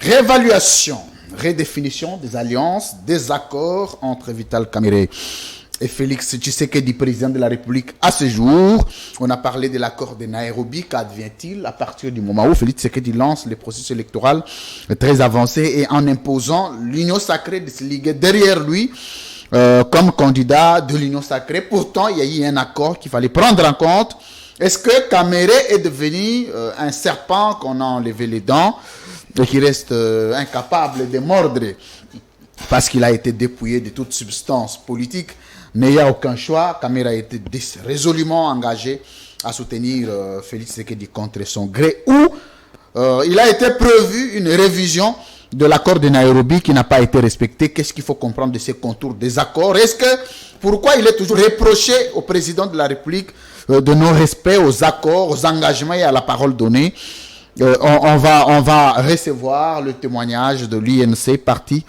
Réévaluation, redéfinition des alliances, des accords entre Vital Kamerhe et Félix Tshisekedi, président de la République, à ce jour. On a parlé de l'accord de Nairobi. Qu'advient-il à partir du moment où Félix Tshisekedi lance le processus électoral très avancé et en imposant l'union sacrée de se liguer derrière lui comme candidat de l'union sacrée. Pourtant, il y a eu un accord qu'il fallait prendre en compte. Est-ce que Kamerhe est devenu un serpent qu'on a enlevé les dents et qui reste incapable de mordre parce qu'il a été dépouillé de toute substance politique? N'ayant aucun choix, Kamerhe a été résolument engagé à soutenir Félix Tshisekedi contre son gré, ou il a été prévu une révision de l'accord de Nairobi qui n'a pas été respecté. Qu'est-ce qu'il faut comprendre de ces contours des accords? Pourquoi il est toujours reproché au président de la République de non-respect aux accords, aux engagements et à la parole donnée? On va recevoir le témoignage de l'INC, parti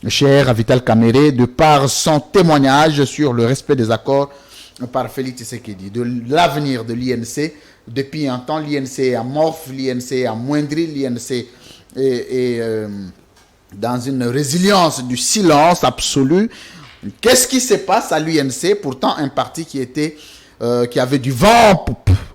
cher à Vital Kamerhe, de par son témoignage sur le respect des accords par Félix Tshisekedi, de l'avenir de l'INC. Depuis un temps, l'INC est amorphe, l'INC est amoindri, l'INC est dans une résilience du silence absolu. Qu'est-ce qui se passe à l'INC, pourtant un parti qui avait du vent?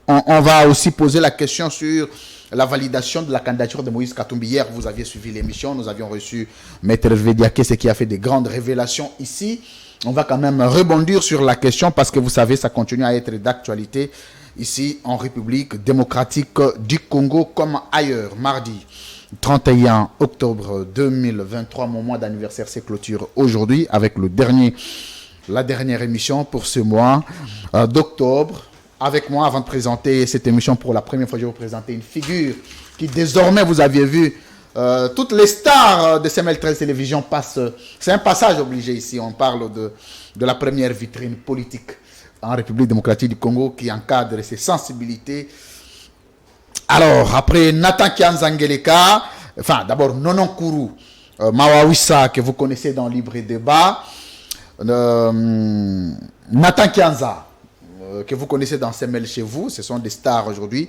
On va aussi poser la question sur la validation de la candidature de Moïse Katumbi. Hier, vous aviez suivi l'émission, nous avions reçu Maître Vediaké, ce qui a fait des grandes révélations ici. On va quand même rebondir sur la question parce que vous savez, ça continue à être d'actualité ici en République démocratique du Congo comme ailleurs. Mardi 31 octobre 2023, mon mois d'anniversaire se clôture aujourd'hui avec la dernière émission pour ce mois d'octobre. Avec moi, avant de présenter cette émission pour la première fois, je vais vous présenter une figure qui désormais, vous aviez vu, toutes les stars de CML13 Télévision passent. C'est un passage obligé ici. On parle de la première vitrine politique en République démocratique du Congo qui encadre ses sensibilités. Alors, après Nathan Kianzangeleka, enfin d'abord Nonon Kourou, Mawawissa que vous connaissez dans Libre et Débat, Nathan Kianza que vous connaissez dans CML chez vous, ce sont des stars aujourd'hui.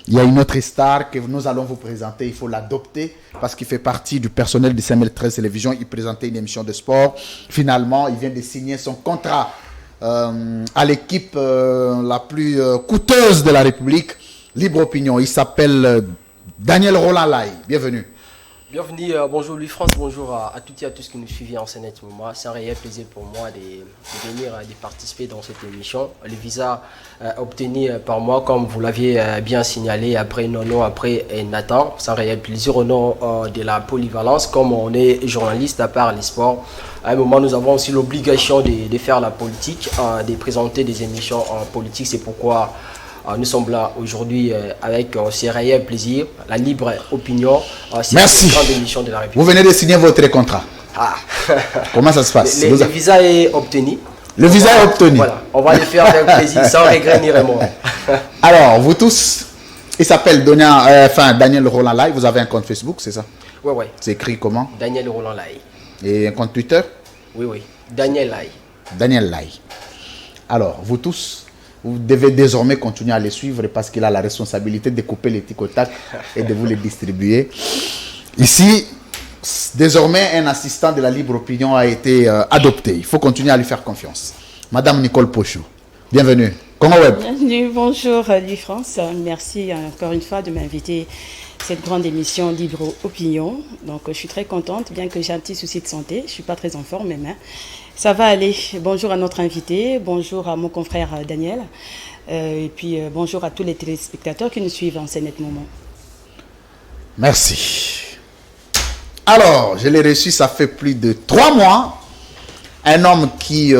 Il y a une autre star que nous allons vous présenter, il faut l'adopter parce qu'il fait partie du personnel de CML13 Télévision. Il présentait une émission de sport. Finalement, il vient de signer son contrat à l'équipe la plus coûteuse de la République, Libre Opinion. Il s'appelle Daniel Roland Lai. Bienvenue. Bienvenue, bonjour Louis-France, bonjour à toutes et à tous qui nous suivent en scène. C'est un réel plaisir pour moi de venir de participer dans cette émission. Le visa obtenu par moi, comme vous l'aviez bien signalé, après Nono, après Nathan. C'est un réel plaisir au nom de la polyvalence. Comme on est journaliste à part les sports, à un moment nous avons aussi l'obligation de faire la politique, de présenter des émissions politiques. C'est pourquoi nous sommes là aujourd'hui avec ce réel plaisir, la Libre Opinion. Merci. Grande émission de la République. Vous venez de signer votre contrat. Ah. Comment ça se passe? Le visa est obtenu. Le visa est obtenu. Voilà, on va le faire avec plaisir, sans regret ni remords. Alors, vous tous, il s'appelle Daniel Roland Lai. Vous avez un compte Facebook, c'est ça? Oui, oui. C'est écrit comment? Daniel Roland Lai. Et un compte Twitter? Oui, oui. Daniel Lai. Daniel Lai. Alors, vous tous, vous devez désormais continuer à les suivre parce qu'il a la responsabilité de couper les tic-tac et de vous les distribuer. Ici, désormais, un assistant de la Libre Opinion a été adopté. Il faut continuer à lui faire confiance. Madame Nicole Pochou, bienvenue. Congo Web. Bienvenue, bonjour France. Merci encore une fois de m'inviter à cette grande émission Libre Opinion. Donc, je suis très contente, bien que j'ai un petit souci de santé. Je ne suis pas très en forme même. Ça va aller. Bonjour à notre invité, bonjour à mon confrère Daniel, et puis bonjour à tous les téléspectateurs qui nous suivent en Net Moment. Merci. Alors, je l'ai reçu, ça fait plus de 3 mois. Un homme qui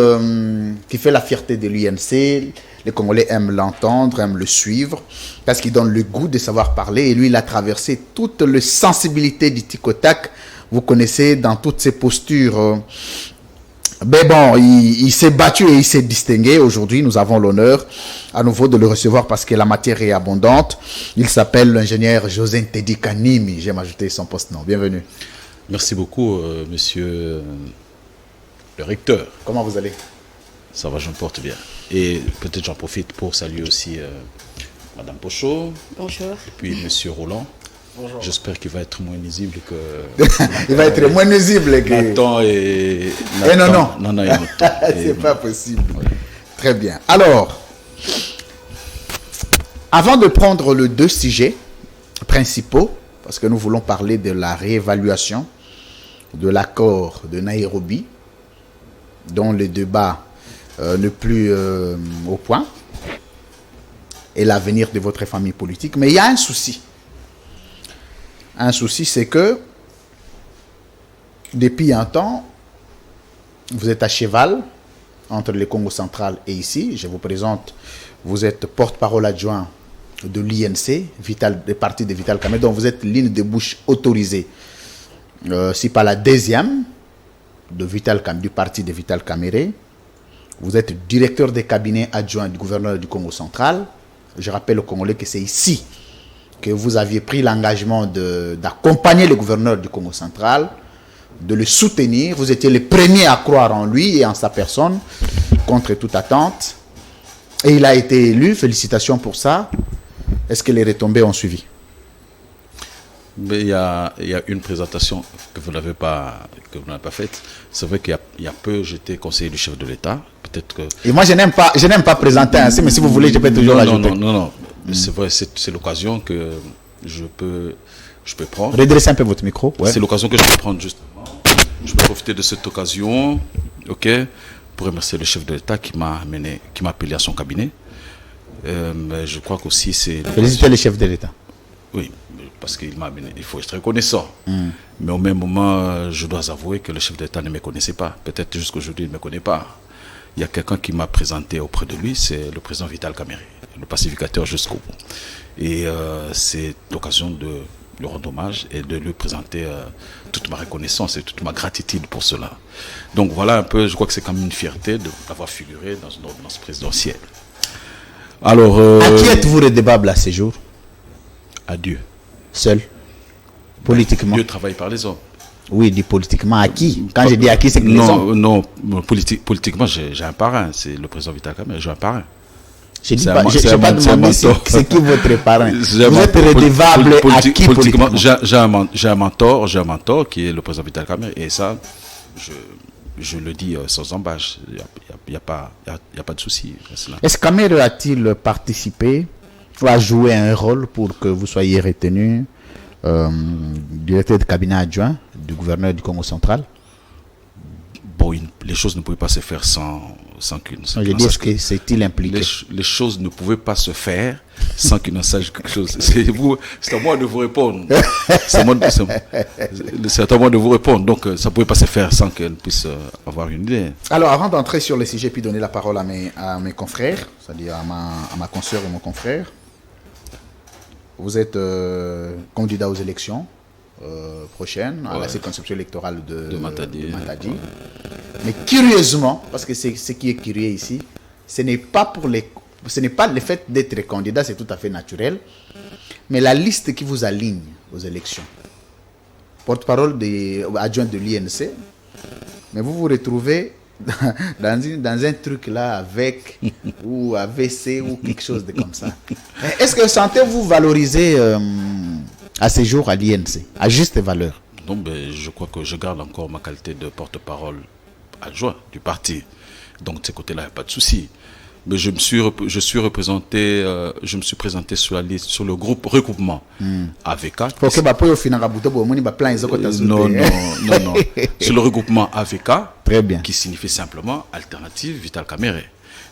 fait la fierté de l'UNC. Les Congolais aiment l'entendre, aiment le suivre, parce qu'il donne le goût de savoir parler. Et lui, il a traversé toute la sensibilité du tic-tac. Vous connaissez dans toutes ses postures. Mais bon, il s'est battu et il s'est distingué. Aujourd'hui, nous avons l'honneur à nouveau de le recevoir parce que la matière est abondante. Il s'appelle l'ingénieur José Ntedi Kanimi. J'aime ajouter son post-nom. Bienvenue. Merci beaucoup, monsieur le recteur. Comment vous allez? Ça va, je me porte bien. Et peut-être j'en profite pour saluer aussi Madame Pochot. Bonjour. Et puis monsieur Roland. Bonjour. J'espère qu'il va être moins nuisible que... Il va être moins nuisible que... Nathan et... non. Non, et Nathan. C'est pas possible. Ouais. Très bien. Alors, avant de prendre les 2 sujets principaux, parce que nous voulons parler de la réévaluation de l'accord de Nairobi, dont le débat n'est plus au point, et l'avenir de votre famille politique. Mais il y a un souci. Un souci, c'est que depuis un temps, vous êtes à cheval entre le Congo central et ici. Je vous présente, vous êtes porte-parole adjoint de l'INC, des partis de Vital Kamerhe, donc vous êtes ligne de bouche autorisée. Si pas la deuxième du parti de Vital Kamerhe. Vous êtes directeur des cabinets adjoints du gouverneur du Congo central. Je rappelle aux Congolais que c'est ici que vous aviez pris l'engagement d'accompagner le gouverneur du Congo central, de le soutenir. Vous étiez les premiers à croire en lui et en sa personne, contre toute attente. Et il a été élu. Félicitations pour ça. Est-ce que les retombées ont suivi? Mais il y a une présentation que vous n'avez pas faite. C'est vrai qu'il y a peu, j'étais conseiller du chef de l'État. Peut-être que... Et moi, je n'aime pas présenter ainsi, mais si vous voulez, je peux toujours l'ajouter. Non. C'est vrai, c'est l'occasion que je peux prendre. Redressez un peu votre micro. Ouais. C'est l'occasion que je peux prendre, justement. Je peux profiter de cette occasion, pour remercier le chef de l'État qui m'a appelé à son cabinet. Mais je crois qu'aussi c'est... Félicitez le chef de l'État. Oui, parce qu'il m'a amené, il faut être reconnaissant. Mais au même moment, je dois avouer que le chef d'État ne me connaissait pas. Peut-être jusqu'aujourd'hui, il ne me connaît pas. Il y a quelqu'un qui m'a présenté auprès de lui, c'est le président Vital Kamerhe, le pacificateur jusqu'au bout. Et c'est l'occasion de lui rendre hommage et de lui présenter toute ma reconnaissance et toute ma gratitude pour cela. Donc voilà un peu, je crois que c'est quand même une fierté d'avoir figuré dans une ordonnance présidentielle. Alors, à qui êtes-vous redevable à ces jours? À Dieu. Seul? Politiquement? Dieu travaille par les hommes. Oui, dit politiquement à qui? Quand je dis à qui, c'est que les hommes. Non, politiquement, j'ai un parrain. C'est le président Vital Kamerhe, j'ai un parrain. Je n'ai pas demandé c'est qui votre parrain. Vous êtes redevable à qui politiquement? J'ai un mentor qui est le président Vital Kamerhe. Et ça, je le dis sans embâche. Il n'y a pas de souci. Est-ce que Kamerhe a-t-il participé ou a joué un rôle pour que vous soyez retenu directeur de cabinet adjoint du gouverneur du Congo central? Bon, les choses ne pouvaient pas se faire sans qu'une... Je dis, est-ce que c'est-il impliqué? Les choses ne pouvaient pas se faire sans qu'une en sache quelque chose. C'est à moi de vous répondre. C'est à moi de vous répondre. Donc, ça ne pouvait pas se faire sans qu'elle puisse avoir une idée. Alors, avant d'entrer sur le sujet, puis donner la parole à mes confrères, c'est-à-dire à ma consoeur et mon confrère, vous êtes candidat aux élections prochaines, à la circonscription électorale de Matadi. Mais curieusement, parce que c'est ce qui est curieux ici, ce n'est pas le fait d'être candidat, c'est tout à fait naturel, mais la liste qui vous aligne aux élections. Porte-parole adjoint de l'INC, mais vous vous retrouvez dans un truc là avec ou AVC ou quelque chose de comme ça. Est-ce que sentez-vous valoriser à ces jours à l'INC, à juste valeur? Non, mais je crois que je garde encore ma qualité de porte-parole adjoint du parti. Donc de ce côté-là, il n'y a pas de souci. Mais je me suis présenté sur la liste, sur le regroupement AVK. Non. Sur le regroupement AVK, très bien, qui signifie simplement Alternative Vital Kamerhe.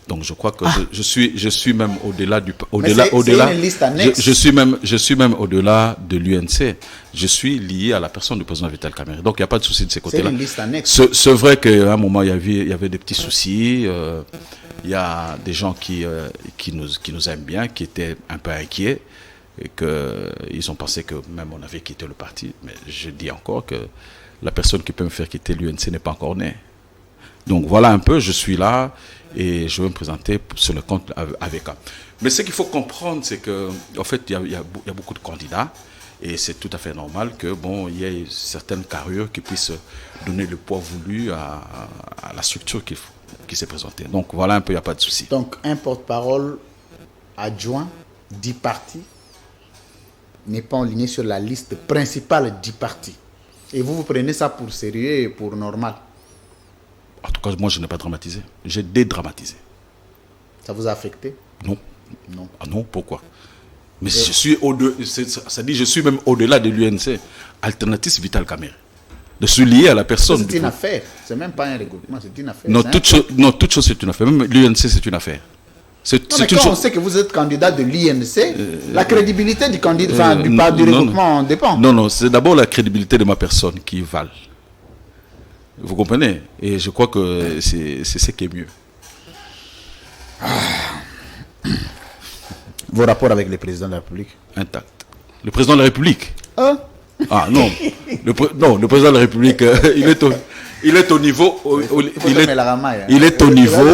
Donc je crois que je suis même au-delà je suis même au-delà de l'UNC. Je suis lié à la personne du président Vital Kamerhe. Donc il n'y a pas de souci de ce côté-là. C'est vrai qu'à un moment il y avait des petits soucis. Il y a des gens qui nous aiment bien, qui étaient un peu inquiets et qu'ils ont pensé que même on avait quitté le parti. Mais je dis encore que la personne qui peut me faire quitter l'UNC n'est pas encore née. Donc voilà un peu, je suis là et je vais me présenter sur le compte AVK. Mais ce qu'il faut comprendre, c'est qu'en fait, il y a beaucoup de candidats et c'est tout à fait normal que il y ait certaines carrures qui puissent donner le poids voulu à la structure qui s'est présentée. Donc voilà un peu, il n'y a pas de souci. Donc un porte-parole adjoint, 10 partis, n'est pas aligné sur la liste principale du parti. Et vous prenez ça pour sérieux et pour normal. En tout cas, moi, je n'ai pas dramatisé. J'ai dédramatisé. Ça vous a affecté? Non. Non. Ah non, pourquoi? Mais je suis ça dit, je suis même au-delà de l'UNC. Alternative Vital Kamerhe. Je suis lié à la personne. C'est une affaire. C'est même pas un regroupement, c'est une affaire. Non, toute chose c'est une affaire. Même l'UNC, c'est une affaire. On sait que vous êtes candidat de l'INC, la crédibilité du candidat, du regroupement dépend. Non, c'est d'abord la crédibilité de ma personne qui vale. Vous comprenez? Et je crois que c'est ce qui est mieux. Vos rapports avec le président de la République? Intact. Le président de la République? Ah non. Le président de la République, il est au niveau. Il est au niveau.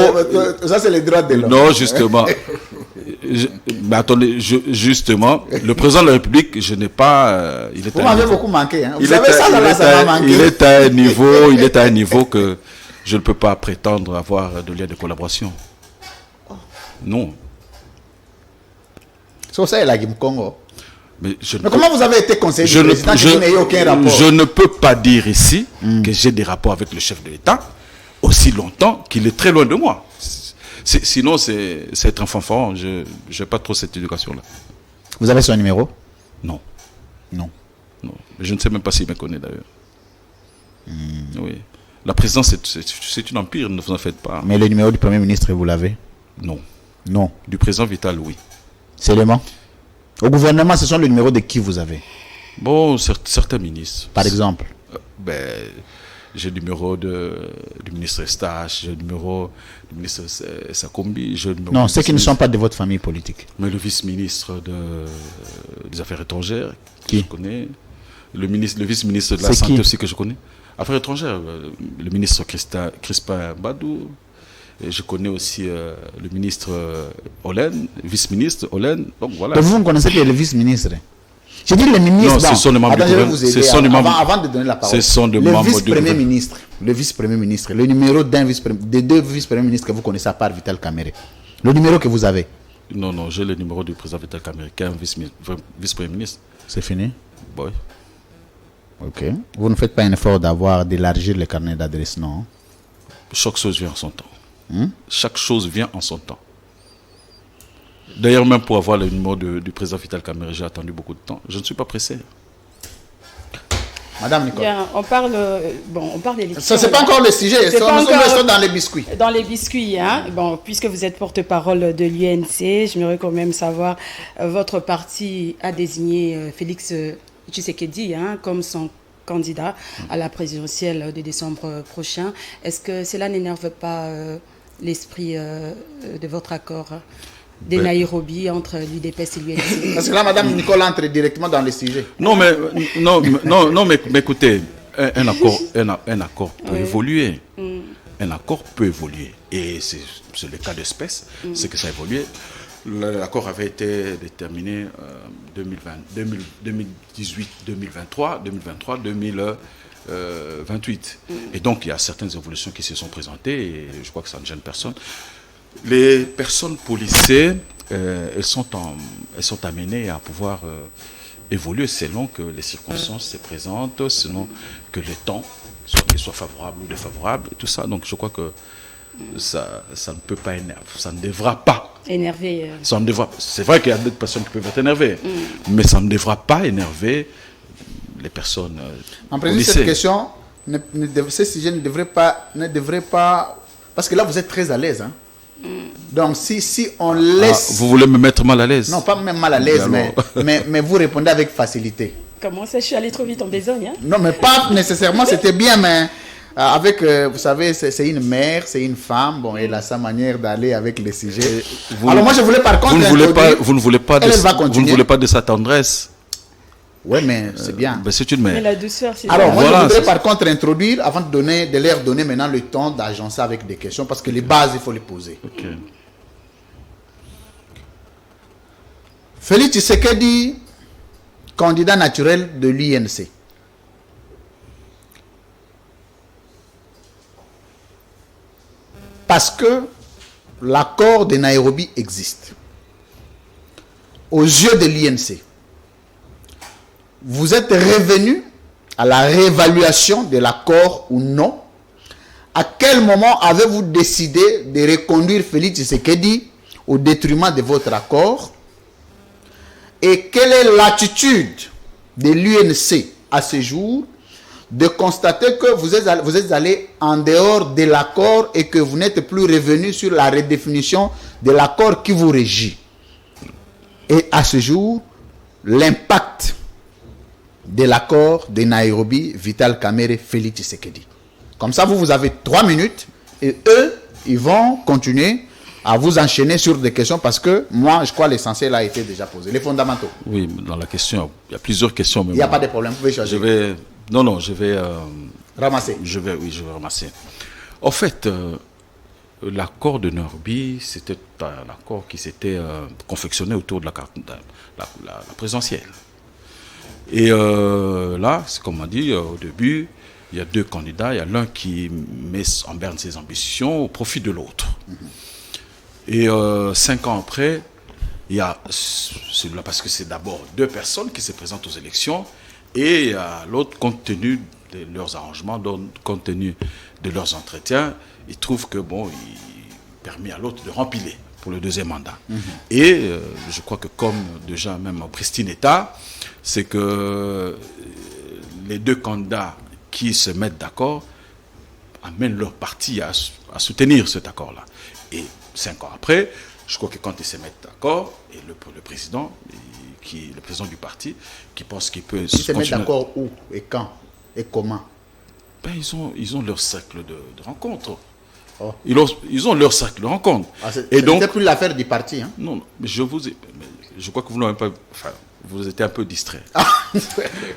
Ça, c'est les droits de l'homme. Non, justement. Mais attendez, justement, le président de la République, je n'ai pas. Vous m'avez beaucoup manqué. Hein. Vous savez ça, là, ça m'a manqué. Il est à un niveau que je ne peux pas prétendre avoir de lien de collaboration. Non. C'est ça, la Congo. Mais comment vous avez été conseiller du président que vous n'ayez aucun rapport? Je ne peux pas dire ici que j'ai des rapports avec le chef de l'État aussi longtemps qu'il est très loin de moi. Sinon, c'est être un fanfaron. Je n'ai pas trop cette éducation-là. Vous avez son numéro? Non. Non. Je ne sais même pas s'il me connaît d'ailleurs. Oui. La présidence, c'est une empire, ne vous en faites pas. Mais le numéro du Premier ministre, vous l'avez? Non. Non. Du président Vital, oui. Seulement? Au gouvernement, ce sont le numéro de qui vous avez? Bon, certains ministres. Par exemple? J'ai le numéro du ministre Estache, j'ai le numéro du ministre Sakombi. Non, ceux qui ne sont pas de votre famille politique. Mais le vice-ministre des Affaires étrangères, qui je connais. Le vice-ministre de la Santé aussi que je connais. Affaires étrangères, le ministre Crispin Badou. Et je connais aussi le ministre Olen, vice-ministre Olen. Donc voilà. Donc vous connaissez que le vice-ministre? Je dis le ministre. Non, ce sont des membres du gouvernement. Avant de donner la parole. Le vice-premier ministre. Le vice-premier ministre. Le numéro des deux vice-premiers ministres que vous connaissez à part Vital Kamerhe. Le numéro que vous avez. Non, j'ai le numéro du président Vital Kamerhe, qui est un vice-premier ministre. C'est fini? Oui. Ok. Vous ne faites pas un effort d'élargir le carnet d'adresse, non? Chaque chose vient en son temps. Chaque chose vient en son temps. D'ailleurs, même pour avoir le numéro du président Vital Kamerhe, j'ai attendu beaucoup de temps. Je ne suis pas pressé. Madame Nicole. Bien, on parle d'élections. Ça, c'est pas encore le sujet. Nous sommes dans les biscuits. Dans les biscuits, hein. Bon, puisque vous êtes porte-parole de l'UNC, j'aimerais quand même savoir, votre parti a désigné Félix Tshisekedi comme son candidat à la présidentielle de décembre prochain. Est-ce que cela n'énerve pas l'esprit de votre accord des Nairobi entre l'UDPS et l'UNC? Parce que là, Madame Nicole entre directement dans le sujet. Non, mais écoutez, un accord peut évoluer. Un accord peut évoluer. Et c'est le cas d'espèce, c'est que ça a évolué. L'accord avait été déterminé 2018, 2023, 2028. Et donc, il y a certaines évolutions qui se sont présentées et je crois que ça ne gêne personne. Les personnes policées, elles sont amenées à pouvoir évoluer selon que les circonstances se présentent, selon que le temps soit favorable ou défavorable, et tout ça. Donc, je crois que ça ne peut pas énerver, ça ne devra pas énerver. C'est vrai qu'il y a d'autres personnes qui peuvent être énervées, mais ça ne devra pas énerver les personnes. En principe, cette question, ce sujet ne devrait pas, parce que là vous êtes très à l'aise. Hein. Donc si on laisse. Vous voulez me mettre mal à l'aise? Non, pas même mal à l'aise, mais vous répondez avec facilité. Comment ça, je suis allé trop vite en besogne, hein? Non, mais pas nécessairement, c'était bien, mais avec, vous savez, c'est une mère, c'est une femme, bon, elle a sa manière d'aller avec les sujets. Alors moi, je voulais par contre... Vous ne voulez pas de sa tendresse. Oui, mais c'est bien. Ben, c'est une mère. Mais la douceur, c'est... Alors moi, je voudrais par contre introduire, avant de leur donner maintenant le temps d'agencer avec des questions, parce que les bases, il faut les poser. Okay. Félix Tshisekedi, candidat naturel de l'INC. Parce que l'accord de Nairobi existe. Aux yeux de l'INC, vous êtes revenu à la réévaluation de l'accord ou non? À quel moment avez-vous décidé de reconduire Félix Tshisekedi au détriment de votre accord? Et quelle est l'attitude de l'UNC à ce jour de constater que vous êtes allé en dehors de l'accord et que vous n'êtes plus revenu sur la redéfinition de l'accord qui vous régit? Et à ce jour, l'impact de l'accord de Nairobi, Vital Kamerhe, Félix Tshisekedi. Comme ça, vous avez 3 minutes et eux, ils vont continuer à vous enchaîner sur des questions parce que moi, je crois que l'essentiel a été déjà posé. Les fondamentaux. Oui, dans la question, il y a plusieurs questions. Il n'y a pas de problème, vous pouvez choisir. Je vais ramasser. Je vais ramasser. En fait, l'accord de Nairobi, c'était un accord qui s'était confectionné autour de la présidentielle. Et là, c'est comme on a dit au début, il y a 2 candidats. Il y a l'un qui met en berne ses ambitions au profit de l'autre. Et 5 ans après, il y a celui-là, parce que c'est d'abord 2 personnes qui se présentent aux élections, et l'autre, compte tenu de leurs arrangements, compte tenu de leurs entretiens, il trouve que bon, il permet à l'autre de rempiler pour le 2e mandat. Et je crois que comme déjà même au Pristine État, c'est que les 2 candidats qui se mettent d'accord amènent leur parti à soutenir cet accord-là. Et 5 ans après, je crois que quand ils se mettent d'accord, et le président, le président du parti, qui pense qu'il peut... Ils se mettent d'accord où et quand et comment? Ben, ils ont leur cercle de rencontre. Oh. Ils ont leur cercle de rencontre. Et donc, c'était plus l'affaire du parti. Hein? Non, mais je crois que vous n'avez pas... Enfin, vous étiez un peu distrait.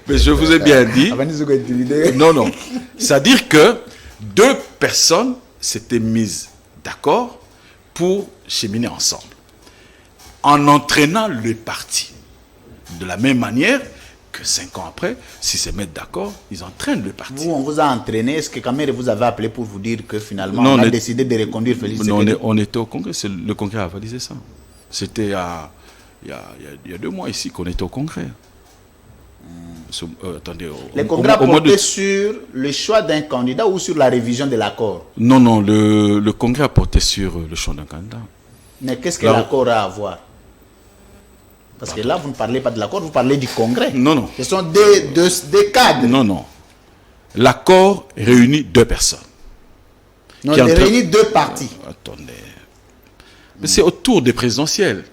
Mais je vous ai bien dit... Non. C'est-à-dire que 2 personnes s'étaient mises d'accord pour cheminer ensemble, en entraînant le parti. De la même manière que 5 ans après, s'ils se mettent d'accord, ils entraînent le parti. Vous, on vous a entraîné. Est-ce que Kamerhe vous avez appelé pour vous dire que finalement, on a décidé de reconduire Félix Tshisekedi? On était au Congrès. Le Congrès a validé ça. C'était il y a 2 mois ici qu'on était au Congrès. Attendez, le Congrès a porté sur le choix d'un candidat ou sur la révision de l'accord? Non, le Congrès a porté sur le choix d'un candidat. Mais qu'est-ce que l'accord a à voir? Parce que là, vous ne parlez pas de l'accord, vous parlez du Congrès. Non. Ce sont des cadres. Non. L'accord réunit 2 personnes. Non, il réunit 2 partis. Attendez. Mais c'est autour des présidentielles.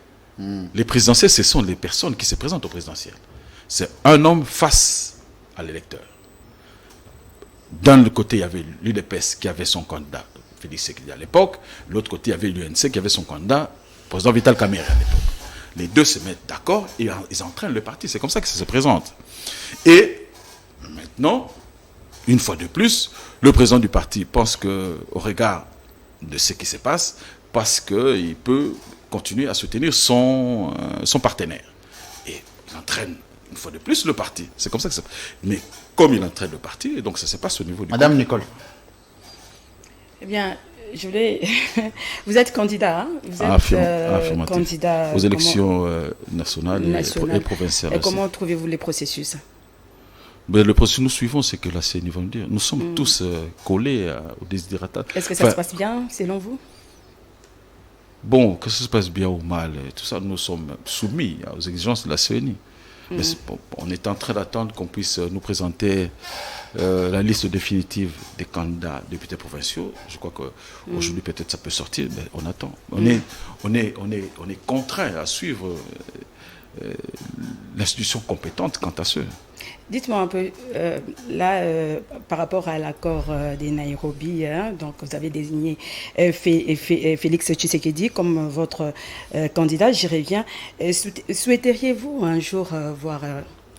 Les présidentielles, ce sont les personnes qui se présentent aux présidentielles. C'est un homme face à l'électeur. D'un côté, il y avait l'UDPS qui avait son candidat, Félix Tshisekedi à l'époque. De l'autre côté, il y avait l'UNC qui avait son candidat, président Vital Kamerhe à l'époque. Les 2 se mettent d'accord et ils entraînent le parti. C'est comme ça que ça se présente. Et maintenant, une fois de plus, le président du parti pense qu'au regard de ce qui se passe, parce qu'il peut continuer à soutenir son partenaire. Et il entraîne une fois de plus le parti. C'est comme ça que ça... Mais comme il entraîne le parti, et donc ça se passe au niveau du... Madame Nicole. Eh bien, je voulais... Vous êtes candidat, hein? Vous êtes candidat... Aux élections nationales et provinciales. Et comment trouvez-vous les processus? Mais le processus que nous suivons, c'est que la CENI va nous dire. Nous sommes tous collés au desiderata. Est-ce que ça se passe bien, selon vous? Bon, que ça se passe bien ou mal, tout ça, nous sommes soumis aux exigences de la CENI. Mais on est en train d'attendre qu'on puisse nous présenter la liste définitive des candidats députés provinciaux. Je crois qu'aujourd'hui, peut-être ça peut sortir, mais on attend. On est contraint à suivre l'institution compétente quant à ce. Dites-moi un peu, par rapport à l'accord des Nairobi, donc vous avez désigné Félix Tshisekedi comme votre candidat, j'y reviens. Souhaiteriez-vous un jour voir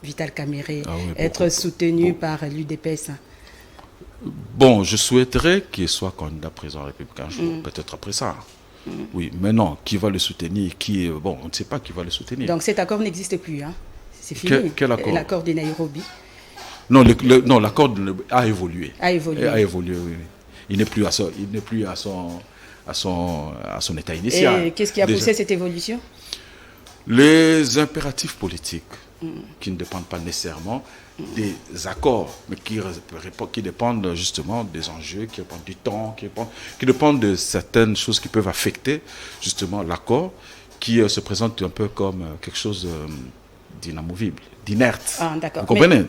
Vital Kamerhe être soutenu par l'UDPS? Bon, je souhaiterais qu'il soit candidat président de la République un jour, peut-être après ça. Oui, mais non, qui va le soutenir? Bon, on ne sait pas qui va le soutenir. Donc cet accord n'existe plus, hein? C'est fini. Quel accord? L'accord de Nairobi. Non, l'accord a évolué. A évolué, oui. Il n'est plus à son état initial. Et qu'est-ce qui a poussé cette évolution? Les impératifs politiques qui ne dépendent pas nécessairement des accords, mais qui dépendent justement des enjeux, qui dépendent du temps, qui dépendent de certaines choses qui peuvent affecter justement l'accord, qui se présente un peu comme quelque chose d'inamovible, d'inerte. Ah, d'accord. Vous comprenez?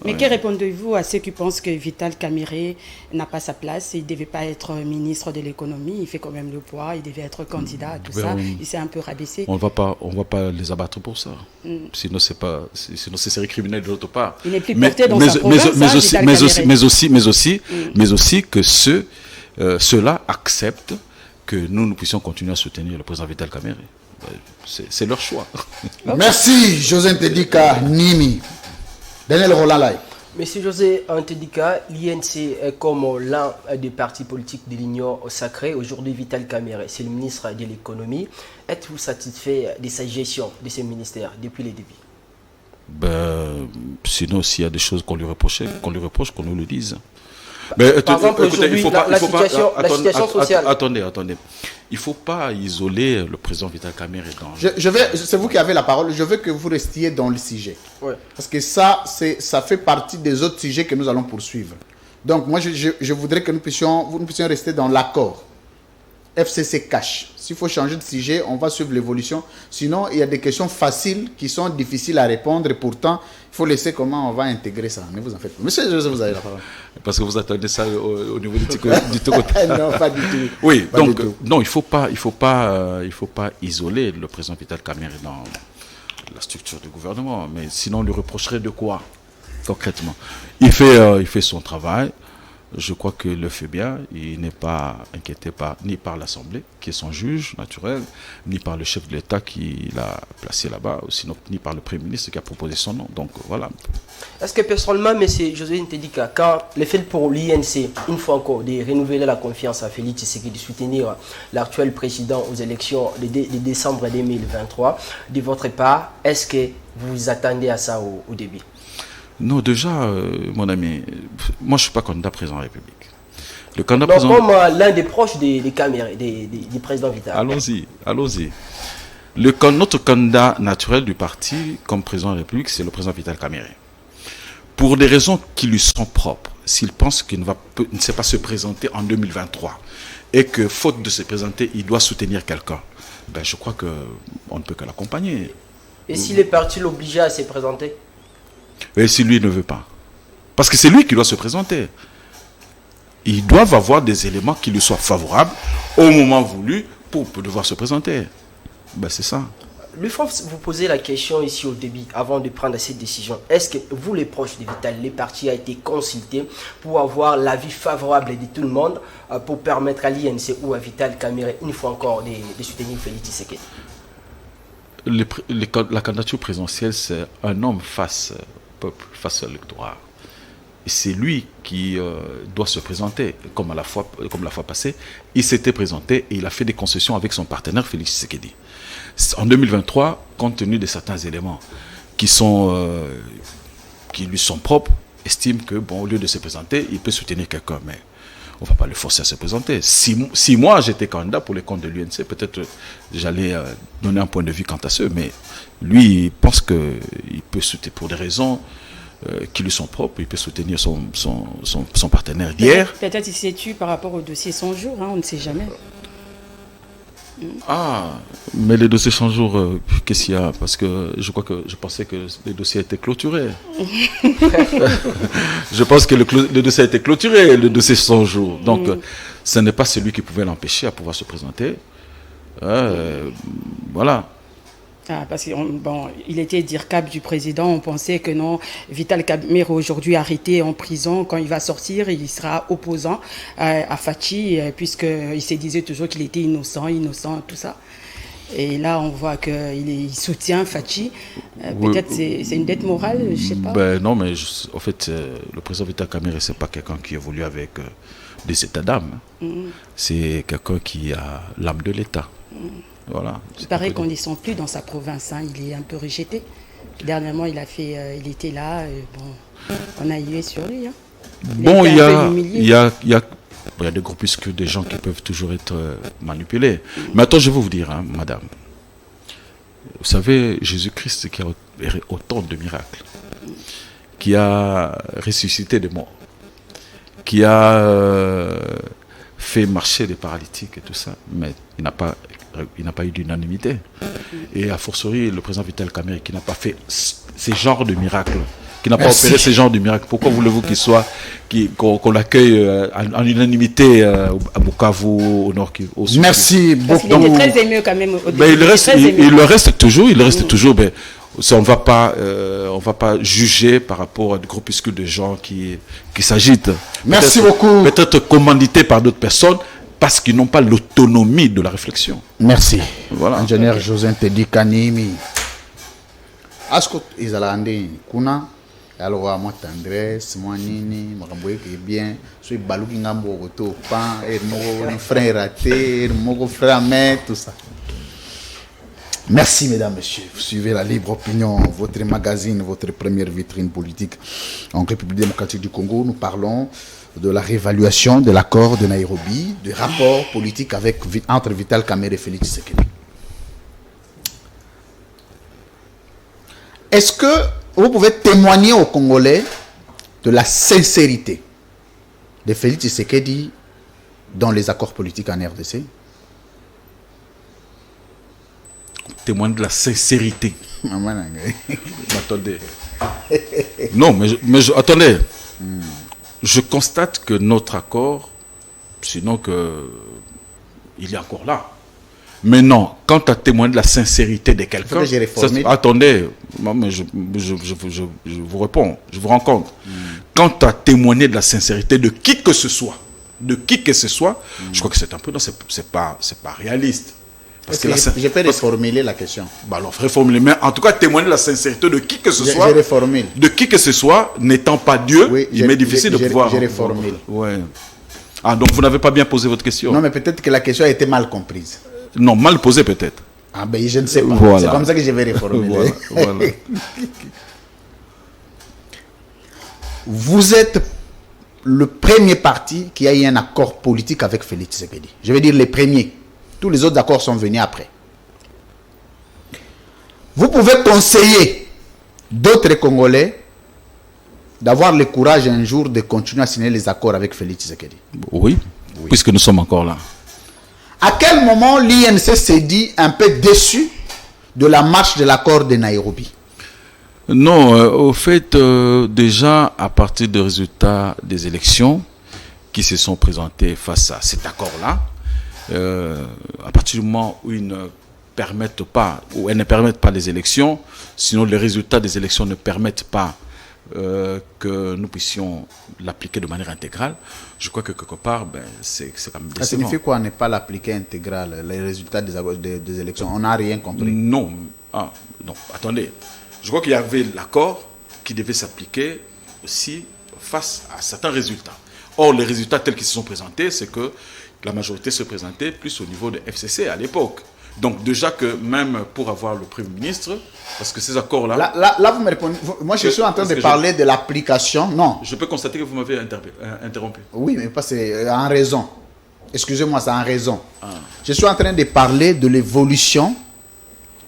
Mais que répondez-vous à ceux qui pensent que Vital Kamerhe n'a pas sa place, il ne devait pas être ministre de l'économie, il fait quand même le poids, il devait être candidat à tout ça, il s'est un peu rabaissé. On va pas les abattre pour ça. Sinon c'est série criminelle de l'autre part. Il n'est plus porté dans sa province, mais aussi que ceux-là acceptent que nous puissions continuer à soutenir le président Vital Kamerhe. C'est leur choix. Merci, José Ntedika Nimi. Daniel Rolalai. Monsieur José Ntedika, l'INC est comme l'un des partis politiques de l'Union sacrée. Aujourd'hui, Vital Kamerhe, c'est le ministre de l'économie. Êtes-vous satisfait de sa gestion de ce ministère depuis les débuts? Sinon, s'il y a des choses qu'on lui reproche, qu'on nous le dise. Mais, par exemple, aujourd'hui, la situation sociale. Attendez. Il ne faut pas isoler le président Vital Kamerhe dans... C'est vous qui avez la parole. Je veux que vous restiez dans le sujet. Ouais. Parce que ça fait partie des autres sujets que nous allons poursuivre. Donc, moi, je voudrais que nous puissions rester dans l'accord. FCC cash. S'il faut changer de sujet, on va suivre l'évolution. Sinon, il y a des questions faciles qui sont difficiles à répondre. Et pourtant, il faut laisser comment on va intégrer ça. Ne vous en faites pas. Monsieur José, vous avez la parole. Parce que vous attendez ça au niveau du Tico. Non, pas du tout. Oui, pas donc, non, il faut pas isoler le président Vital Kamerhe dans la structure du gouvernement. Mais sinon, on lui reprocherait de quoi, concrètement? Il fait son travail. Je crois qu'il le fait bien. Il n'est pas inquiété ni par l'Assemblée, qui est son juge naturel, ni par le chef de l'État qui l'a placé là-bas, sinon ni par le Premier ministre qui a proposé son nom. Donc voilà. Est-ce que personnellement, M. José Ntedika, quand le fait pour l'INC, une fois encore, de renouveler la confiance à Félix Tshisekedi, de soutenir l'actuel président aux élections de décembre 2023, de votre part, est-ce que vous vous attendez à ça au début? Non, déjà, mon ami, moi je ne suis pas candidat président de la République. Le candidat président... comme l'un des proches des Kamerhe, du président Vital. Allons-y. Notre candidat naturel du parti comme président de la République, c'est le président Vital Kamerhe. Pour des raisons qui lui sont propres, s'il pense qu'il ne sait pas se présenter en 2023 et que, faute de se présenter, il doit soutenir quelqu'un, je crois qu'on ne peut que l'accompagner. Et si les partis l'obligeaient à se présenter? Et si lui ne veut pas? Parce que c'est lui qui doit se présenter. Ils doivent avoir des éléments qui lui soient favorables au moment voulu pour devoir se présenter. C'est ça. Lui, vous posez la question ici au début, avant de prendre cette décision. Est-ce que vous, les proches de Vital, les partis, a été consultés pour avoir l'avis favorable de tout le monde pour permettre à l'INC ou à Vital Kamerhe, une fois encore, de soutenir Félix Tshisekedi? La candidature présidentielle, c'est un homme face peuple, face à l'électorat. Et c'est lui qui doit se présenter, comme la fois passée. Il s'était présenté et il a fait des concessions avec son partenaire Félix Tshisekedi. En 2023, compte tenu de certains éléments qui lui sont propres, estime que, au lieu de se présenter, il peut soutenir quelqu'un. Mais on ne va pas le forcer à se présenter. Si moi j'étais candidat pour les comptes de l'UNC, peut-être j'allais donner un point de vue quant à ceux, mais lui il pense qu'il peut soutenir pour des raisons qui lui sont propres, il peut soutenir son partenaire d'hier. Peut-être il s'est tué par rapport au dossier 100 jours, on ne sait jamais. Ah, mais les dossiers 100 jours, qu'est-ce qu'il y a? Parce que je pensais que les dossiers étaient clôturés. Je pense que le dossier a été clôturé, le dossier 100 jours. Donc, ce n'est pas celui qui pouvait l'empêcher à pouvoir se présenter. Voilà. Parce qu'il était DIRCAP du président, on pensait que non, Vital Kamerhe aujourd'hui arrêté en prison, quand il va sortir, il sera opposant à Fachi, puisqu'il se disait toujours qu'il était innocent, tout ça. Et là, on voit qu'il soutient Fachi. Peut-être c'est une dette morale, je ne sais pas. Non, mais en fait, le président Vital Kamerhe, ce n'est pas quelqu'un qui évolue avec des états d'âme. C'est quelqu'un qui a l'âme de l'État. Voilà, il paraît qu'on ne le sent plus dans sa province, il est un peu rejeté. Dernièrement, il était là, on a hué sur lui. Il y a des groupuscules, des gens qui peuvent toujours être manipulés. Mais attends, je vais vous dire, madame, vous savez, Jésus-Christ qui a autant de miracles, qui a ressuscité des morts, qui a fait marcher des paralytiques et tout ça, mais il n'a pas eu d'unanimité. Et a fortiori, le président Vital Kamerhe qui n'a pas fait ces genres de miracles, qui n'a pas opéré ces genres de miracles. Pourquoi voulez-vous qu'on l'accueille en unanimité à Bukavu, au nord, au sud? Merci beaucoup. Il était très ému quand même au début. Mais il le reste toujours. Mais on va pas juger par rapport à des groupuscules de gens qui s'agitent. Merci beaucoup. Peut-être commandités par d'autres personnes parce qu'ils n'ont pas l'autonomie de la réflexion. Merci. Voilà. Ingénieur José Ntedi Kanimi. Asko izalande kuna alors moi tendresse moi nini makamboye que bien so baluki ngambo koto pan et mon frère raté mon frère mais tout ça. Merci mesdames, messieurs. Vous suivez la Libre Opinion, votre magazine, votre première vitrine politique en République démocratique du Congo. Nous parlons de la réévaluation de l'accord de Nairobi, du rapport politique entre Vital Kamerhe et Félix Tshisekedi. Est-ce que vous pouvez témoigner aux Congolais de la sincérité de Félix Tshisekedi dans les accords politiques en RDC? Témoigner de la sincérité. Attendez. Non, mais attendez. Je constate que notre accord, sinon que il est encore là. Mais non, quand tu as témoigné de la sincérité de quelqu'un, attendez, mais je vous réponds, je vous rends compte. Quand tu as témoigné de la sincérité de qui que ce soit, je crois que c'est un peu, non, c'est pas réaliste. Parce que je peux reformuler la question. Bah alors, reformuler. Mais en tout cas, témoigner de la sincérité de qui que ce soit. Je reformule. De qui que ce soit, n'étant pas Dieu, oui, il m'est difficile de pouvoir. Je reformule. Ouais. Ah, donc vous n'avez pas bien posé votre question. Non, mais peut-être que la question a été mal comprise. Non, mal posée peut-être. Ah ben je ne sais pas. Voilà. C'est comme ça que je vais reformuler. Voilà. Vous êtes le premier parti qui a eu un accord politique avec Félix Tshisekedi. Je veux dire les premiers. Tous les autres accords sont venus après. Vous pouvez conseiller d'autres Congolais d'avoir le courage un jour de continuer à signer les accords avec Félix Tshisekedi. Oui, puisque nous sommes encore là. À quel moment l'INC s'est dit un peu déçu de la marche de l'accord de Nairobi? Non, au fait, déjà à partir des résultats des élections qui se sont présentés face à cet accord-là, à partir du moment où ils ne permettent pas, ou elles ne permettent pas les élections, sinon les résultats des élections ne permettent pas que nous puissions l'appliquer de manière intégrale, je crois que quelque part, c'est quand même décevant. Ça signifie quoi ne pas l'appliquer intégral, les résultats des élections? On n'a rien compris. Non, non, attendez. Je crois qu'il y avait l'accord qui devait s'appliquer aussi face à certains résultats. Or, les résultats tels qu'ils se sont présentés, c'est que la majorité se présentait plus au niveau de FCC à l'époque. Donc déjà que même pour avoir le Premier ministre, parce que ces accords-là... Là, vous me répondez. Moi, je suis en train de parler de l'application. Non. Je peux constater que vous m'avez interrompu. Oui, mais pas c'est en raison. Excusez-moi, c'est en raison. Je suis en train de parler de l'évolution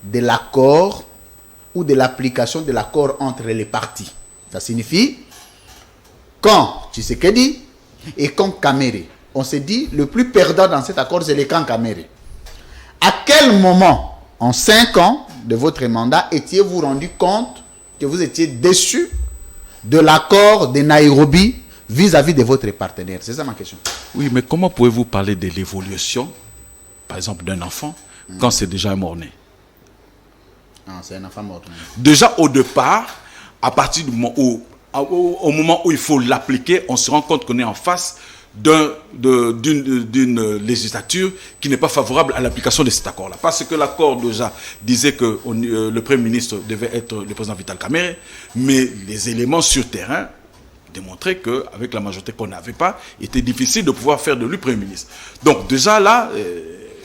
de l'accord ou de l'application de l'accord entre les partis. Ça signifie, quand Tshisekedi et quand Kamerhe, on s'est dit, le plus perdant dans cet accord, c'est le camp Kamerhe. À quel moment, en 5 ans de votre mandat, étiez-vous rendu compte que vous étiez déçu de l'accord de Nairobi vis-à-vis de votre partenaire? C'est ça ma question. Oui, mais comment pouvez-vous parler de l'évolution, par exemple, d'un enfant, quand c'est déjà un mort-né? C'est un enfant mort. Déjà au départ, à partir du moment où, au moment où il faut l'appliquer, on se rend compte qu'on est en face d'une législature qui n'est pas favorable à l'application de cet accord-là. Parce que l'accord déjà disait que le Premier ministre devait être le président Vital Kamerhe, mais les éléments sur terrain démontraient qu'avec la majorité qu'on n'avait pas, il était difficile de pouvoir faire de lui Premier ministre. Donc déjà là,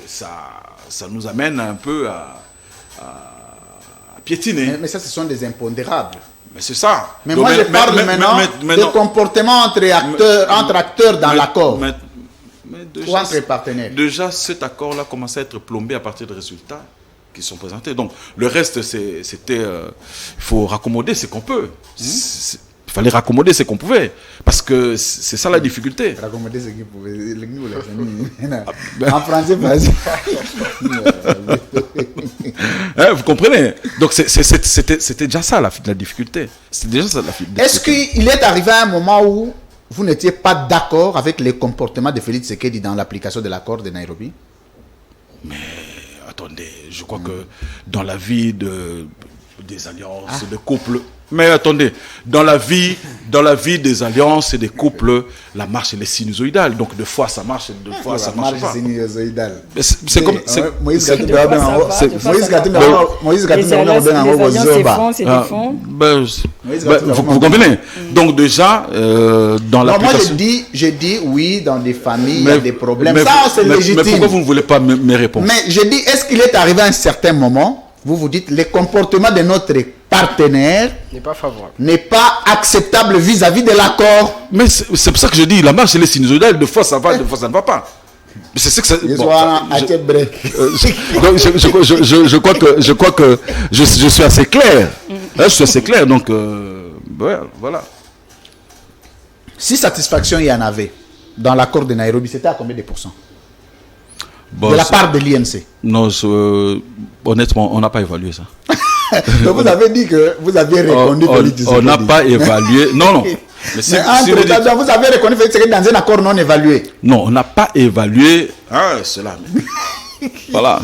ça nous amène un peu à piétiner. Mais ça, ce sont des impondérables. Mais c'est ça. Mais donc, moi, je parle maintenant de comportement entre acteurs dans l'accord. Ou entre partenaires. Déjà, cet accord-là commence à être plombé à partir de résultats qui sont présentés. Donc, le reste, c'était... il faut raccommoder ce qu'on peut. Il fallait raccommoder ce qu'on pouvait. Parce que c'est ça la difficulté. Raccommoder ce qu'on pouvait. En français, vas-y. Vous comprenez? Donc, c'était déjà ça la difficulté. C'était déjà ça la difficulté. Est-ce qu'il est arrivé à un moment où vous n'étiez pas d'accord avec les comportements de Félix Tshisekedi dans l'application de l'accord de Nairobi? Mais attendez, je crois que dans la vie des alliances, des couples... Mais attendez, dans la vie des alliances et des couples, la marche elle est sinusoïdale. Donc de fois ça marche, de fois ça marche pas. Sinusoïdale. C'est comme Moïse Gatou vous comprenez? Donc déjà dans la... Moi je dis oui, dans des familles il y a des problèmes. Ça c'est légitime. Mais pourquoi vous ne voulez pas me répondre? Mais je dis, est-ce qu'il est arrivé à un certain moment, vous dites, les comportements de notre partenaire n'est pas acceptable vis-à-vis de l'accord. Mais c'est pour ça que je dis, la marche elle est sinusoïdale, de fois ça va, de fois ça ne va pas. Mais c'est que ça... Donc je crois que je suis assez clair. Je suis assez clair, donc ouais, voilà. Si satisfaction il y en avait dans l'accord de Nairobi, c'était à combien de pourcents? De la part de l'INC? Non, honnêtement, on n'a pas évalué ça. Donc vous avez dit que vous aviez reconnu Félix Tshisekedi. On n'a pas évalué. Non. Mais si vous avez reconnu Félix Tshisekedi dans un accord non évalué. Non, on n'a pas évalué cela. Voilà.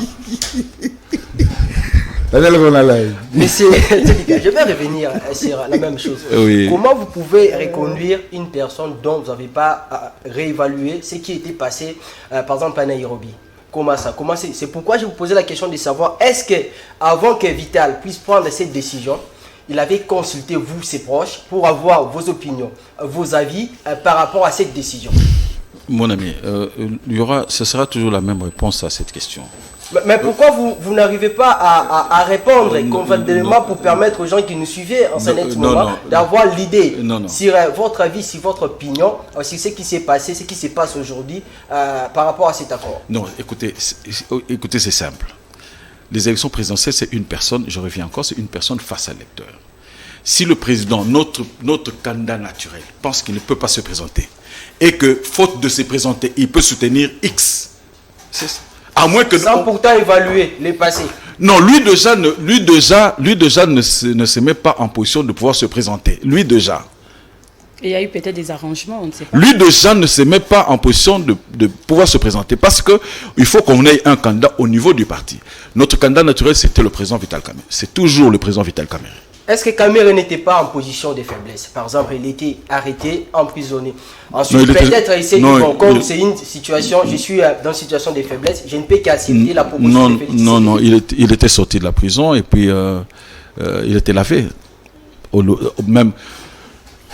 Monsieur, je vais revenir sur la même chose. Oui. Comment vous pouvez reconduire une personne dont vous n'avez pas réévalué ce qui était passé, par exemple, à Nairobi? Comment ça? C'est pourquoi je vous posais la question de savoir, est-ce que avant que Vital puisse prendre cette décision, il avait consulté vous, ses proches, pour avoir vos opinions, vos avis par rapport à cette décision? Mon ami, ce sera toujours la même réponse à cette question. Mais pourquoi vous n'arrivez pas à répondre convenablement pour permettre aux gens qui nous suivaient en ce moment d'avoir l'idée sur votre avis, sur votre opinion, sur ce qui s'est passé, ce qui se passe aujourd'hui par rapport à cet accord? Non, écoutez, c'est simple. Les élections présidentielles, c'est une personne, je reviens encore, c'est une personne face à l'électeur. Si le président, notre candidat naturel, pense qu'il ne peut pas se présenter et que, faute de se présenter, il peut soutenir X, c'est ça. À moins que sans pourtant évaluer les passés. Non, lui déjà ne se met pas en position de pouvoir se présenter. Lui déjà. Il y a eu peut-être des arrangements, on ne sait pas. Lui déjà ne se met pas en position de pouvoir se présenter parce que il faut qu'on ait un candidat au niveau du parti. Notre candidat naturel, c'était le président Vital Kamerhe. C'est toujours le président Vital Kamerhe. Est-ce que Kamerhe n'était pas en position de faiblesse? Par exemple, il était arrêté, emprisonné. Ensuite, peut-être il s'est dit, bon, comme c'est une situation, je suis dans une situation de faiblesse, je ne peux qu'accepter la proposition de Félix. Non, il était sorti de la prison et puis il était lavé. Même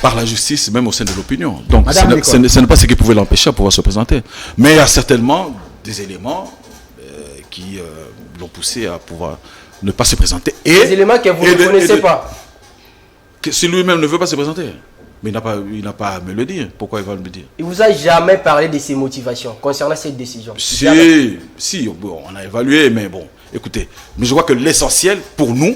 par la justice, même au sein de l'opinion. Donc, ce n'est pas ce qui pouvait l'empêcher à pouvoir se présenter. Mais il y a certainement des éléments qui l'ont poussé à pouvoir ne pas se présenter. Et des éléments que vous ne connaissez pas. Si lui-même ne veut pas se présenter. Mais il n'a pas à me le dire. Pourquoi il va me le dire? Il vous a jamais parlé de ses motivations concernant cette décision? Si, on a évalué, mais bon, écoutez. Mais je crois que l'essentiel pour nous,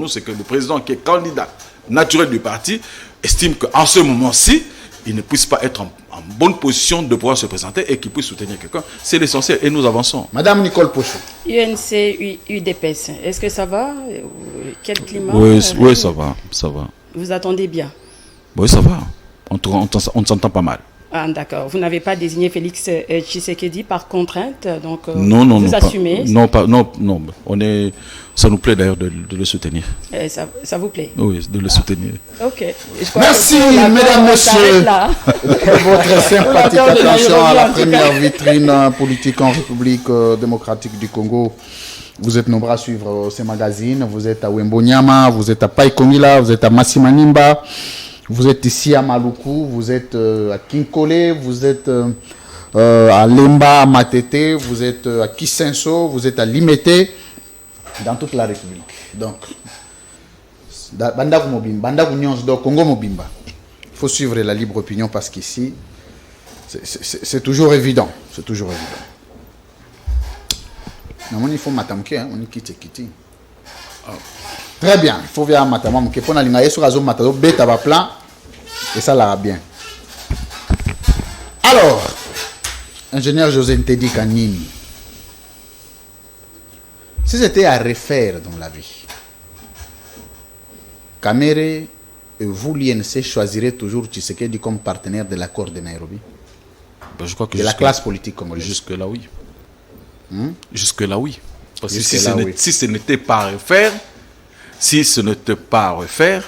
c'est que le président qui est candidat naturel du parti estime qu'en ce moment-ci, il ne puisse pas être en bonne position de pouvoir se présenter et qu'il puisse soutenir quelqu'un. C'est l'essentiel et nous avançons. Madame Nicole Pochou. UNC, UDPS, est-ce que ça va? Quel climat? Oui, ça va. Vous attendez bien? Oui, ça va. On s'entend pas mal. Ah, d'accord. Vous n'avez pas désigné Félix Tshisekedi par contrainte, donc non, vous assumez? Non. Ça nous plaît d'ailleurs de le soutenir. Ça vous plaît? Oui, de le soutenir. Ok. Merci, mesdames, messieurs. Votre sympathique attention à la première vitrine politique en République démocratique du Congo. Vous êtes nombreux à suivre ces magazines. Vous êtes à Wembonyama, vous êtes à Païkomila, vous êtes à Massimanimba. Vous êtes ici à Maluku, vous êtes à Kinkole, vous êtes à Lemba, à Matete, vous êtes à Kisenso, vous êtes à Limete, dans toute la République. Donc, Bandaku Mobimba, Bandaku Nyonsdo, Congo Mobimba. Il faut suivre la libre opinion parce qu'ici, c'est toujours évident. C'est toujours évident. Non, il faut matamke, on est kiti. Très bien, il faut voir matamke. Pour n'aller sur Azom Matado, bêta va plan et ça l'a bien. Alors, ingénieur José Ntedi Kanini, si c'était à refaire dans la vie, Kamere et vous, l'INC, choisirez toujours Tshisekedi comme partenaire de l'accord de Nairobi? Ben, je crois que de la classe politique congolaise. Jusque-là, oui. Jusque-là, oui. Parce que Jusque-là, si ce n'était pas à refaire,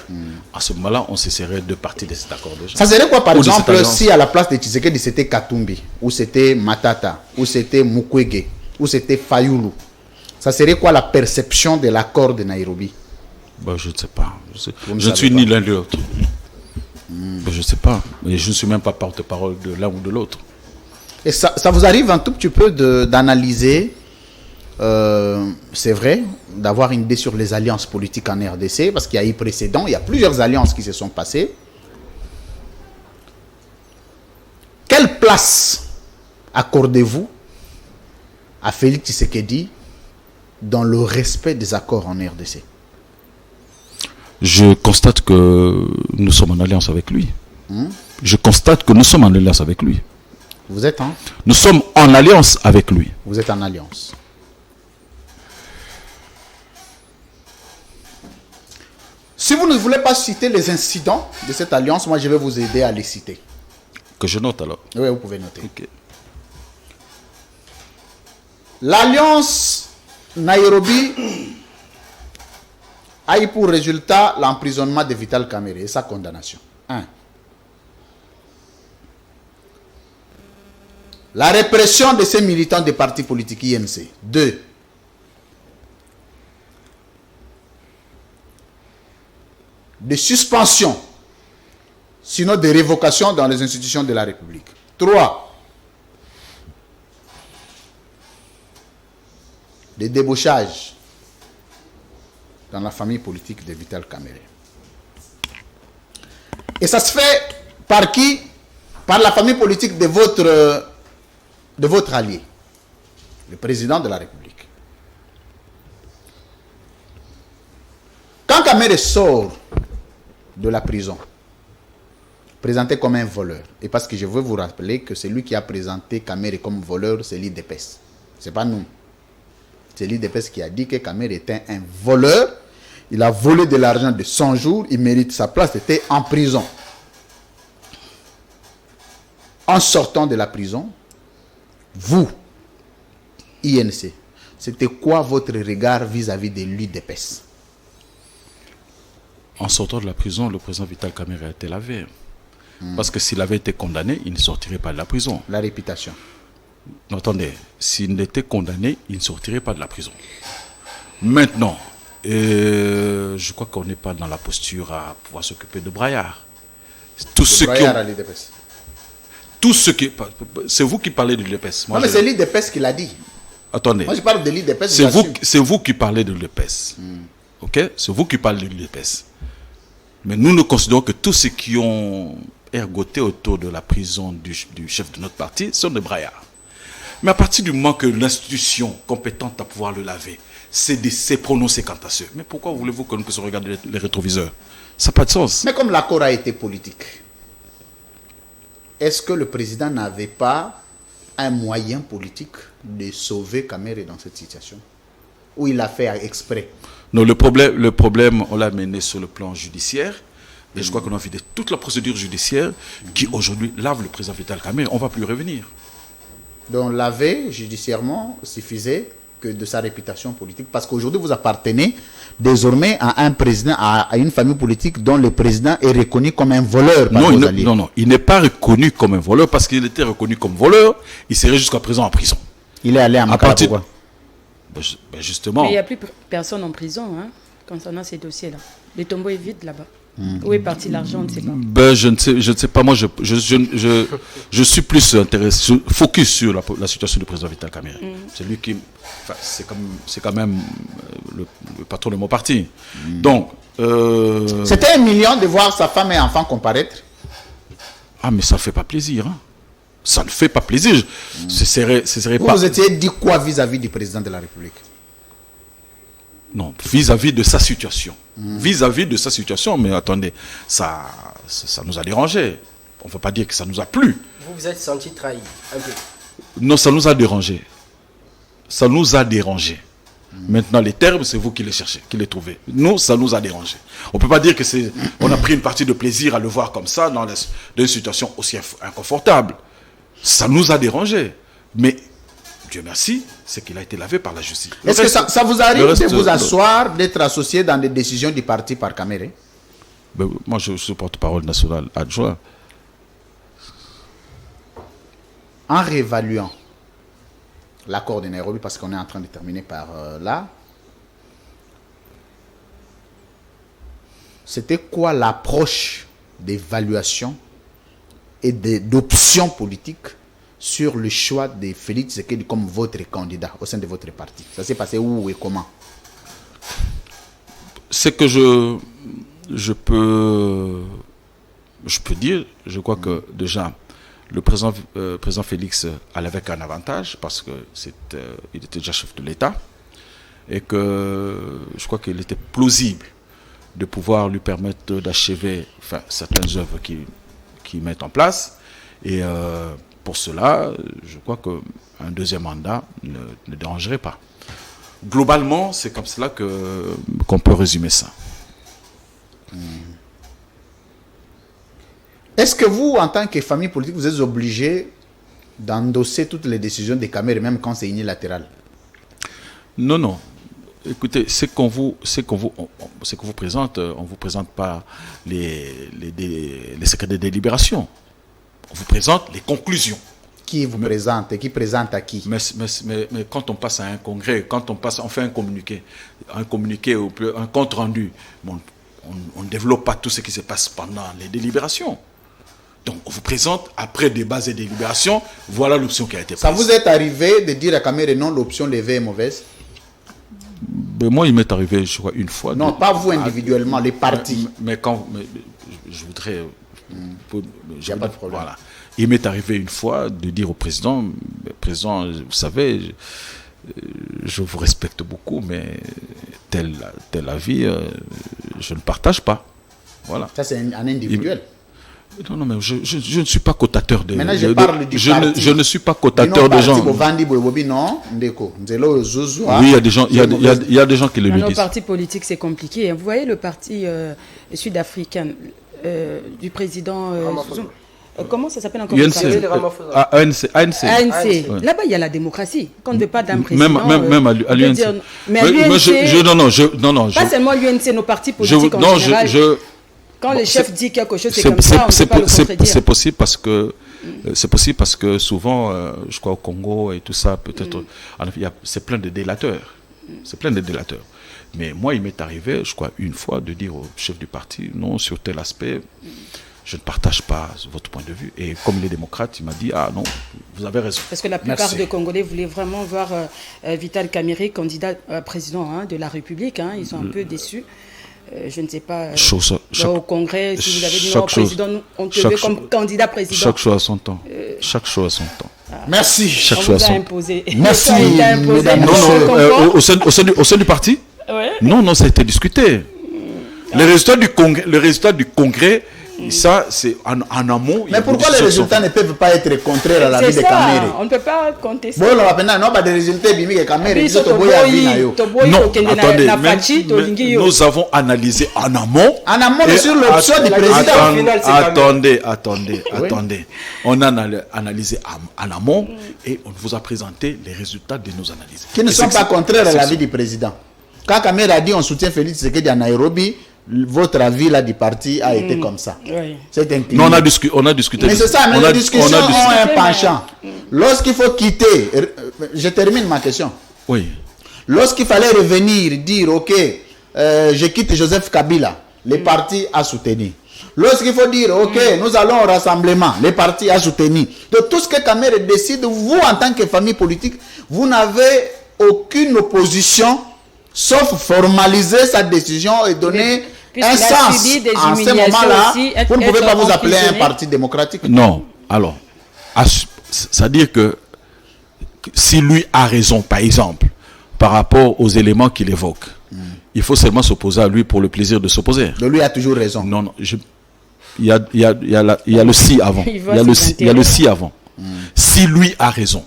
à ce moment-là, on cesserait de partir de cet accord déjà. Ça serait quoi, par exemple, si à la place de Tshisekedi, c'était Katumbi, ou c'était Matata, ou c'était Mukwege, ou c'était Fayulu? Ça serait quoi la perception de l'accord de Nairobi? Ben, je ne sais pas. Je ne suis ni l'un ni l'autre. Ben, je ne sais pas. Et je ne suis même pas porte-parole de l'un ou de l'autre. Et ça vous arrive un tout petit peu d'analyser, c'est vrai, d'avoir une idée sur les alliances politiques en RDC, parce qu'il y a eu précédent, il y a plusieurs alliances qui se sont passées. Quelle place accordez-vous à Félix Tshisekedi dans le respect des accords en RDC? Je constate que nous sommes en alliance avec lui. Je constate que nous sommes en alliance avec lui. Vous êtes en? Nous sommes en alliance avec lui. Vous êtes en alliance. Si vous ne voulez pas citer les incidents de cette alliance, moi je vais vous aider à les citer. Que je note alors? Oui, vous pouvez noter. Okay. L'alliance Nairobi a eu pour résultat l'emprisonnement de Vital Kamerhe et sa condamnation. 1. La répression de ces militants des partis politiques INC. 2. De suspension, sinon de révocation dans les institutions de la République. 3. De débauchage dans la famille politique de Vital Kamerhe. Et ça se fait par qui? Par la famille politique de votre allié, le président de la République. Quand Kamerhe sort de la prison, présenté comme un voleur, et parce que je veux vous rappeler que c'est lui qui a présenté Kamerhe comme voleur, c'est l'IDPS. Ce n'est pas nous. C'est l'IDPS qui a dit que Kamerhe était un voleur. Il a volé de l'argent de 100 jours. Il mérite sa place. Il était en prison. En sortant de la prison, vous, INC, c'était quoi votre regard vis-à-vis de l'IDPS? En sortant de la prison, le président Vital Kamerhe a été lavé. Parce que s'il avait été condamné, il ne sortirait pas de la prison. La réputation. Non, attendez, s'il était condamné, il ne sortirait pas de la prison. Maintenant, je crois qu'on n'est pas dans la posture à pouvoir s'occuper de Braillard. C'est vous qui parlez de l'IDPS. Non, mais c'est l'IDPS qui l'a dit. Attendez. Moi, je parle de l'IDPS. C'est vous qui parlez de l'IDPS. Ok? C'est vous qui parlez de l'IDPS. Mais nous considérons que tous ceux qui ont ergoté autour de la prison du chef de notre parti sont des braillards. Mais à partir du moment que l'institution compétente à pouvoir le laver s'est prononcée quant à ceux, mais pourquoi voulez-vous que nous puissions regarder les rétroviseurs? Ça n'a pas de sens. Mais comme l'accord a été politique, est-ce que le président n'avait pas un moyen politique de sauver Kamerhe dans cette situation? Ou il l'a fait exprès? Non, le problème, on l'a mené sur le plan judiciaire. Et je crois qu'on a vidé toute la procédure judiciaire qui aujourd'hui lave le président Vital Kamerhe. On ne va plus revenir. Donc laver judiciairement suffisait que de sa réputation politique. Parce qu'aujourd'hui, vous appartenez désormais à un président, à une famille politique dont le président est reconnu comme un voleur par vos alliés. Non, il n'est pas reconnu comme un voleur parce qu'il était reconnu comme voleur. Il serait jusqu'à présent en prison. Il est allé à Makala, pourquoi? Ben justement. Mais il n'y a plus personne en prison concernant ces dossiers-là. Le tombeau est vide là-bas. Où est parti l'argent, on ne sait pas. Ben, je ne sais pas. Moi, je suis plus intéressé, focus sur la situation du président Vital Kamerhe. C'est lui qui, c'est quand même le patron de mon parti. Donc, c'était 1 million de voir sa femme et enfant comparaître. Ah, mais ça fait pas plaisir. Ça ne fait pas plaisir. Ce serait vous étiez dit quoi vis-à-vis du président de la République? Non, vis-à-vis de sa situation. Vis-à-vis de sa situation, mais attendez, ça nous a dérangé. On ne peut pas dire que ça nous a plu. Vous vous êtes senti trahi un peu? Non, ça nous a dérangé. Ça nous a dérangé. Maintenant, les termes, c'est vous qui les cherchez, qui les trouvez. Nous, ça nous a dérangé. On ne peut pas dire que on a pris une partie de plaisir à le voir comme ça dans une situation aussi inconfortable. Ça nous a dérangé. Mais, Dieu merci, c'est qu'il a été lavé par la justice. Est-ce que ça vous arrive de vous asseoir, d'être associé dans des décisions du parti par Caméré? Moi, je suis porte-parole national adjoint. En réévaluant l'accord de Nairobi, parce qu'on est en train de terminer par là, c'était quoi l'approche d'évaluation et d'options politiques sur le choix de Félix Tshisekedi comme votre candidat au sein de votre parti? Ça s'est passé où et comment? C'est que je peux dire, je crois que déjà, le président Félix allait avec un avantage parce que il était déjà chef de l'État et que je crois qu'il était plausible de pouvoir lui permettre d'achever certaines œuvres qu'il met en place. Et pour cela, je crois qu'un deuxième mandat ne dérangerait pas. Globalement, c'est comme cela qu'on peut résumer ça. Est-ce que vous, en tant que famille politique, vous êtes obligé d'endosser toutes les décisions des Caméré, même quand c'est unilatéral? Non, non. Écoutez, ce qu'on vous présente, on ne vous présente pas les secrets de délibération. On vous présente les conclusions. Qui vous présente et qui présente à qui? Mais quand on passe à un congrès, on fait un communiqué ou un compte rendu, on ne développe pas tout ce qui se passe pendant les délibérations. Donc, on vous présente, après débat et délibérations, voilà l'option qui a été prise. Ça vous est arrivé de dire à Caméré non, l'option levée est mauvaise? Mais moi, il m'est arrivé, je crois, une fois. Non, pas vous individuellement, les partis. Mais je voudrais... Il n'y a pas de problème. Voilà. Il m'est arrivé une fois de dire au président, vous savez, je vous respecte beaucoup, mais tel avis, je ne partage pas. Voilà. Ça, c'est un individuel. Non, mais je ne suis pas cotateur de... Maintenant, je parle du parti. Je ne suis pas cotateur de gens. Oui, il y a des gens, il y a des gens qui le disent. Le parti politique, c'est compliqué. Vous voyez le parti sud-africain du président... comment ça s'appelle encore? ANC. ANC. Là-bas, il y a la démocratie. Quand on ne veut pas d'un président... Même à l'UNC. Mais à l'UNC... Non, pas seulement l'UNC, nos partis politiques en général. Quand le chef dit quelque chose, c'est comme ça, on ne peut pas le contredire. C'est possible parce que souvent, je crois au Congo et tout ça, peut-être, c'est plein de délateurs. C'est plein de délateurs. Mais moi, il m'est arrivé, je crois, une fois, de dire au chef du parti, non, sur tel aspect, je ne partage pas votre point de vue. Et comme les démocrates, il m'a dit, ah non, vous avez raison. Parce que la plupart des Congolais voulaient vraiment voir Vital Kamerhe, candidat président de la République. Ils sont un peu déçus. Je ne sais pas, au Congrès, si vous avez dit non, président, on te veut comme candidat président. Chaque chose à son temps. Chaque chose à son temps. Merci. Chaque chose à son temps. Merci. Au sein du parti? Ouais. Non, ça a été discuté. Le résultat du congrès, ça, c'est en amont. Mais pourquoi les résultats ne peuvent pas être contraires à la vie de Caméré? On ne peut pas contester. Bon, on va non, pas des résultats de Caméré. Non, attendez, nous avons analysé en amont. En amont sur l'option du président. Attendez. On a analysé en amont et on vous a présenté les résultats de nos analyses. Qui ne sont pas contraires à la vie du président. Quand Caméré a dit on soutient Félix Tshisekedi à Nairobi, votre avis là du parti a été comme ça. Oui. C'est incliné. Non, on a discuté. Mais c'est ça, mais les discussions ont un penchant. Lorsqu'il faut quitter, je termine ma question. Oui. Lorsqu'il fallait revenir, dire ok, je quitte Joseph Kabila, les partis a soutenu. Lorsqu'il faut dire ok, nous allons au rassemblement, les partis a soutenu. De tout ce que Caméré décide, vous en tant que famille politique, vous n'avez aucune opposition, sauf formaliser sa décision et donner un sens. En ce moment-là, vous ne pouvez pas vous appeler un parti démocratique. Non. Alors, c'est-à-dire que si lui a raison, par exemple, par rapport aux éléments qu'il évoque, il faut seulement s'opposer à lui pour le plaisir de s'opposer. Donc lui a toujours raison. Non, il y a le si avant. Il y a le si avant. Si lui a raison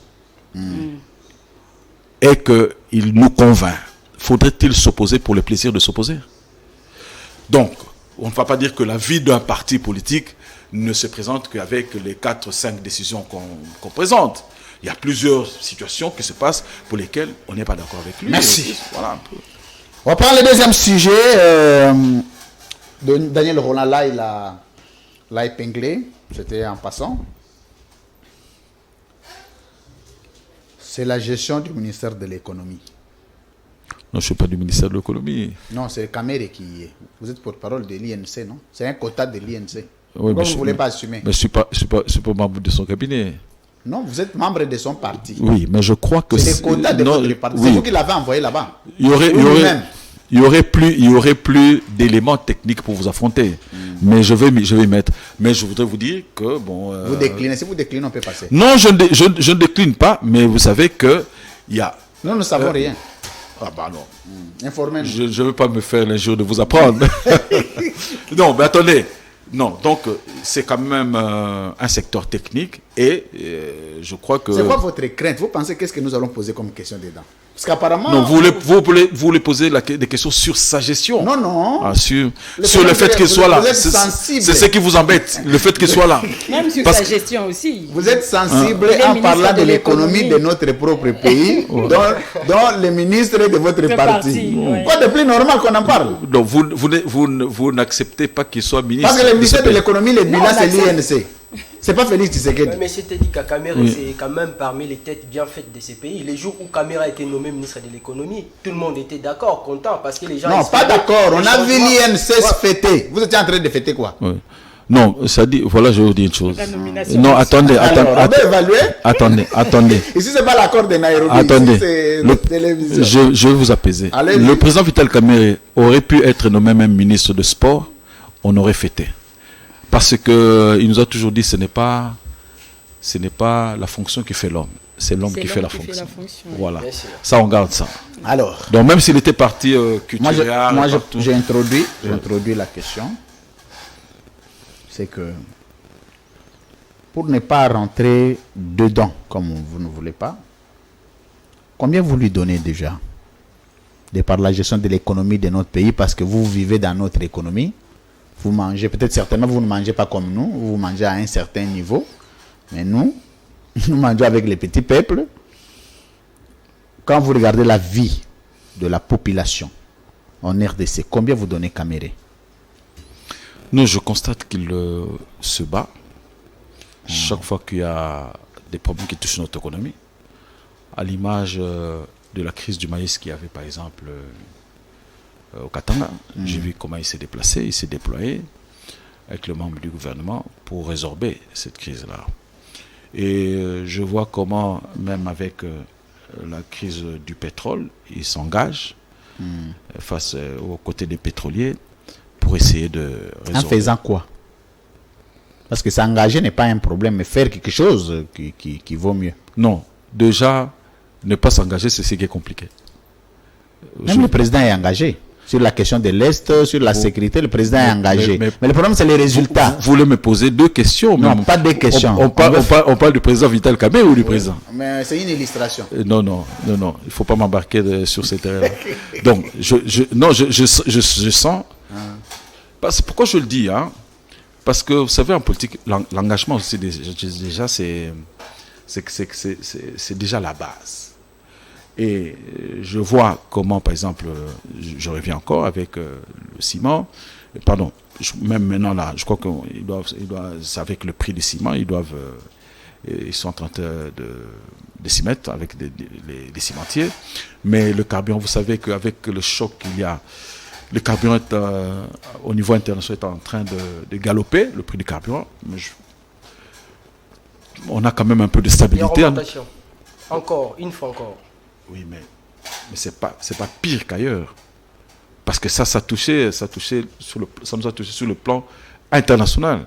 et qu'il nous convainc, faudrait-il s'opposer pour le plaisir de s'opposer? Donc, on ne va pas dire que la vie d'un parti politique ne se présente qu'avec les 4-5 décisions qu'on présente. Il y a plusieurs situations qui se passent pour lesquelles on n'est pas d'accord avec lui. Merci. Voilà un peu. On va prendre le deuxième sujet. Daniel Roland, là, il l'a épinglé. C'était en passant. C'est la gestion du ministère de l'économie. Non, je ne suis pas du ministère de l'économie. Non, c'est Kamere qui y est. Vous êtes porte-parole de l'INC, non? C'est un quota de l'INC. Oui, Pourquoi vous ne voulez pas assumer? Mais je ne suis pas membre de son cabinet. Non, vous êtes membre de son parti. Oui, mais je crois que c'est les quotas de votre parti. Oui. C'est vous qui l'avez envoyé là-bas. Il y aurait plus d'éléments techniques pour vous affronter. Mais je vais y mettre. Mais je voudrais vous dire que bon. Vous déclinez. Si vous déclinez, on peut passer. Non, je ne décline pas. Mais vous savez que il y a. Nous ne savons rien. Ah bah non. Informez-nous. Je ne veux pas me faire l'injure de vous apprendre. Non, mais attendez. Non, donc c'est quand même un secteur technique et je crois que... C'est quoi votre crainte? Vous pensez qu'est-ce que nous allons poser comme question dedans? Parce qu'apparemment... Non, vous voulez poser des questions sur sa gestion. Non, non. Ah, sur le fait qu'il soit là. C'est ce qui vous embête, le fait qu'il soit là. Même sur sa gestion aussi. Vous êtes sensible en parlant de l'économie de notre propre pays, dont le ministre de votre parti. Quoi de plus normal qu'on en parle? Donc vous n'acceptez pas qu'il soit ministre. Parce que le ministère de l'économie, le bilan, c'est l'INC. C'est pas Félix Tshisekedi. Mais c'était dit qu'à Kamere, c'est quand même parmi les têtes bien faites de ces pays. Les jours où Kamere a été nommé ministre de l'économie, tout le monde était d'accord, content, parce que les gens... Non, pas d'accord. On a vu l'INC se fêter. Vous étiez en train de fêter quoi? Non, ça dit, voilà, je vais vous dire une chose. Non, attendez. Ici, c'est pas l'accord de Nairobi. Attendez. C'est télévision. Je vais vous apaiser. Allez-y. Le président Vital Kamerhe aurait pu être nommé même ministre de sport, on aurait fêté. Parce qu'il nous a toujours dit ce n'est pas la fonction qui fait l'homme, c'est l'homme qui fait la fonction. Voilà, ça on garde ça. Alors, donc même s'il était parti culturel, j'ai introduit la question. C'est que pour ne pas rentrer dedans comme vous ne voulez pas, combien vous lui donnez déjà de par la gestion de l'économie de notre pays, parce que vous vivez dans notre économie? Vous mangez, peut-être certainement vous ne mangez pas comme nous, vous mangez à un certain niveau, mais nous mangeons avec les petits peuples. Quand vous regardez la vie de la population en RDC, combien vous donnez Kamere? Non, je constate qu'il se bat chaque fois qu'il y a des problèmes qui touchent notre économie, à l'image de la crise du maïs qu'il y avait par exemple au Katanga. J'ai vu comment il s'est déplacé, il s'est déployé avec le membre du gouvernement pour résorber cette crise-là. Et je vois comment, même avec la crise du pétrole, il s'engage face aux côtés des pétroliers pour essayer de résorber. En faisant quoi? Parce que s'engager n'est pas un problème, mais faire quelque chose qui vaut mieux. Non, déjà, ne pas s'engager, c'est ce qui est compliqué. Même le président est engagé. Sur la question de l'Est, sur la sécurité, le président est engagé. Mais le problème, c'est les résultats. Vous voulez me poser deux questions? Non, pas deux questions. On parle du président Vital Kamerhe ou du président? Mais c'est une illustration. Non, il ne faut pas m'embarquer sur ces terrains. Donc, je sens... Pourquoi je le dis parce que, vous savez, en politique, l'engagement aussi, déjà, c'est déjà la base. Et je vois comment, par exemple, je reviens encore avec le ciment. Pardon, même maintenant, là, je crois qu'ils doivent, avec le prix du ciment, ils sont en train de s'y mettre avec les cimentiers. Mais le carburant, vous savez qu'avec le choc qu'il y a, le carburant au niveau international est en train de galoper, le prix du carburant. Mais on a quand même un peu de stabilité. Encore, une fois encore. Oui, mais c'est pas pire qu'ailleurs. Parce que ça nous a touché sur le plan international.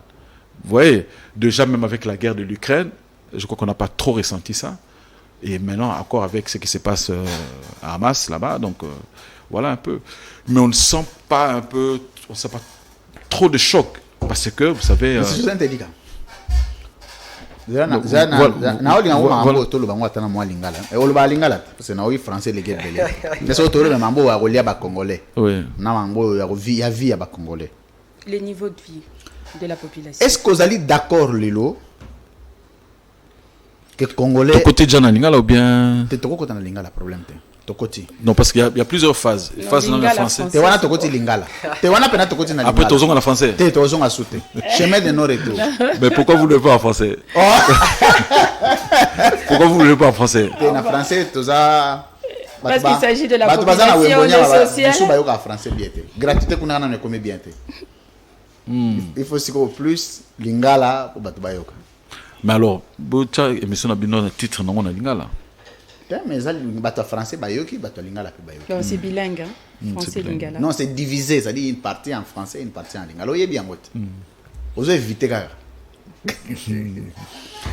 Vous voyez, déjà même avec la guerre de l'Ukraine, je crois qu'on n'a pas trop ressenti ça. Et maintenant, encore avec ce qui se passe à Hamas, là-bas, donc voilà un peu. Mais on ne sent pas trop de choc. Parce que, vous savez... C'est intelligent. Français les niveaux de vie de la population. Est-ce que vous allez d'accord Lilo que Congolais côté de Lingala ou bien problème non, parce qu'il y a plusieurs phases. Phase dans le français. Après, tu as en français. Chemin de non-retour. Mais pourquoi vous ne le faites pas en français? Pourquoi vous ne le faites pas en français? En français, tu as... Parce qu'il s'agit de la population sociale. Gratuité qu'on a dans le bien. Il faut aussi plus Lingala pour Batubayoka. Mais alors, Bocha émission na bino na titre na Lingala. Mais les français bayoki, lingala bayoki. C'est bilingue, hein? Français lingala. Non, c'est divisé, c'est-à-dire une partie en français, une partie en lingala. Oui, bien vous avez évité car.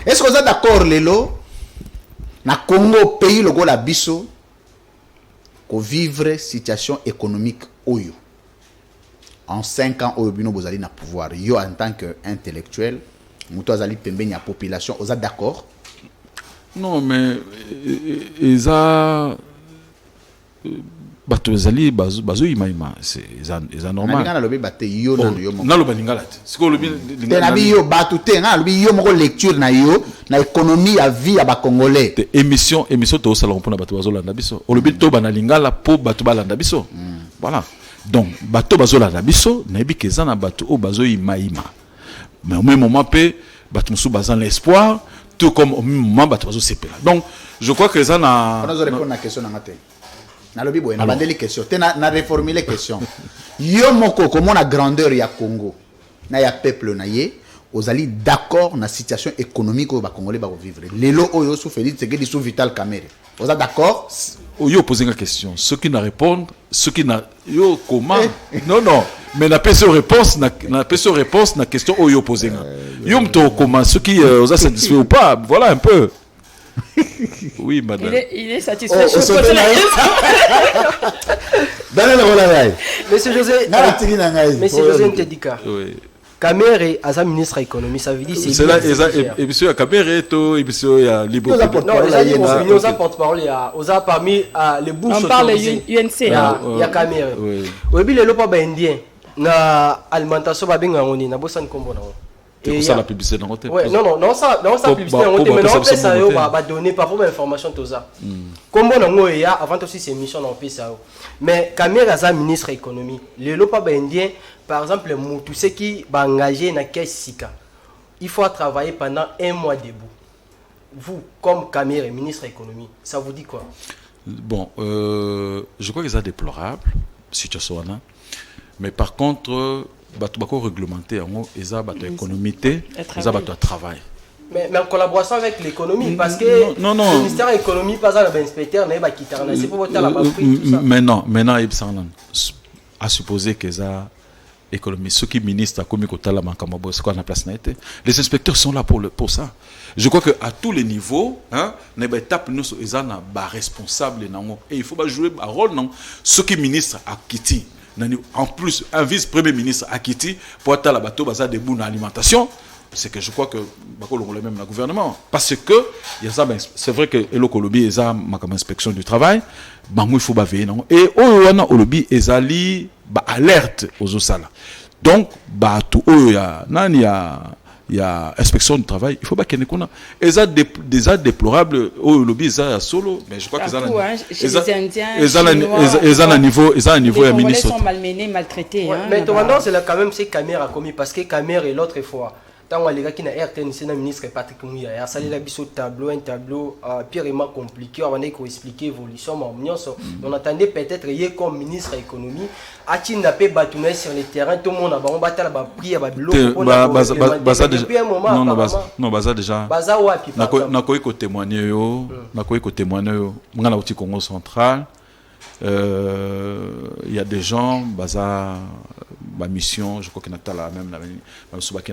Est-ce que vous êtes d'accord Lelo na Congo pays le go la biso ko vivre situation économique oyo. En 5 ans oyo bino bozali na pouvoir yo en tant qu'intellectuel, muto azali pembeni ya population, vous êtes d'accord? Non, mais ils ont batozali bazo imaima c'est normal. Na lobi batte yo na yo na loba lingala. Siko lobi lingala. Na bi yo batute na lobi yo moko lecture na yo na économie ya vie ya ba congolais. Émission to sala mpona bato bazo landa biso. Olobi to bana lingala po bato balanda biso. Voilà. Donc bato bazo landa biso na bi keza na bato o bazo imaima. Mais au même moment pe bato musu bazan l'espoir. Tout comme au même moment, donc, je crois que ça n'a... On a répondu à la question. Na lobi boy na bandeli question. Na reformuler question. Yo moko comment la grandeur ya Congo. Na ya peuple na ye, ozali d'accord na situation économique au ba congolais ba vivre. Lelo oyo sou Félix Tshisekedi sou Vital Kamerhe. Vous êtes d'accord? Yo poser une question. Ceux qui n'a répondre, ceux qui n'a yo comment? Non. Mais la réponse na question oyo poser. Yo mto comment ceux qui vous a satisfait ou pas? Voilà un peu. Oui, madame. Il est satisfait. Monsieur José Ntedika. Oui. Kamerhe as un ministre de l'économie, ça veut dire c'est là et monsieur Kamerhe to et monsieur ya libre. Non, ils ont porte-parole aux a parmi les bouches. On parle de UNC. Il y a Kamerhe. Oui, bien le pas indien na alimentation ba benga ngoni na bosan kombo na. Et pour ça la publicité dans côté. Ouais, non ça publicité dans côté mais non ça yo ba donner par rapport information tout ça. Kombo na ngo ya avant aussi ces missions dans PSAO. Mais Kamerhe as un ministre de l'économie, le pas indien. Par exemple, tout ce qui va engager dans la SICA, il faut travailler pendant 1 mois debout. Vous, comme Kamerhe, ministre de l'économie, ça vous dit quoi? Bon, je crois que c'est déplorable, situation là. Mais par contre, il faut réglementer, il faut économie, il faut travail. Mais en collaboration avec l'économie, parce que le ministère de l'économie, pas à l'inspecteur, il va quitter. C'est pour voter la prix, tout ça. Maintenant, à supposer que ça. Économie, ceux qui ministrent à Komikotala Mankamabo, c'est quoi la place n'était. Les inspecteurs sont là pour ça. Je crois que à tous les niveaux, hein, les étapes nous sont responsables et il faut pas jouer un rôle non. Ceux qui ministrent à Kiti, en plus un vice-premier ministre à Kiti pour être là bateau bazar debout dans l'alimentation. C'est que je crois que le même le gouvernement parce que c'est vrai que l'Okolobi est à ma inspection du travail, il faut veiller non et au lobby ezali alerte aux osala. Donc tout il y a inspection du travail, il faut pas qu'il y ait déjà déplorable au lobby solo mais je crois que ils ont un niveau les Congolais sont malmenés, maltraités. Mais c'est quand même c'est Kamerhe a commis parce que Kamerhe est l'autre fois. Tant les gars qui n'a RTNC na ministre Patrick Mouya ça la biso un tableau purement compliqué on va expliquer l'évolution on attendait peut-être hier comme ministre de l'économie a-t-il n'a pas battu sur le terrain tout le monde a battu la prix à bilo non baza déjà na ko témoigner yo ngana uti Congo central il y a des gens baza ma mission je crois que natala même la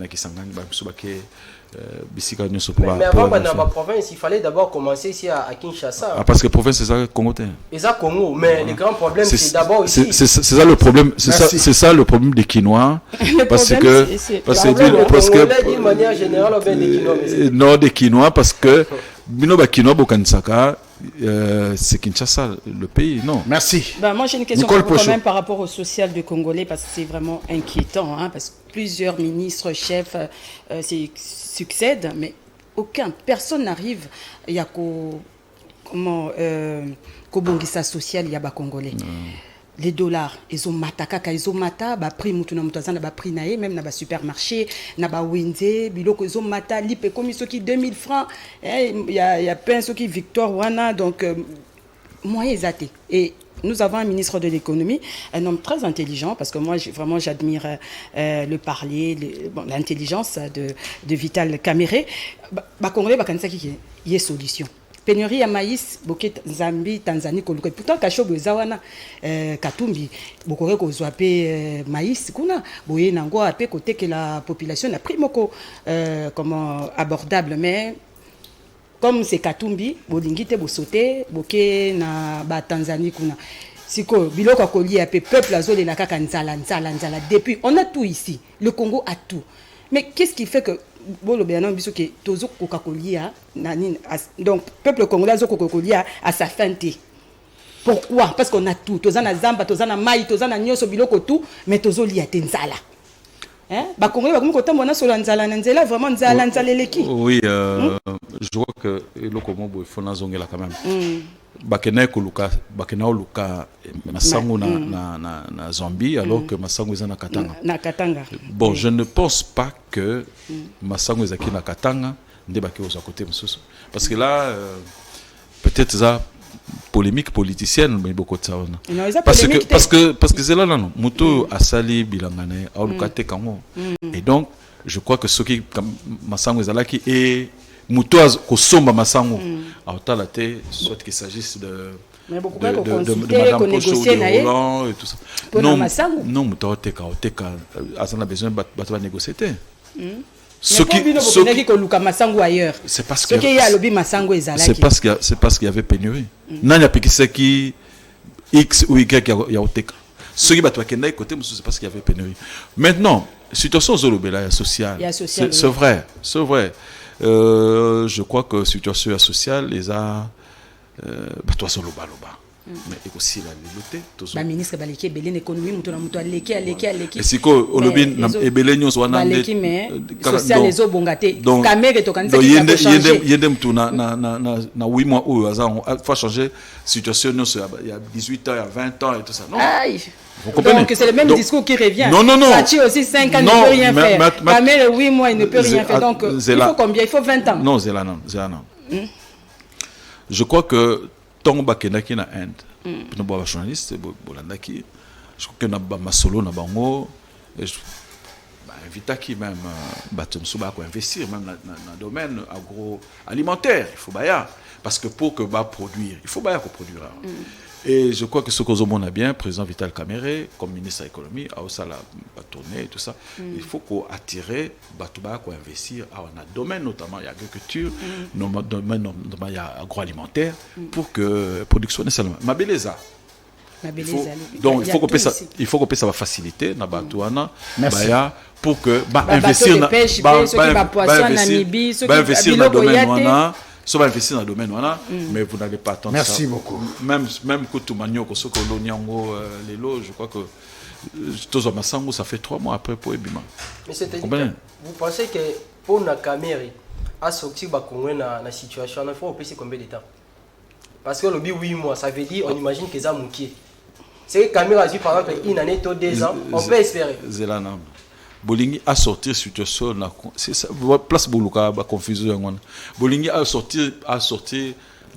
qui sangani Mais avant, dans ma province, il fallait d'abord commencer ici à Kinshasa. Ah, parce que province, c'est ça, Congo. Et ça, Congo. Mais le grand problème, c'est d'abord ici. C'est ça le problème. C'est ça le problème des Quinois. Parce que d'une manière générale, on des Quinois. Non, des Quinois, parce que Binoba Quinois, Bokansaka, c'est Kinshasa, le pays, non. Merci. Moi, j'ai une question quand même par rapport au social du Congolais, parce que c'est vraiment inquiétant, hein, parce que plusieurs ministres, chefs succèdent, mais personne n'arrive. Il y a Kobongisa social, il y a des Congolais. Les dollars, ils ont mataka, ils ont mata, ba prix mutuna mutazana ba prix naé, même na ba supermarché, na ba Wenze, biloko ils ont mata, lipe comme ceux qui 2000 francs, il y a plein ceux qui Victor Wana, donc moyens athées. Et nous avons un ministre de l'économie, un homme très intelligent, parce que moi vraiment j'admire le parler, l'intelligence de Vital Kamerhe. Ba Congolais ba kanisa qui y a solution. Pénurie à maïs, boké Zambie, Tanzanie, Koluka. Pourtant, Kachobo Zawana, Katumbi, Bokore Kozwape maïs, Kuna, Boye Nango, Ape, côté que la population a pris moko comment abordable, mais comme c'est Katumbi, Bolingite, Bosote, Boké na ba Tanzanie, Kuna. Siko, Biloko Koli, Ape, peuple azole la kaka nzala. Depuis, on a tout ici. Le Congo a tout. Mais qu'est-ce qui fait que donc peuple congolais à sa fin. Pourquoi? Parce qu'on a tout. Tozana zamba, tozana mai, tozana nyoso biloko tout, mais tozo li atenzala. Hein? Ba Congolais ba comme mona solo nzala nzela vraiment nzala leki. Oui, je vois que le Congo il faut nazongela quand même. Bakena koluka, bakena oluka masango na Zambie alors que masango est na Katanga. Na Katanga. Bon, je ne pense pas que masango est na Katanga ndebaki aux côté msusu parce que là peut-être ça polémique politicienne mais beaucoup de ça parce que c'est là non muto asali bilangane oluka te kango et donc je crois que ce qui masango ezalaki et Moutoaz kosomba masango autala te soit qu'il s'agisse de Madame Pocho de Roland et tout ça. Non, Moutoaz teka asana besoin de négocier. C'est parce qu'il y avait pénurie. Nanya pikiseki X ou Y ya oteka. Ceux qui battent à côté, c'est parce qu'il y avait pénurie. Maintenant, situation zolobela sociale. C'est vrai. Je crois que situation sociale les a toi solo baloba mais aussi la liberté ba ministre baleki belé l'économie muto na muto aleki et siko olobi na ebele nyonso wana social les obongate Kamerhe to kanisa ki ko changer yende muto na 8 mois ou faut changer situation nyonso il y a 18 ans il y a 20 ans et tout ça non. Vous comprenez? Donc c'est le même discours qui revient. Non. Sachi aussi 5 ans, il ne peut rien faire. Kamerhe 8 mois, il ne peut rien faire. Donc il faut combien? Il faut 20 ans. Non, c'est là. Je crois que tant que na Inde, pour nos journalistes, je crois que na masolo na bango, invita qui même batumsuba ko investir même dans le domaine agroalimentaire, il faut baya parce que pour que va produire, il faut baya ko produire. Et je crois que ce que on a bien, président Vital Kamerhe, comme ministre de l'économie, a aussi la tournée et tout ça. Il faut qu'on attire Batouba, qu'on investir dans un domaine, notamment l'agriculture, notamment l'agroalimentaire, pour que la production ne soit pas. Ma beleza. Donc il faut qu'on puisse avoir facilité dans Batouana, pour que investir dans le domaine. Ça va investir dans le domaine, mais vous n'allez pas attendre. Merci ça. beaucoup. Même Koutoumagno, je crois que Tozo Massango, ça fait 3 mois après pour Ebima. Mais c'est-à-dire, vous pensez que pour la Kamerhe, à sortir dans la situation, il faut passer combien de temps? Parce que le 8 mois, ça veut dire, on imagine que ça mouquille. C'est que Kamerhe a dit par exemple une année, 2 ans, on peut espérer. Zélanam. Bolingi a sorti situation na c'est ça place boluka ba confusion ngona Bolingi a sorti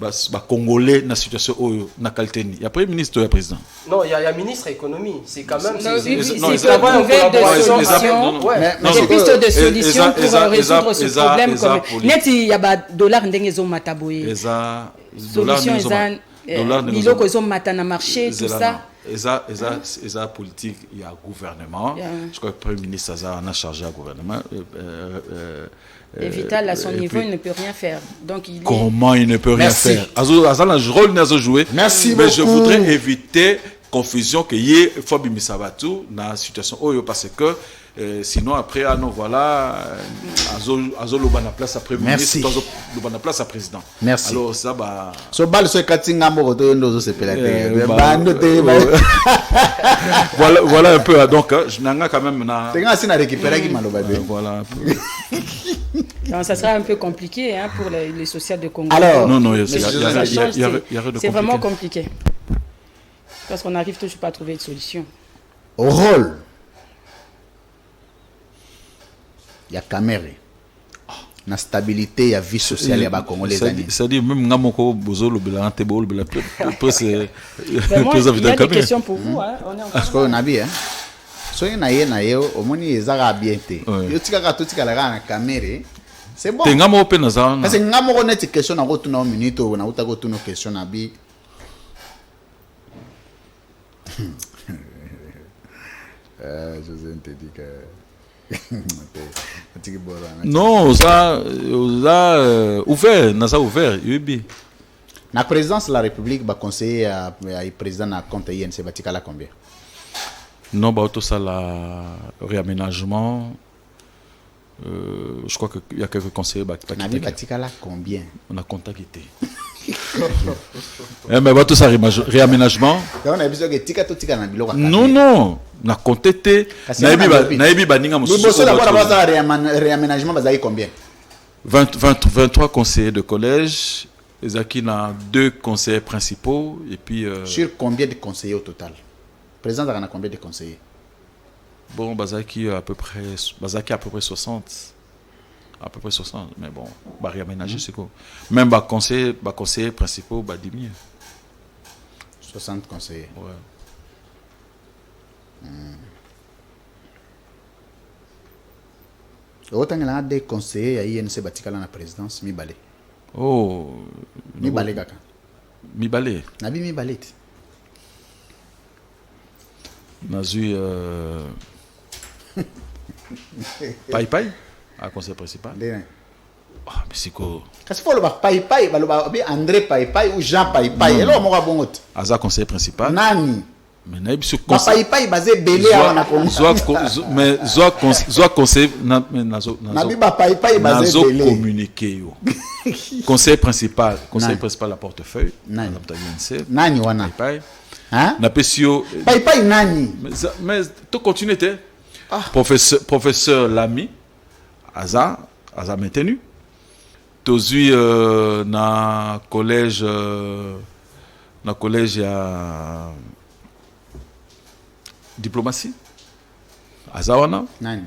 ba congolais na situation na qualité ni ya premier ministre ou ya président non il y a ministre économie c'est quand même c'est des pistes de solutions pour résoudre ce problème comme net il y a ba dollar ndenge zo mataboye solution dollar biloko zo mata na marché tout ça. Eza politique, il y a gouvernement. Je crois que le Premier ministre a chargé le gouvernement. Et Vital, à son niveau, il ne peut rien faire. Donc, Comment il ne peut rien faire? Azala, je rôle n'a joué. Merci mais beaucoup. je voudrais éviter confusion que y ait Fabi Misabatu dans la situation parce que sinon après non voilà Azolo bana place après ministre bana place à président. Merci. Alors ça bah so bal so katinga moko to ndozo sepela te voilà un peu donc je n'anga quand même na tenga sina récupérer qui maloba de voilà. Donc, ça sera un peu compliqué pour les social de Congo. Alors non c'est vraiment compliqué. Parce qu'on n'arrive toujours pas à trouver de solution. Au rôle, il y a caméra. La stabilité, il y a vie sociale, il y a Congolais. C'est-à-dire, même Ngamoko, Bozolo, Belantebo, il y a des questions pour vous. On est en parce qu'on a bien. Soyez naïe, au moins, ils ont bien été. C'est bon. Parce que Ngamoko n'a pas de question, on a une minute, on a une question. José te dit que non, ça ouvert, la présidence de la République va conseiller à président na compte INC Batikala combien? Non, bah tout ça la réaménagement. Je crois qu'il y a quelques conseillers Batikala combien? On a contacté. Mais bah tout ça réaménagement. Non, on a contacté. Naïbi baninga mususu. Réaménagement bazali combien? 23 conseillers de collège. Ezaki na 2 conseillers principaux et puis sur combien de conseillers au total? Président a combien de conseillers? Bon, Bazaki à peu près 60. À peu près 60, mais bon, bah réaménager c'est quoi? Même bah conseillers principaux bah diminuer. 60 conseillers. Ouais. Autant qu'il y a des conseillers à INC Batikala na présidence mi balé. Oh. Mi balé kaka. Mi balé. Nabi mi balé. Nazu Pai à conseil principal. Ah, mais c'est quoi? Qu'est-ce qu'il faut le Pai André Pai ou Jean Pai. Et là on va bon autre. Aza conseil principal. Nani? Mais naïb sur conseil. Pai basé belé à na Congo. Mais soit conseil nazo basé belé. Communiquer yo. Conseil principal la portefeuille. Nani wana. Pai. Hein? Na pesio. Pai nani? Mais tu continues te. Professeur Lamy Aza maintenu. Tozui na collège à diplomatie. Azawana. Nani?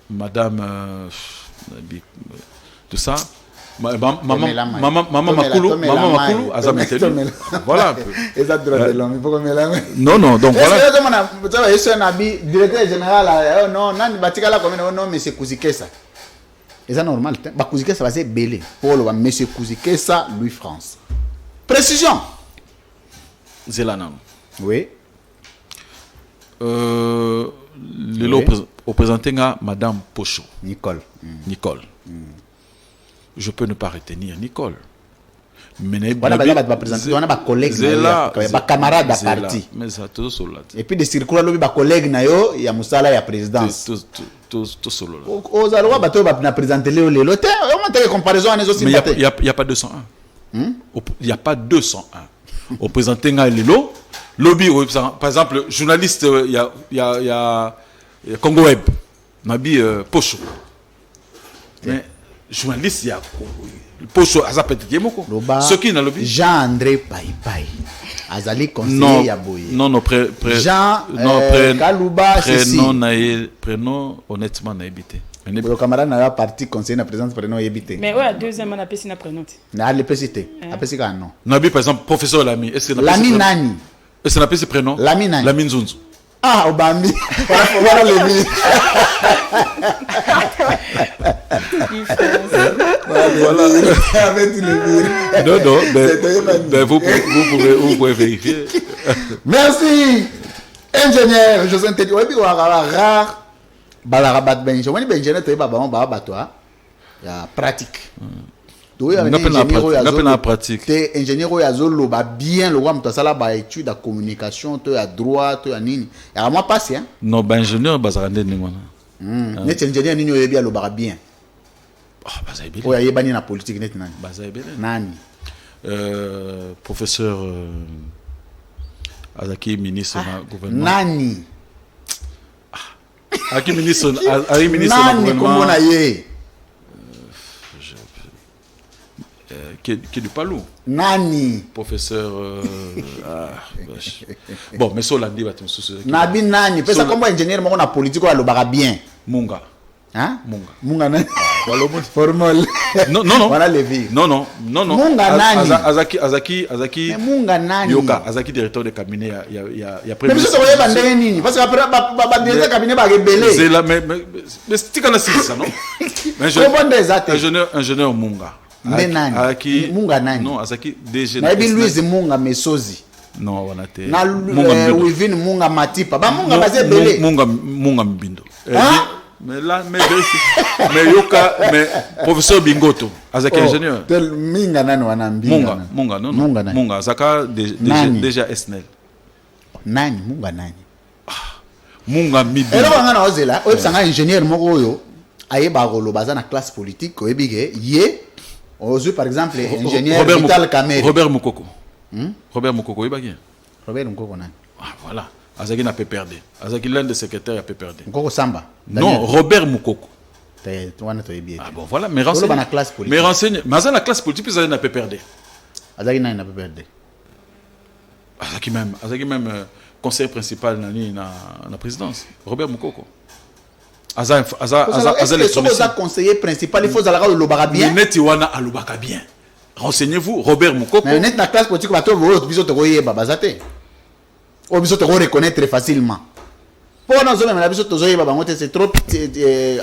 Madame tout ça. Maman Makulu, Aza maintenu. Voilà. Non, donc voilà. Est-ce que un directeur général, non, Nani Batikala comme non, monsieur Kouzikessa. C'est normal. Kouzikessa va se belé. Paul va monsieur Kouzikessa, Louis France. Précision. Zelanan. Oui. Au présenté Madame Pocho. Nicole. Je peux ne pas retenir Nicole. Mais voilà, on a collègues, camarades de parti. Mais ça tout solo. Et puis des circulaires lobby collègues na yo, il y a Moussala, il y a présidence. Tout solo. Aux allois bateau va présenter les lotés. On a comparaison les autres. Mais il y a pas 201. Il y a pas 201. Au présenté les lots. Lobby, par exemple, journaliste, il y a Congo Web, Nabi Pocho. Mais journaliste, il y a Pocho, ce qui n'a lobby. Jean-André Pai. Azali conseiller Yaboye. Non, Jean Kalouba, prénom, honnêtement, n'a évité. Le camarade n'a pas parti conseiller na présidence prénom évité. Mais ouais, deuxième on a payé na prénom. Na le pécité. Après c'est quand non. Nabi par exemple professeur Lamy, est-ce que Lamy nani? Est-ce qu'on appelle ce prénom? Lamy nani? Lamy Nzunzu. Ah, Obambi. Voilà le billes. Voilà. Avec tous les billes. Non, mais vous pouvez vérifier. Merci, ingénieur José Ntedi. Oui, rare. balarabat benje wani benje na toyeba ba ba toi ya pratique to ya ingénieur pratique te ingénieur yazo loba bien le roi mtasala ba étude de communication to ya droit to ya nini ya moi passe hein non ba ingénieur bazarande ni mwana net ingénieur nini oyebi aloba bien bazayebele oya yebani na politique net nani bazayebele nani professeur Azaki ministre na gouvernement nani Azaki ministre na nani kombo na ye qui est du Palou nani professeur bon mais Solandi va te soucier nabi nani pesa kombo ingénieur moko na politique alobaka bien Munga hein Munga nani formol non voilà levé non Munga nani Azaki mais Munga nani Yoka Azaki directeur de cabinet ya premier mais ça va yeba ndenge nini parce que après ba directeur de cabinet ba rebelle c'est là mais c'est quand ça non ingénieur Munga mais nani Azaki Munga nani non Azaki DG na bi Louise Munga Mesozi non on a été na Wivine Munga Matipa ba Munga bazé belé Munga Mbindo mais là mais Yoka mais professeur Bingoto Azaki ingénieur tel minga nani wana mbinga Munga non Munga Azaka déjà SNL nani Munga nani Munga Mbindo elo ngana ozela oyebsanga ingénieur moko oyo ayeba koloba za na classe politique oyebike ye Aujourd'hui, par exemple, ingénieur Vital Kamere. Robert Moukoko. Robert Moukoko, il va bien. Robert Moukoko, non. Ah, voilà. Azaki n'a pas perdu. Azaki, l'un des secrétaires, a pas perdu. Moukoko Samba. Non, Robert Moukoko. Ah bon, voilà. Mais renseigne. Mais renseigne. Mais dans la classe politique, Azaki n'a pas perdu. Azaki n'a pas perdu. Azaki même conseiller principal dans la présidence. Robert Moukoko. Est-ce conseiller principal, il faut que le lobaka bien. Bien. Renseignez-vous, Robert Moukoko. Mais net la classe politique, vous reconnaître facilement. C'est trop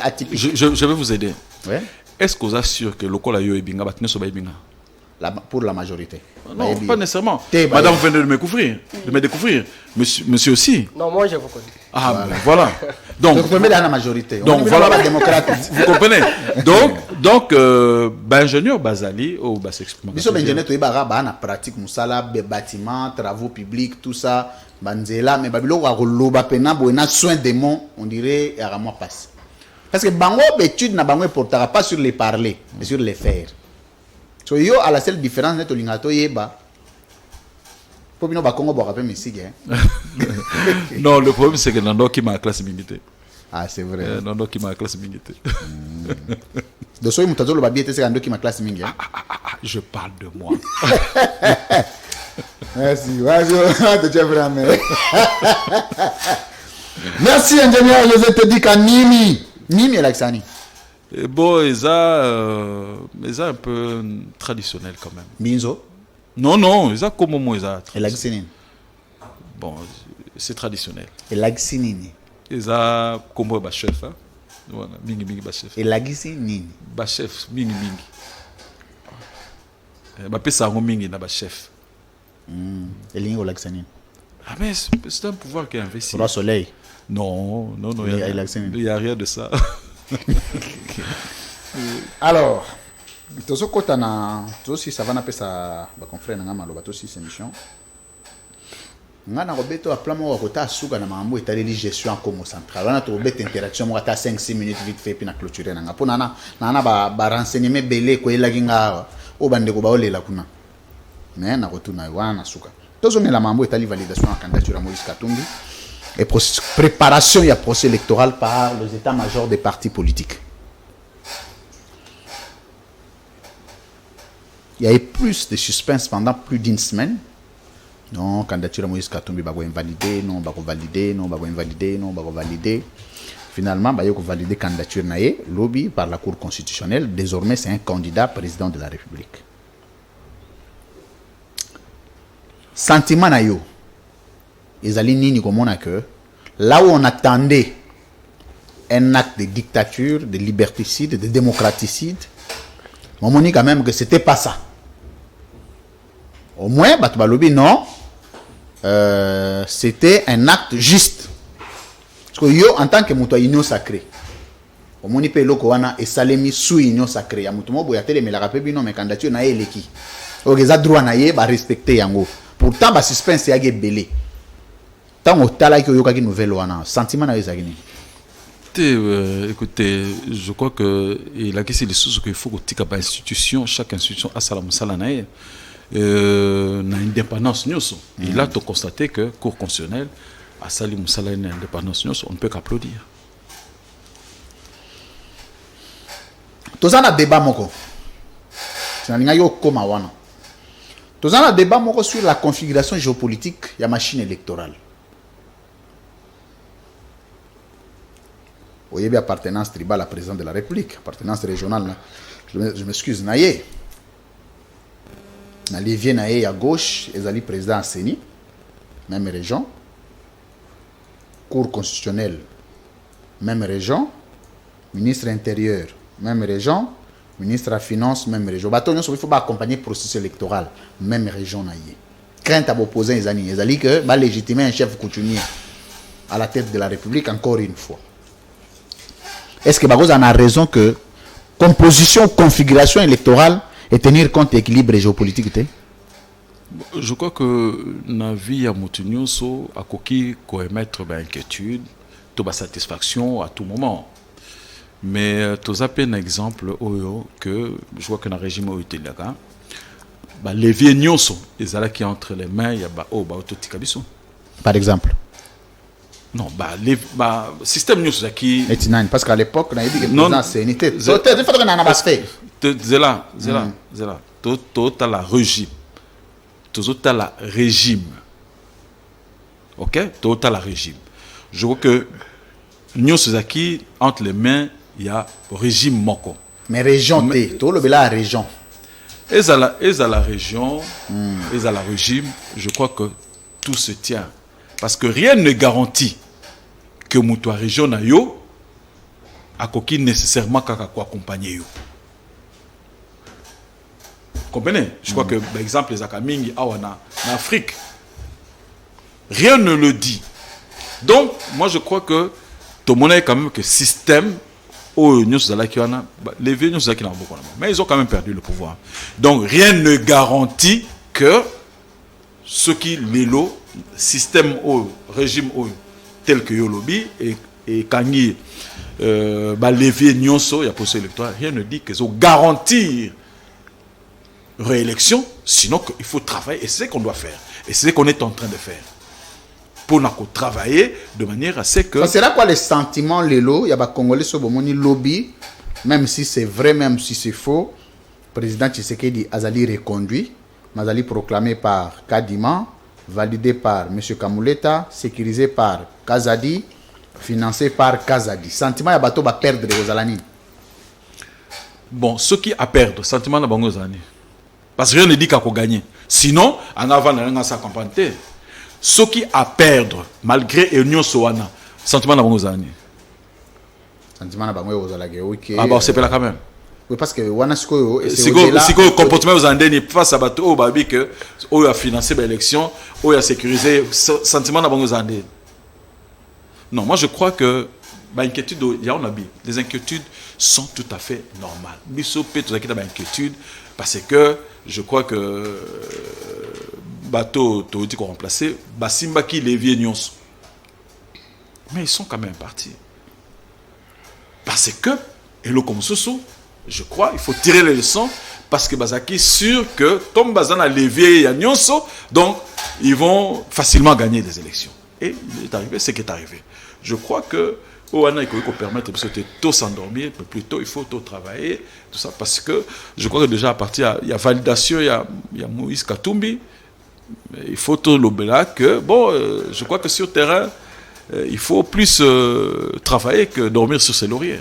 atypique. Je vais vous aider. Ouais. Est-ce que vous êtes sûr que le col est binga pour la majorité? Non, pas nécessairement. Madame vient de me découvrir. Monsieur aussi. Non, moi je vous connais. Ah, voilà. Donc, vous comprenez la majorité. Donc, voilà. Vous comprenez. Donc, ingénieur Bazali, ou s'exprime. Nous sommes ingénieurs, tu es en pratique, musala, bâtiments, travaux publics, tout ça. Banzela, mais babilo wa roloba pena boena soin des mots, on dirait à moi passe. Parce que bango étude na bango portera pas sur les parler, mais sur les faire. So yo à la seule différence net olingato yeba. Pour bino ba Congo ba rappel mesig hein. Non, le problème c'est que Nando qui m'a classe militaire. Ah, c'est vrai. Nando qui m'a classe militaire. De so mutazo lo ba biete c'est Nando qui m'a classe mingi hein. Je parle de moi. Merci. Merci ingénieur, je te dis qu'à Nimi et Laxani. Bon, ils ont un peu traditionnel quand même. Minzo? Non, ils ont comme moi, ils ont. Et Laxini? Bon, c'est traditionnel. Et Laxini? Ils ont comme moi, chef. Voilà, mingi chef. Et Laxini? Chef, mingi. Pesa mingi na chef. Et l'ingénieur Laxani? Ah, mais c'est un pouvoir qui est investi. Roi Soleil? Non, il n'y a rien de ça. Alors, si ça va n'appeler ça, confrère n'a malo bato si émission. Ngana robeto a plan mo kota suka na mambo etali gestion en Congo central. Wana to robet interaction mo ata 5-6 minutes vite fait puis na clôturer nanga. Po nana ba renseignement belé ko ela kinga o bande ko ba olela kuna. Mais na retourna wana suka. Tozo la mambo etali validation en candidature à Moïse Katumbi et préparation et procès électoral par les états-majors des partis politiques. Il y a eu plus de suspense pendant plus d'une semaine. Non, candidature à Moïse Katumbi va invalider, non, va valider, non, va invalider, non, va valider. Finalement, il y a validé candidature naïe, lobby par la Cour constitutionnelle. Désormais, c'est un candidat président de la République. Sentiment naïo. Ils allaient nini comme on a que là où on attendait un acte de dictature, de liberticide, de démocraticide, on m'a dit quand même que c'était pas ça. Au moins, Batouba Lobby, non, c'était un acte juste. que yo en tant que muto union sacrée omoni pe loko wana esalemi sous union sacrée ya muto mo boya telemelaka pe bino me candidature na eleki okeza droit na ye ba respecter yango pourtant ba suspense yage belé tant otala ki oyokaki nouvelle wana sentiment na ezaki ni. Écoutez, je crois que il a question des choses qu'il faut que chaque institution a sa musala na indépendance nyoso. Et là, tu constater que cour constitutionnelle a sali musala na indépendance nyoso, on ne peut qu'applaudir. Tozana débat moko. Sinalinga yo koma wana. Tozana débat moko sur la configuration géopolitique ya machine électorale. Vous voyez bien appartenance tribale à la présidente de la République, appartenance régionale. Je m'excuse, Naye. Nalivier Naye à gauche, Ezali président à Séni, même région. Cour constitutionnelle, même région. Ministre intérieur, même région. Ministre à finance, même région. Il faut accompagner le processus électoral, même région Naye. Crainte à opposer Ezali que va légitimer un chef coutumier à la tête de la République encore une fois. Est-ce que Bagoz en a raison que composition, configuration électorale et tenir compte de l'équilibre géopolitique? Je crois que la vie à Moutinioso a coquille qu'on émettre inquiétude, toute satisfaction à tout moment. Mais tu as un exemple que je vois que dans le régime où il y a les vieux nyonso, ils ont qui entre les mains, il y a par exemple. Non, système news qui parce qu'à l'époque on a dit que non c'est unité. C'est là. Total la régime. Total la régime. OK? Total la régime. Je vois que news qui entre les mains, il y a régime moko. Mais région T, tout le bela région. Et à la région, et à la régime, je crois que tout se tient. Parce que rien ne garantit que la région na yo a coquille nécessairement qu'à accompagner yo. Comprenez? Je crois que, par exemple, les Akamingi en Afrique, rien ne le dit. Donc, moi je crois que tout le monde est quand même que système, les vieux nous qui n'ont beaucoup, mais ils ont quand même perdu le pouvoir. Donc, rien ne garantit que ce qui l'élo système au régime tel que Yolobi et Kangi levier nyonso il y a processus électoral, rien ne dit qu'ils ont garantir réélection, sinon il faut travailler et c'est ce qu'on doit faire et c'est ce qu'on est en train de faire pour travailler de manière à ce que ça sera quoi les sentiments l'élo il y a des Congolais sur le lobby, même si c'est vrai, même si c'est faux, président Tshisekedi Azali reconduit, Mazali proclamé par Kadima, validé par M. Kamuleta, sécurisé par Kazadi, financé par Kazadi. Sentiment ya bato va perdre aux Alani. Bon, ceux qui a perdre, sentiment na bango zani. Parce que rien ne dit qu'à gagner. Sinon, en avant na sa campagne. Ceux qui a perdre malgré union soana, sentiment na bango zani. Sentiment na bango aux Alagi. OK. Ah bah c'est pas là quand même. Oui, parce que wana siko si le comportement aux andeni face à bato au babi que o a financé l'élection, o a sécurisé sentiment na bango zandeni. Non, moi je crois que inquiétude les inquiétudes sont tout à fait normales. Biso peut tout inquiéter inquiétude parce que je crois que bateau dit qu'on remplacé basimba qui les vieux nyons. Mais ils sont quand même partis. Parce que et le comme soso, je crois il faut tirer les leçons parce que Bazaki sûr que comme Bazana les vieux nyonso, donc ils vont facilement gagner les élections. Et il est arrivé ce qui est arrivé. Je crois que il faut permettre de tout s'endormir, mais plutôt il faut tout travailler, tout ça, parce que je crois que déjà à partir il y a validation, il y a Moïse Katumbi, il faut tout l'obéla que bon, je crois que sur le terrain, il faut plus travailler que dormir sur ses lauriers.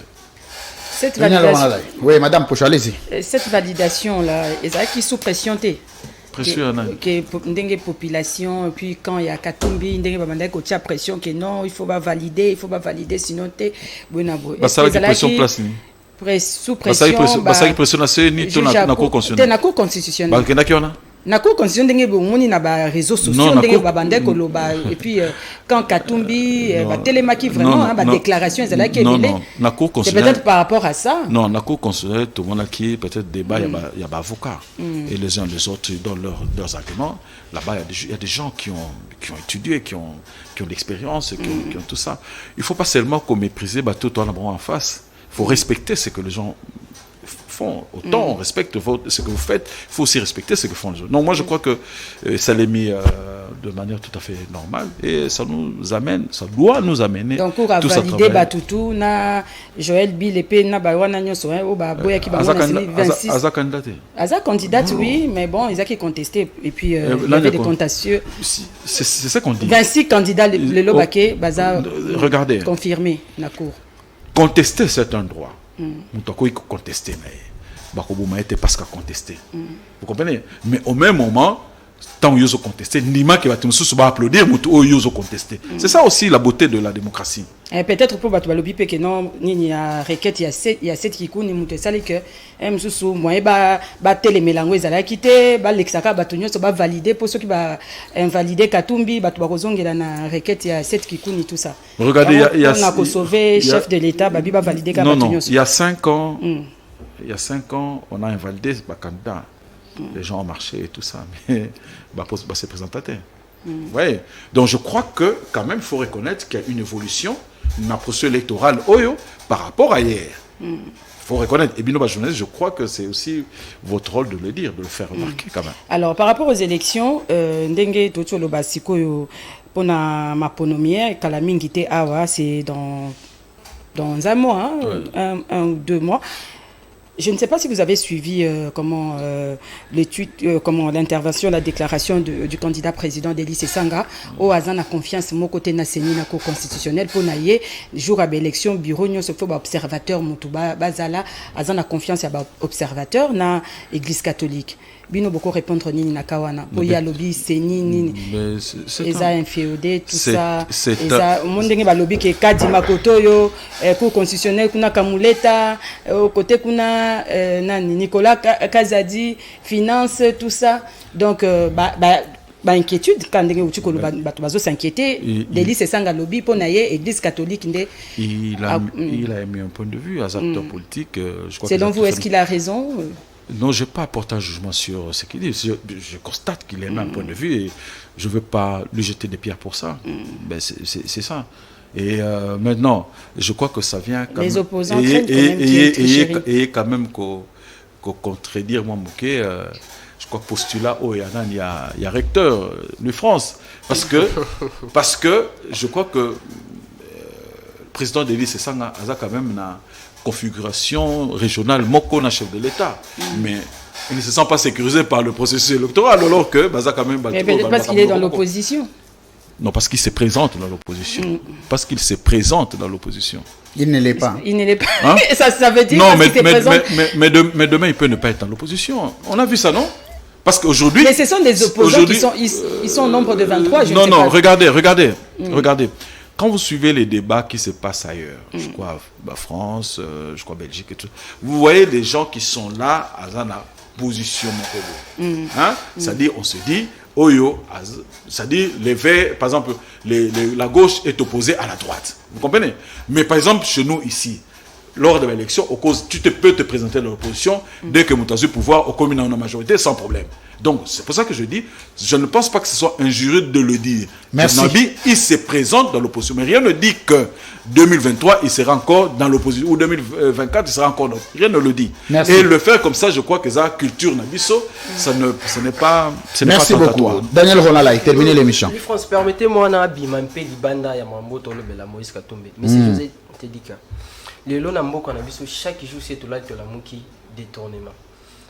Cette validation, oui, Madame Pocho, allez-y. Cette validation là, est qui sous pression que population, puis quand il y a Katumbi, il y a pression que non, il faut pas valider, sinon tu es ça a pression place sous pression. Ça a pression na cour constitutionnelle. Na cour constitutionnelle. Na ko constitution ndenge bomoni na ba réseaux sociaux ndenge ba bande ko loba et puis quand Katumbi ba télémaki vraiment ba déclaration ezala qui non na cour c'est peut-être par rapport à ça. Non, na cour constitutionnelle tout le monde qui peut-être débat il y a ba avocats et les uns les autres donnent leurs arguments. Là-bas il y a des gens qui ont étudié, qui ont l'expérience, qui ont tout ça. Il faut pas seulement qu'on méprise bah tout en face. Il faut respecter ce que les gens font. Autant on respecte ce que vous faites, il faut aussi respecter ce que font les autres. Non, moi je crois que ça l'est mis de manière tout à fait normale et ça doit nous amener. Donc on a validé Batutu na Joël Bilepe na Bawana Nyoso au Baboya qui va 26. Aza candidat oui, mais bon, ils ont qui contesté et puis il y avait des contentieux. C'est ça qu'on dit. 26 candidats le Lobake baza regardez confirmé na cour. Contester c'est un droit. Moutako il contester mais Bakobouma était pas ce qu'a contesté. Vous comprenez? Mais au même moment, tant qu'ils ont contesté, Nima qui va te applaudir, ils ont contesté. C'est ça aussi la beauté de la démocratie. Et peut-être pour Batoualobi, que non, il y a requête, il y a 7 qui coûtent, il y a que Moussou, moi, télé mélange, ça a quitté, l'exaka, batonio, ça va valider pour ceux qui va invalider Katumbi, Batouarozong, il y a une requête, il y a 7 qui coûtent et tout ça. Regardez, il y a. On a sauvé chef de l'État, Babi va valider Katumbi. Non, il y a 5 ans. Il y a 5 ans, on a invalidé ce candidat. Les gens ont marché et tout ça, mais c'est présentateur. Ouais. Donc je crois que quand même, il faut reconnaître qu'il y a une évolution, une approche électorale par rapport à hier. Il faut reconnaître. Et bien, journaliste, je crois que c'est aussi votre rôle de le dire, de le faire remarquer quand même. Alors, par rapport aux élections, Ndenge Toto Lobasiko, pour ma ponomière, Kalamingite Awa, c'est dans un mois, un ou 2 mois. Je ne sais pas si vous avez suivi l'étude, l'intervention, la déclaration du candidat président d'Élysée Sanga au Azan a confiance mon côté national na cour constitutionnel pour naïe jour à l'élection bureau nous se fait observateur Moutouba Bazala Azan a confiance à observateur na église catholique. Bino beaucoup répondre nini na kawana oya lobby c'est nini eza inféodé tout ça eza mondenge ba lobby ke kadi makoto yo cour constitutionnel kuna kamuleta côté kuna nani Nicolas Kazadi finance tout ça donc inquiétude quand ndenge uti ko bato bazo s'inquiéter l'Élysée Sanga lobby pour naie église catholique ndé il a mis un point de vue à acteur politique je crois. Selon vous est-ce qu'il a raison? Non, je n'ai pas apporté un jugement sur ce qu'il dit. Je constate qu'il a un point de vue et je ne veux pas lui jeter des pierres pour ça. Ben, c'est ça. Et maintenant, je crois que ça vient quand les même... opposants et quand même qu'on contredire moi Mouké, je crois que postulat il y a recteur de France. Parce que je crois que le président d'Élysée Sanga a quand même une configuration régionale, Mokona chef de l'État. Mais il ne se sent pas sécurisé par le processus électoral, alors que Baza quand même... Mais peut-être parce qu'il est dans l'opposition. Non, parce qu'il se présente dans l'opposition. Parce qu'il se présente dans l'opposition. Il ne l'est pas. Il ne l'est pas. Hein? ça veut dire non, mais demain, il peut ne pas être dans l'opposition. On a vu ça, non? Parce qu'aujourd'hui... Mais ce sont des opposants qui sont au nombre de 23, je ne sais pas. Regardez. Quand vous suivez les débats qui se passent ailleurs, je crois France, je crois Belgique et tout, vous voyez des gens qui sont là à la position c'est-à-dire, on se dit, c'est-à-dire, les verts, par exemple, la gauche est opposée à la droite. Vous comprenez? Mais par exemple, chez nous ici, lors de l'élection, tu peux te présenter dans l'opposition dès que tu as eu pouvoir au commun en majorité sans problème. Donc, c'est pour ça que je dis, je ne pense pas que ce soit injurieux de le dire. Merci. Nabi, il se présente dans l'opposition. Mais rien ne dit que 2023, il sera encore dans l'opposition, ou 2024, il sera encore dans... Rien ne le dit. Merci. Et le faire comme ça, je crois que ça, culture Nabiso, ce n'est pas... Merci beaucoup. Daniel Ronala, terminez l'émission. France, permettez-moi, Nabima, Mpe, Libanda, Yamamoto, Lobela, Moïse Katumbi. Mais si José te dit que les lois n'ambo Nabiso, chaque jour, c'est tout là que la mouki détournement.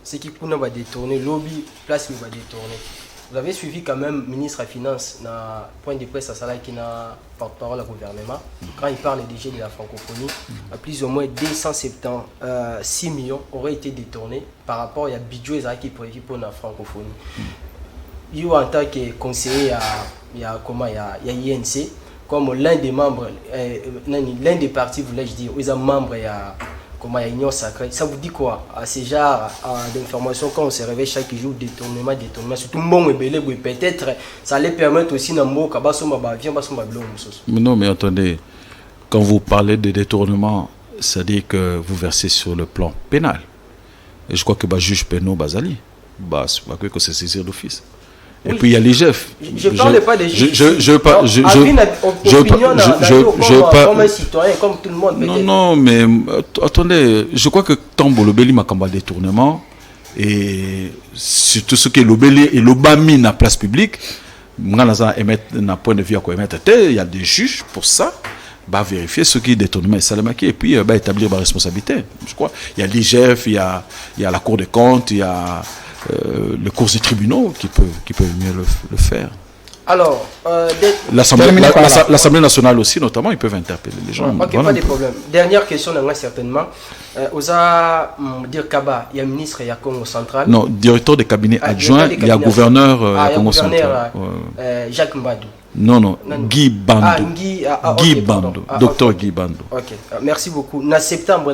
Ce qui va détourner, lobby, place qui va détourner. Vous avez suivi quand même le ministre des Finances, dans point de presse à Salah qui n'a porte-parole au gouvernement, quand il parle déjà de la francophonie, à plus ou moins 276 millions auraient été détournés par rapport à budget qui prévu pour la francophonie. Il y a en tant que conseiller, il y a INC, comme l'un des membres, l'un des partis, voulais-je dire, ils sont membres comment il y a union sacrée. Ça vous dit quoi à ces genres d'informations quand on se réveille chaque jour, détournement, surtout bon et belé, peut-être ça allait permettre aussi non, mais attendez, quand vous parlez de détournement, c'est-à-dire que vous versez sur le plan pénal. Et je crois que le juge Pénaud Bazali, c'est pas que c'est saisir d'office. Et puis il y a l'IGF. Je ne parle pas des juges. Comme un citoyen, comme tout le monde. Non, mais attendez, je crois que Tambo Lobeli m'a combat détournement et surtout ce qui est Lobeli et l'Obami na place publique, il y a des juges pour ça. Vérifier ce qui est détournement et salamaki et puis établir ma responsabilité. Je crois. Il y a l'IGF, il y a la Cour des comptes, il y a les cours des tribunaux qui peuvent mieux le faire. Alors, l'Assemblée nationale aussi, notamment, ils peuvent interpeller les gens. Ok, voilà, pas de problème. Dernière question, certainement. Osa dire Kaba, il y a ministre, il y a Congo central. Non, directeur des cabinets adjoints, il y a gouverneur Congo central. Jacques Mbadou. Non, Guy Bandou. Guy Bandou, docteur Guy Bandou. Ok, merci beaucoup. En septembre,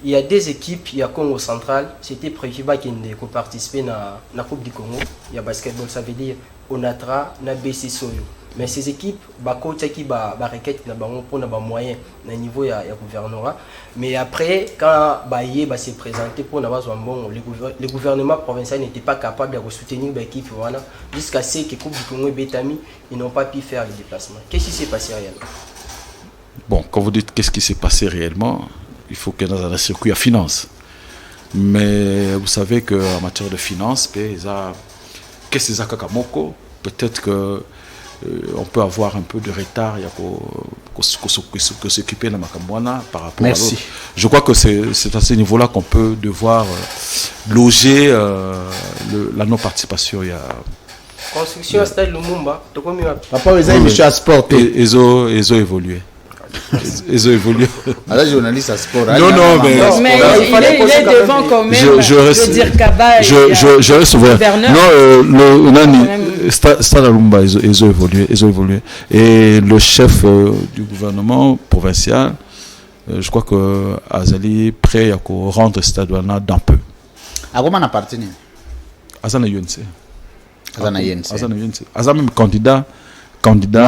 il y a des équipes, il y a Congo central, c'était prévu qu'ils participer à la Coupe du Congo. Il y a basketball, ça veut dire Onatra, na BC Soyo. Mais ces équipes, coach qui requête pour avoir moyen à niveau il y a gouvernement. Mais après, quand Baye s'est présenté pour avoir un bon, le gouvernement provincial n'était pas capable de soutenir l'équipe jusqu'à ce que Coupe du Congo et Betami, ils n'ont pas pu faire les déplacements. Qu'est-ce qui s'est passé réellement? Bon, quand vous dites qu'est-ce qui s'est passé réellement, il faut que dans un circuit à finance. Mais vous savez qu'en matière de finance, qu'est-ce que c'est Kakamoko? Peut-être que on peut avoir un peu de retard, il y a que s'occuper de Makamwana par rapport à l'autre. Je crois que c'est à ce niveau-là qu'on peut devoir loger la non-participation. Il y a construction stade Lumumba. Papa, vous avez mis à sport. Ils ont évolué. Ils ont évolué. Alors, journaliste à sport. Non, mais il est devant quand même. Je reste, dire Kaba. Je reste ouvert. Non, Stade Lumumba, ils ont évolué. Et le chef du gouvernement provincial, je crois que Azali prêt à rendre Stade Wana d'un peu. À comment on appartient? Azana UNC. Azana même candidat député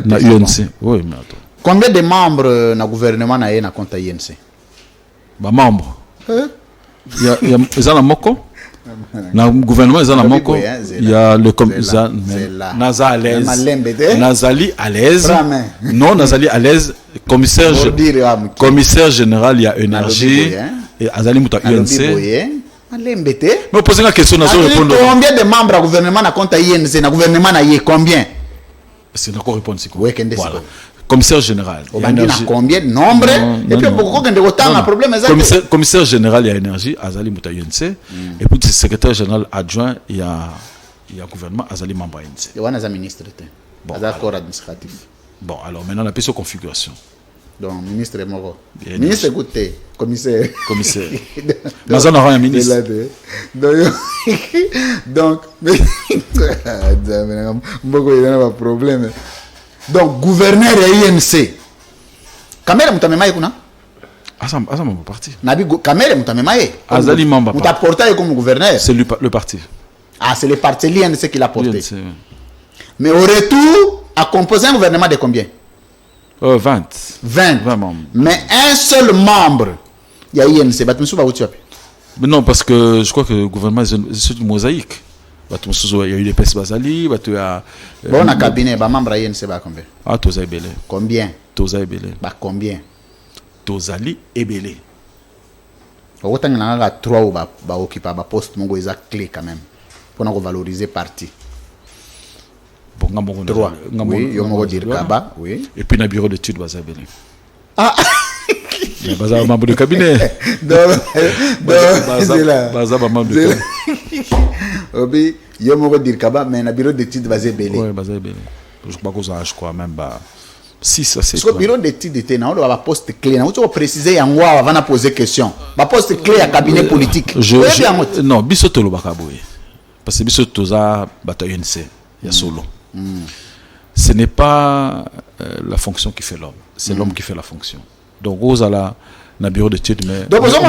na UNC. Oui, mais attends. Combien de membres na gouvernement na compte UNC? Membres. Il y a un moko. Dans le gouvernement, il y a le commissaire Nazali à l'aise. Non, Nazali à l'aise. Commissaire général, il y a énergie. Et Azali Mouta UNC. Mais posez la question, combien de membres au gouvernement na compte INC, na gouvernement na combien? C'est encore répondre si quoi. Voilà. Commissaire général. Combien de nombre? Et puis pourquoi quand autant un problème commissaire général, il y a énergie, Azali Mouta UNC. Et puis secrétaire général adjoint, il y a gouvernement, Azali Mamba UNC. Il y a un ministre. Bon, corps administratif. Bon, alors maintenant on a plus sur configuration. Donc, ministre est mort. Ministre, écoutez, commissaire. Mais on aura un ministre. Donc, il y a un problème. Donc, gouverneur et INC. Kamera Moutamemaye, kuna? Azam est parti. Kamera Moutamemaye. Azali Mamba. Mouta porté comme gouverneur. C'est le parti. Ah, c'est le parti l'INC qui l'a porté. Mais au retour, a composé un gouvernement de combien? 20 membres. Mais un seul membre, il y a INC. Mais non, parce que je crois que le gouvernement, c'est une mosaïque. Il y a eu les PS Bazali. Bon, a cabinet, membre INC, combien? Ah, Toza Ebele. Combien? Toza Ebele. Combien? Tozali Ebele. Autant qu'il y a 3 ou occupé un poste, il y a clé quand même. Pour nous valoriser parti. 3. Oui, il y a dire Kaba. Oui. Et puis, il y a un bureau d'études Bazabele. Ah! Mais Bazaba membre de cabinet. Bazaba membre de cabinet. Oui, il y a un dire Kaba, mais il y a un bureau d'études Bazabele. Oui, Bazabele. Je crois même 6 à 7. Parce que le bureau d'études était là, on a un poste clé. On va préciser avant de poser question. Un poste clé à cabinet politique. Non, Bissoto le Bakaboué. Parce que Bissoto a UNC. Il y a solo. Ce n'est pas la fonction qui fait l'homme. c'est l'homme qui fait la fonction. Donc, vous allez dans le bureau d'études, mais... Donc, vous avez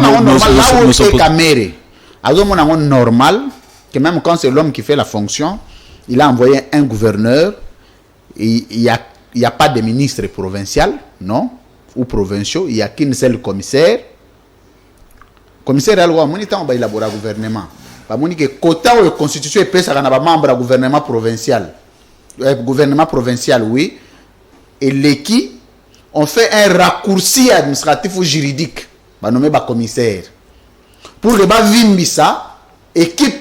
normal que même quand c'est l'homme qui fait la fonction, il a envoyé un gouverneur, il n'y a pas de ministre provincial, non, ou provinciaux, il n'y a qu'une seule commissaire. Commissaire, il a élaboré le gouvernement. Il y a quota de constitution et pèse à membre du gouvernement provincial. Gouvernement provincial, oui. Et l'équipe, on fait un raccourci administratif ou juridique. On nomme le commissaire. Pour le bas Vimbissa, équipe.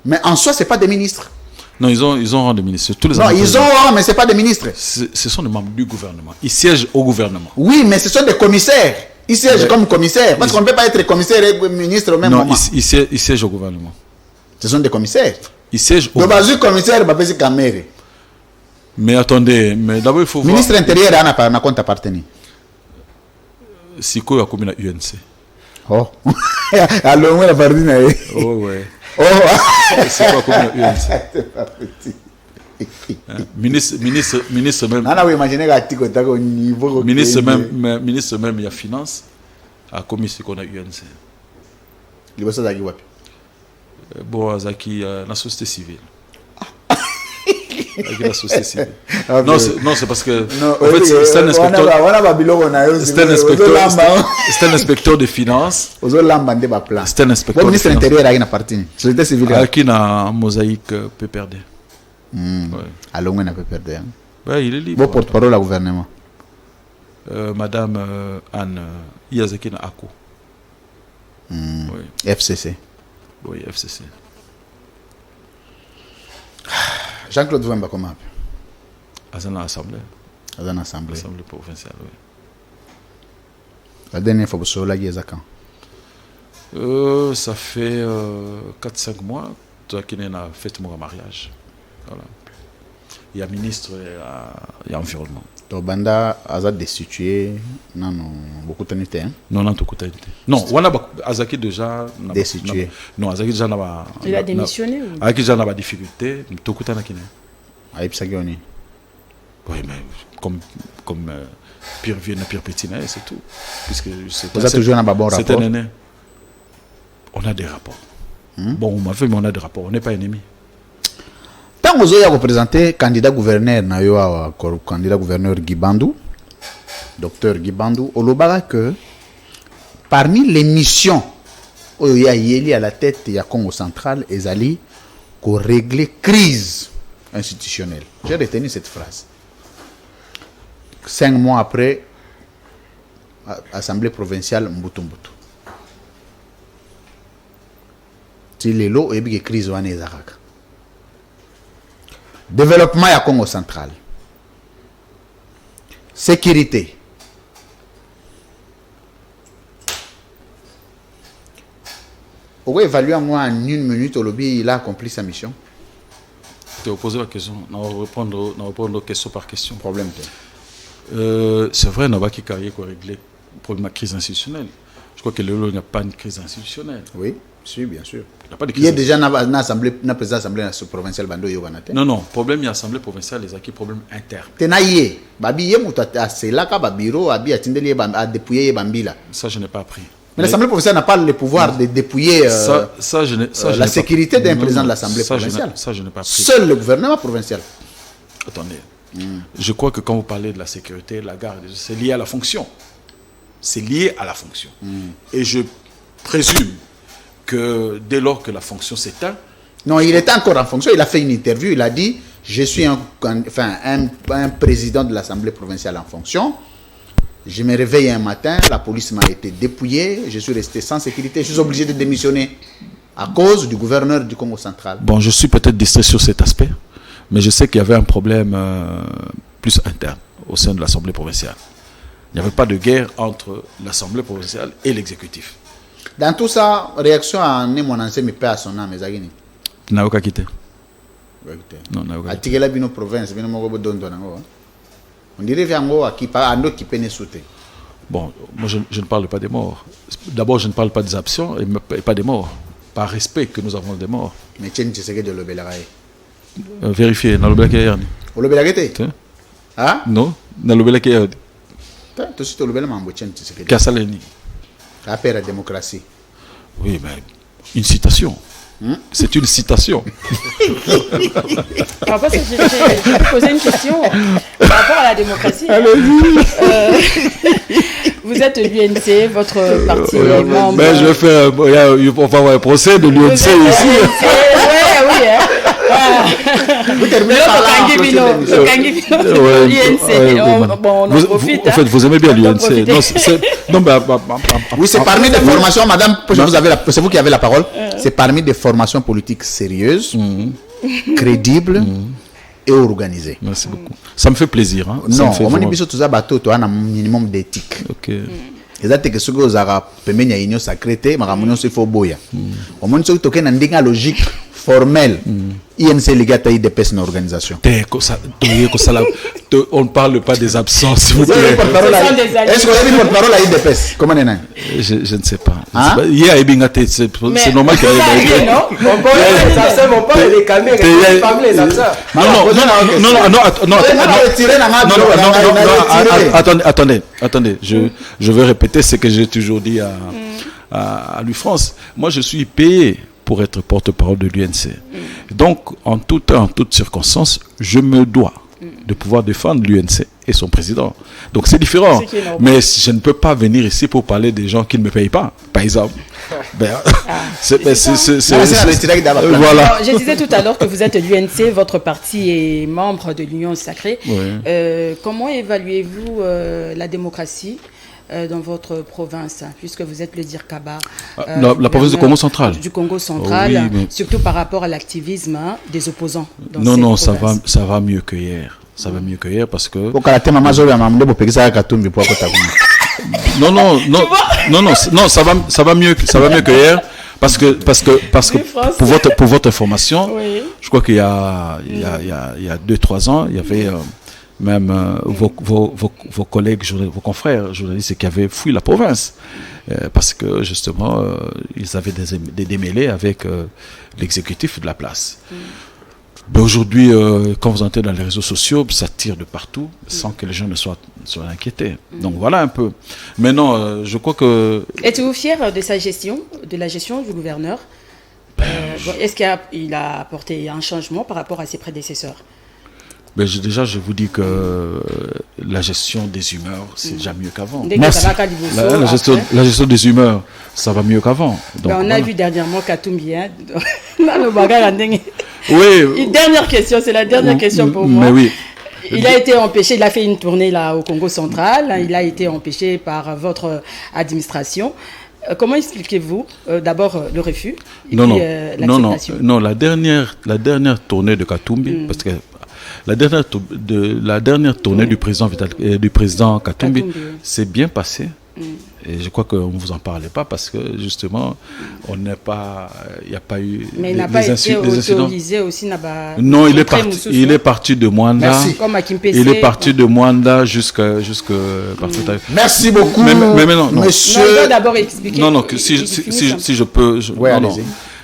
Mais en soi, ce n'est pas des ministres. Non, ils ont rang de ministres. Tous les non, ils ont rang, mais ce n'est pas des ministres. Ce sont des membres du gouvernement. Ils siègent au gouvernement. Oui, mais ce sont des commissaires. Ils siègent comme commissaires. Parce qu'on ne peut pas être commissaire et ministre au même moment. Non, ils siègent au gouvernement. Ce sont des commissaires. Ils siègent au gouvernement. Donc, commissaire, c'est Kamere. Mais attendez, mais d'abord il faut voir. Ministre intérieur, on a compte appartenir. Si quoi, il y a UNC. Oh. Alors, on a parlé. Oh, ouais. Oh. C'est quoi comme UNC? C'est pas petit. Ministre même. Ministre même, il y a finance. À commission qu'on a UNC. Il va s'attaquer où? Bon, Zaki, la société civile. Avec la société civile. Non, c'est parce que. En fait, c'est un inspecteur de finances. C'est un inspecteur. Le ministre intérieur a une partie. Société civile. Qui a mosaïque PPRD. Alors, on a PPRD. Il est libre. Bon porte-parole au gouvernement. Madame Anne Yazaki Ako. FCC. Oui, FCC. Jean-Claude Vouemba, comment? À l'Assemblée. À l'Assemblée. L'Assemblée provinciale, oui. La dernière fois que vous avez eu quand? Ça fait 4-5 mois. Toi qui a fait mon mariage. Voilà. Il y a ministre et environnement. Donc, Banda a destitué. Non, beaucoup de temps. Non, non, beaucoup de temps. Non, Azaki déjà. Destitué. Non, Azaki déjà n'a. Il a démissionné. Azaki déjà n'a pas de difficulté. Tout le temps, Aïe, Psagoni. Oui, mais comme pire vieux, pire petit, c'est tout. Puisque vous avez toujours un bon rapport. C'est un aîné. On a des rapports. Bon, on m'a fait, mais on a des rapports. On n'est pas ennemis. Tant que vous avez représenté candidat gouverneur, candidat gouverneur Guibandou, docteur Guibandou, on a que parmi les missions où il y a à la tête, il y a Congo central et Zali, pour régler crise institutionnelle. J'ai retenu cette phrase. 5 mois après, Assemblée provinciale Mbutu. Si les lots, il y a une crise. Développement à Congo central. Sécurité. On va évaluer en 1 minute, au lobby, il a accompli sa mission. Tu as posé la question. On va répondre question par question. Problème. C'est vrai, on va régler le problème de la crise institutionnelle. Je crois que il n'y a pas une crise institutionnelle. Oui. Si, bien sûr. Il y a déjà une assemblée, une présidence de l'Assemblée provinciale. Non, problème, il y a l'Assemblée provinciale, les acquis, problème interne. Ça, je n'ai pas appris. Mais l'Assemblée provinciale n'a pas le pouvoir de dépouiller la sécurité d'un président de l'Assemblée provinciale. Ça, je n'ai pas appris. Seul le gouvernement provincial. Attendez. Je crois que quand vous parlez de la sécurité, la garde, c'est lié à la fonction. C'est lié à la fonction. Et je présume que dès lors que la fonction s'éteint... Non, il était encore en fonction. Il a fait une interview. Il a dit, je suis un président de l'Assemblée provinciale en fonction. Je me réveille un matin, la police m'a été dépouillée. Je suis resté sans sécurité. Je suis obligé de démissionner à cause du gouverneur du Congo central. Bon, je suis peut-être distrait sur cet aspect, mais je sais qu'il y avait un problème plus interne au sein de l'Assemblée provinciale. Il n'y avait pas de guerre entre l'Assemblée provinciale et l'exécutif. Dans tout ça, réaction à mon ancien mais pas à son âme, Zagini. N'a aucun quitté. Non, n'a aucun quitté. À Bino province, Bino Mogo Dondon. On dirait Viango à qui peut nous sauter. Bon, moi je ne parle pas des morts. D'abord, je ne parle pas des absents et pas des morts. Par respect que nous avons des morts. Mais tiens, tu sais que de l'obélagaï. Vérifiez, dans l'obélagaï. Au l'obélagaï? Ah? Non, dans l'obélagaï. Tu sais, tu le bel mambo, tu sais que. Kassaleni. Après la démocratie. Oui, mais une citation. C'est une citation. Alors, parce que j'ai posé une question par rapport à la démocratie. Vous êtes l'UNC, votre parti est membre. Mais je vais faire. Il faut avoir un procès de l'UNC ici. Oui, hein. Vous terminez par là. Bon, on en profite. En fait, vous aimez bien l'UNC. Oui, c'est parmi des formations, madame, c'est vous qui avez la parole. C'est parmi des formations politiques sérieuses, crédibles et organisées. Merci beaucoup. Ça me fait plaisir. Hein. Non, on m'a dit que tu as un minimum d'éthique. Ok. Exactement que ce que vous avez permis à l'union sacrée, mais il faut boya. On m'a dit que tu as une logique formelle. INC Ligat a des personnes organisation. On ne parle pas des absences, s'il vous plaît. Est-ce que vous avez une porte-parole à IDPS? Comment est-ce? Je ne sais pas. Hein? C'est normal qu'il y ait. Non, on parle des absents, on parle des caméras, parmi les absents. Non, attendez. Je vais répéter ce que j'ai toujours dit à l'UFrance. Moi, je suis payé pour être porte-parole de l'UNC. Donc, en tout temps, en toutes circonstances, je me dois de pouvoir défendre l'UNC et son président. Donc, c'est différent. Mais je ne peux pas venir ici pour parler des gens qui ne me payent pas, par exemple. Voilà. Je disais tout à l'heure que vous êtes l'UNC, votre parti est membre de l'Union sacrée. Oui. Comment évaluez-vous la démocratie dans votre province, puisque vous êtes le Dirkaba, la province du Congo central. Du Congo central, oui, surtout par rapport à l'activisme des opposants. Non, ça va mieux que hier. Ça va mieux que hier parce que. Non, ça va mieux que hier. Parce que pour votre information, oui. Je crois qu'il y a 2-3 ans, il y avait même vos collègues, vos confrères journalistes qui avaient fui la province parce que justement ils avaient des démêlés avec l'exécutif de la place. Mais aujourd'hui, quand vous entrez dans les réseaux sociaux, ça tire de partout sans que les gens ne soient inquiétés. Donc voilà un peu. Mais non, je crois que... Êtes-vous fier de sa gestion, de la gestion du gouverneur? Est-ce qu'il a apporté un changement par rapport à ses prédécesseurs? Déjà, je vous dis que la gestion des humeurs, c'est déjà mieux qu'avant. Merci. La gestion des humeurs, ça va mieux qu'avant. On a vu dernièrement Katumbi. Oui. Dernière question, c'est la dernière question pour moi. Mais oui. Il a été empêché, il a fait une tournée là au Congo central, il a été empêché par votre administration. Comment expliquez-vous d'abord le refus et l'acceptation? Non, la dernière tournée de Katumbi, parce que la dernière tournée du président Katumbi s'est bien passée. Et je crois qu'on ne vous en parlait pas parce que justement, il n'y a pas eu. Mais il n'a pas été autorisé aussi. Non, il est parti de Mwanda. Il est parti de Mwanda jusqu'à Merci beaucoup. Mais non. Monsieur. Je dois d'abord expliquer. Non, si je peux. Non.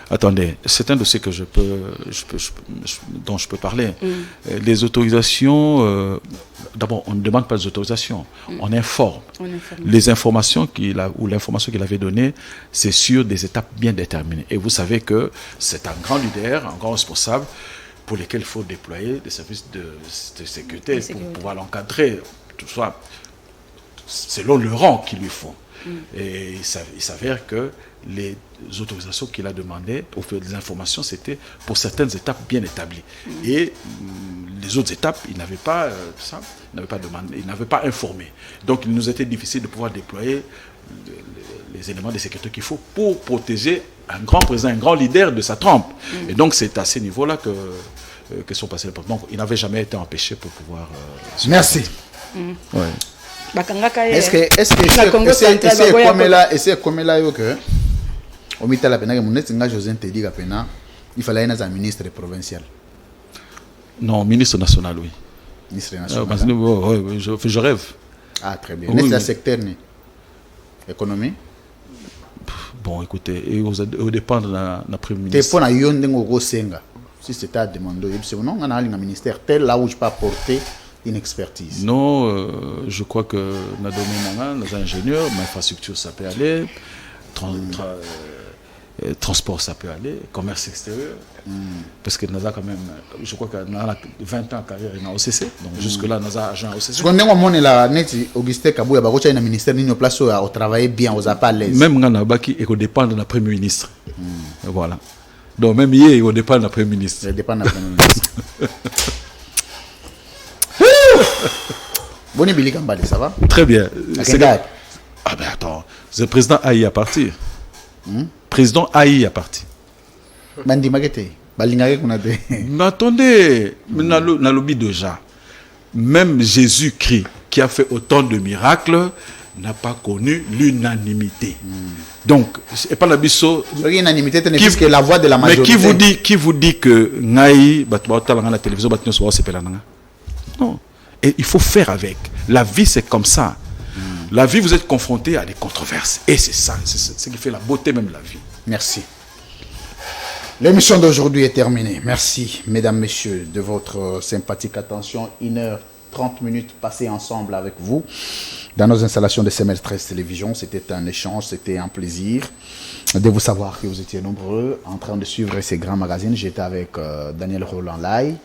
Attendez, c'est un dossier que dont je peux parler. Les autorisations, d'abord, on ne demande pas des autorisations, on informe. Les informations l'information qu'il avait donnée, c'est sur des étapes bien déterminées. Et vous savez que c'est un grand leader, un grand responsable, pour lesquels il faut déployer des services de sécurité pour pouvoir l'encadrer, tout ça, selon le rang qu'il lui faut. Et il s'avère que les autorisations qu'il a demandées, au fait des informations, c'était pour certaines étapes bien établies. Et les autres étapes, il n'avait pas ça, il n'avait pas demandé, il n'avait pas informé. Donc il nous était difficile de pouvoir déployer les éléments de sécurité qu'il faut pour protéger un grand président, un grand leader de sa trempe. Et donc c'est à ce niveau-là que sont passés les problèmes. Donc il n'avait jamais été empêché pour pouvoir... Merci. Ouais. Est-ce que il fallait un ministre provincial? Non, ministre national, oui. Ministre national. Oui, je rêve. Ah, très bien. N'est-ce pas secteur économie? Bon, écoutez, au dépend de la Premier ministre. Si c'était à demander, non, on a un ministère tel là où je peux apporter une expertise. Non, je crois que dans le domaine des ingénieurs, l'infrastructure, ça peut aller. Transport, ça peut aller. Commerce extérieur. Parce que NASA, quand même, je crois qu'on a 20 ans de carrière dans OCC. Donc, jusque-là, NASA agent OCC. Ce qu'on a là, Augustin Kabouya, il y a un ministère qui place au travail bien, aux pas à l'aise. Même quand on a qui dépend de la Premier ministre. Voilà. Donc, même hier, il dépend de la Premier ministre. Il dépend de la Premier ministre. Boni Billy Kambale, ça va? Très bien. Ah ben attends, le président Aïe à partir. Président Aïe à partir. Bandi Magete, Balingare Kunade. Mais attendez, dans le lobby déjà, même Jésus-Christ, qui a fait autant de miracles, n'a pas connu l'unanimité. Donc, et pas la bisso. L'unanimité, c'est que la voix de la majorité. Mais qui vous dit que Ngaï, la télévision, non. Et il faut faire avec. La vie, c'est comme ça. La vie, vous êtes confronté à des controverses. Et c'est ça, c'est ce qui fait la beauté même de la vie. Merci. L'émission d'aujourd'hui est terminée. Merci, mesdames, messieurs, de votre sympathique attention. 1h30 passées ensemble avec vous dans nos installations de CML13 Télévision. C'était un échange, c'était un plaisir de vous savoir que vous étiez nombreux en train de suivre ces grands magazines. J'étais avec Daniel Roland Lai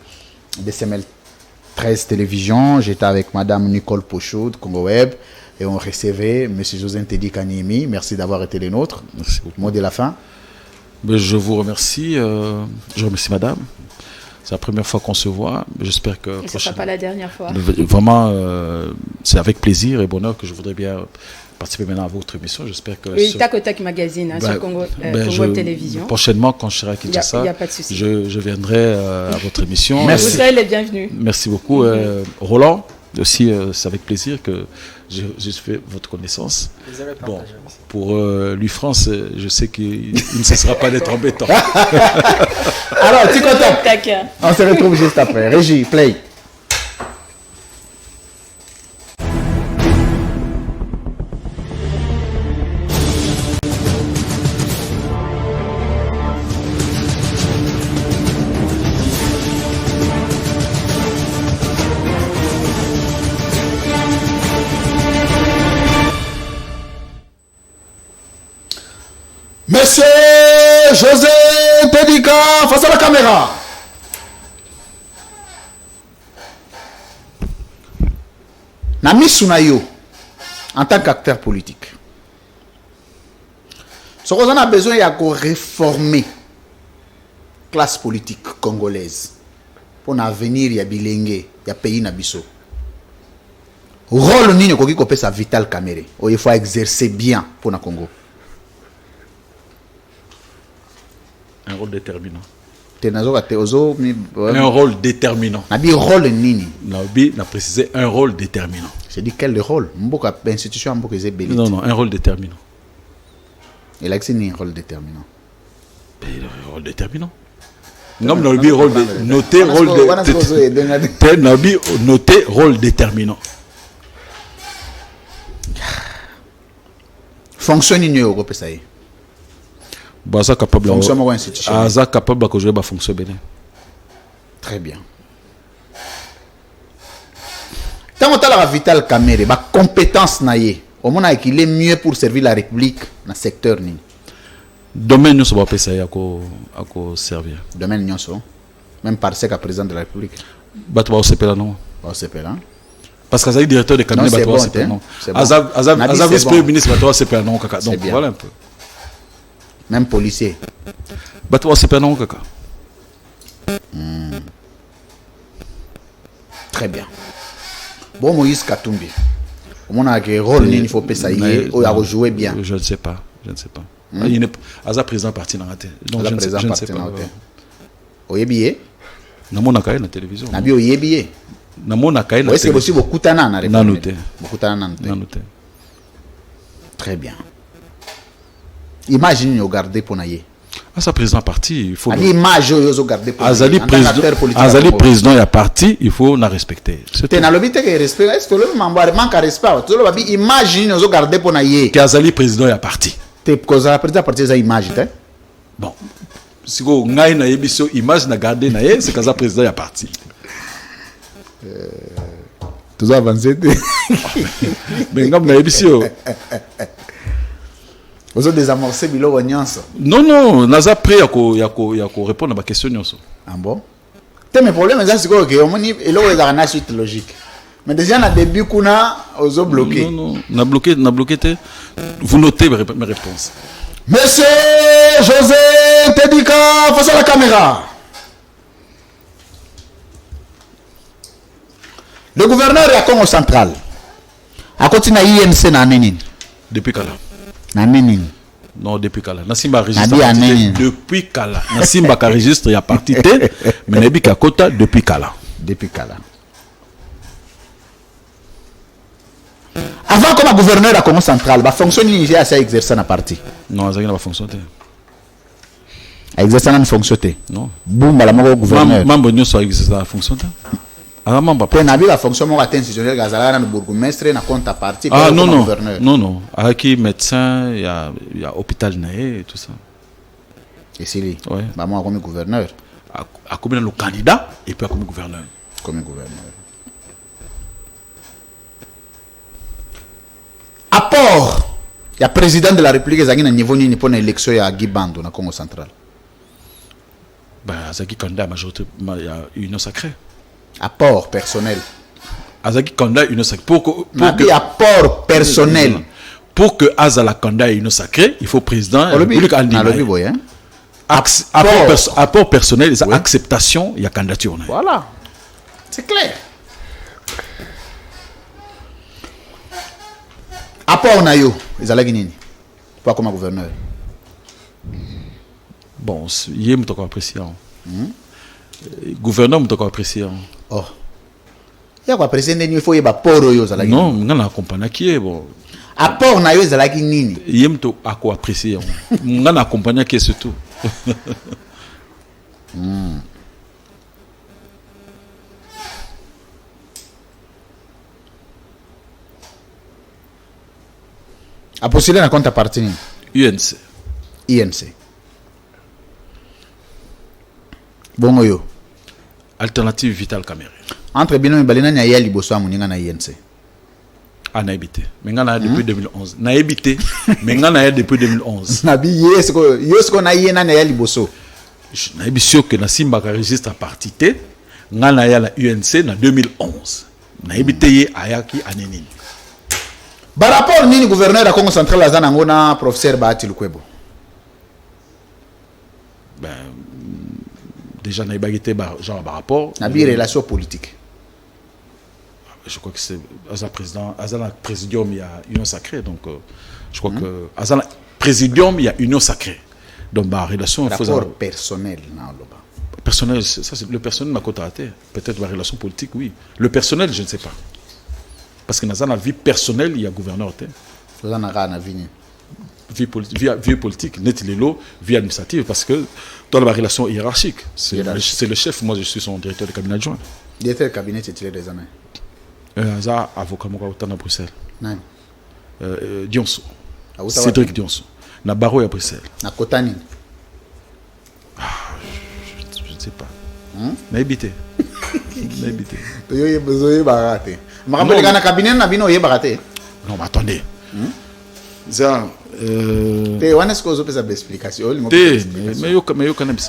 de CML13 Télévision. J'étais avec Madame Nicole Pochaud de Congo Web. Et on recevait M. José Ntedi Kanyemi. Merci d'avoir été les nôtres. Merci beaucoup. Mot de la fin. Je vous remercie. Je remercie Madame. C'est la première fois qu'on se voit. J'espère que... Et ce ne sera pas la dernière fois. Vraiment, c'est avec plaisir et bonheur que je voudrais bien participer maintenant à votre émission. J'espère que... Oui, Tac au Tac Magazine sur Congo Télévision. Prochainement, quand je serai à Kinshasa, il n'y a pas de souci. Je viendrai à votre émission. Merci. Vous serez les bienvenus. Merci beaucoup. Roland, aussi, c'est avec plaisir que j'ai fait votre connaissance. Bon, pour Louis France, je sais qu'il ne cessera pas d'être embêtant. Alors, tu es content? On se retrouve juste après. Régie, play. Monsieur José Ntedi face à la caméra. Nami Sunayo, en tant qu'acteur politique, ce qu'on a besoin, il y a de réformer la classe politique congolaise. Pour l'avenir, il y a Bilingue, il y a pays Nabiso. Rôle ni ko qui sa Vital Kamerhe. Il faut exercer bien pour le Congo. Un rôle déterminant. Un rôle déterminant. Nabi rôle nini. Nabi n'a précisé un rôle déterminant. J'ai dit quel rôle? Mboka institution mboka zebeli. Non, un rôle déterminant. Il a dit un rôle déterminant. Un rôle déterminant. Non, Nabi rôle noté rôle noté rôle déterminant. Fonctionne ni au groupe ça y est. Baza capable capable de jouer ba fonction bien. Très bien. Tant que la Vital Kamerhe, ba compétence naie, au moins qu'il est mieux pour servir la République dans le secteur ni. Domaine nous va passer à ko servir. Domaine nous même par ce qu'à président de la République. Batwa au CPLA non. Au CPLA. Parce que ça directeur de cabinet Batwa au CPLA non. Azab vice-premier ministre Batwa au CPLA non kaka. Donc voilà un peu. Même policier. Batwa c'est pas non kaka. Très bien. Bon Moïse Katumbi. On a un rôle il faut pas ça y ou à jouer bien. Je ne sais pas. Il n'est Azab président parti dans la télé. Donc je ne sais pas. Oyebié. Na mona kaye na télévision. Na bi oyebié. Na mona kaye na télévision. Est-ce que beaucoup tana na réponse. Nanoté. Beaucoup tana nanoté. Très bien. Imagine regarder pour naïe. À sa président parti, il faut. L'image regarder pour Azali président est parti, il faut la respecter. C'est na lobby que respect. Est-ce que le membre manque à respect? Tu le babi imagine regarder pour naïe. Azali président est parti. T'es cause la président parti ça image t'es. Bon. Si go ngai na yebiso image na garder naïe, c'est Azali président est parti. Tu as avancé. Mais ngam na ebisio. Vous avez désamorcé Bilo Wanyans. Non, naza prêt à répondre à ma question. Ah bon? Mes problèmes, c'est que on y a une suite logique. Mais déjà, dans le début, on a bloqué. Non, on a bloqué. Vous notez mes réponses. Monsieur José Tedika, face à la caméra. Le gouverneur de la Congo central a continué à INC na Nénin. Depuis quand? Na Nénin. Non, depuis Kala. Nassimba registre depuis Kala. Nassimba ka registre ya parti T, mais Nebi ka kota depuis Kala. Depuis Kala. Avant comme gouverneur de Congo central, la fonction Niger a exercé na parti. Non, ça n'a pas fonctionné. Exercer na fonctionné. Non. Boum la mo gouverneur. Membre nous ça exercer na fonctionné. Ah membre pas. Na bi la fonction mo institutionnelle gazala na bourgmestre na compte parti gouverneur. Non. Aki médecin, il y a hôpital naé et tout ça. Et c'est lui. Ouais. Bah moi comme gouverneur. A comme le candidat et puis comme gouverneur. Comme gouverneur. Apport. Il y a président de la République qui a niveau ni pour l'élection à Guy Bando na Congo central. Ben Azaki candidat majorité il y a union sacrée. Apport personnel. Azaki candidat union sacrée pour apport personnel. Pour que Azala candidat union sacrée, il faut président République apport personnel et acceptation il y a candidature. Voilà. C'est clair. Apport nayo, ils allaient gagner. Pas comme gouverneur. Bon, il y a encore apprécié. Gouverneur m'ont encore apprécié. Oh. Il y a quoi apprécié il faut y avoir apport yo zala gagner. Non, on a accompagné qui est bon. Apport nayo zala gagner. Il y a encore apprécié. On a accompagné qui est surtout. A postulé dans compte à partir UNC. INC. Bon yo. Alternative Vital Caméré. Entre Bino et Balina na yali boso amuninga na INC. Ah na habité. Mais ngana depuis 2011. Na habité. Mais ngana depuis 2011. Na bi yesko na yena na yali boso. Na bi sûr que na Simba ka registre à parti T. Ngana ya la UNC na 2011. Na habité ye ayaki anenini. Par rapport au gouverneur de la Congo central, la professeur Bahati Lukwebo. Ben, déjà, il y a genre par rapport. Il y a une relation politique. Je crois que c'est le présidium, il y a union sacrée. Donc, je crois que le présidium, il y a union sacrée. Donc, la relation. Rapport personnel. Personnel, ça, c'est le personnel n'a pas été. Peut-être la relation politique, oui. Le personnel, je ne sais pas. Parce que dans la vie personnelle, il y a gouverneur. Vie politique, vie administrative, parce que dans la relation hiérarchique, c'est le chef. Moi, je suis son directeur de cabinet adjoint. Directeur de cabinet titulaire des années. Avocat à Bruxelles. Dionso. Cédric Dionso. Na Baro à Bruxelles. Na Kotani. Je ne sais pas. Na habité. Non, mais attendez.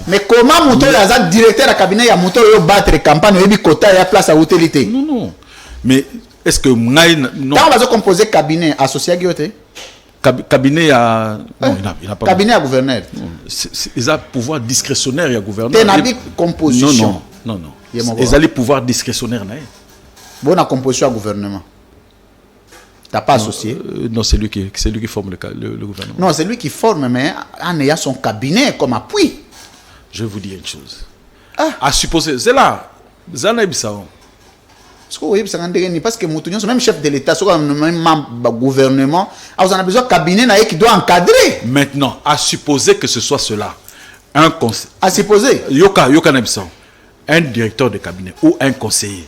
Mais comment monter la directeur de cabinet a monté au battre campagne et quota et place à utilité? Non. Mais est-ce que non? Quand on va composer cabinet associé à Guilloté? Cabinet à non, il n'a pas. Cabinet à gouverneur. Ils ont pouvoir discrétionnaire à gouverneur. T'es composition. Non. Ils ont pouvoir discrétionnaire là. Bon à composition à gouvernement. T'as pas associé? Non, c'est lui qui forme le gouvernement. Non, c'est lui qui forme, mais en ayant son cabinet comme appui. Je vais vous dire une chose. À supposer, c'est là. Parce que même chef de l'État, même membre gouvernement, on a besoin d'un cabinet qui doit encadrer. Maintenant, à supposer que ce soit cela, un conseil. À supposer. Un directeur de cabinet ou un conseiller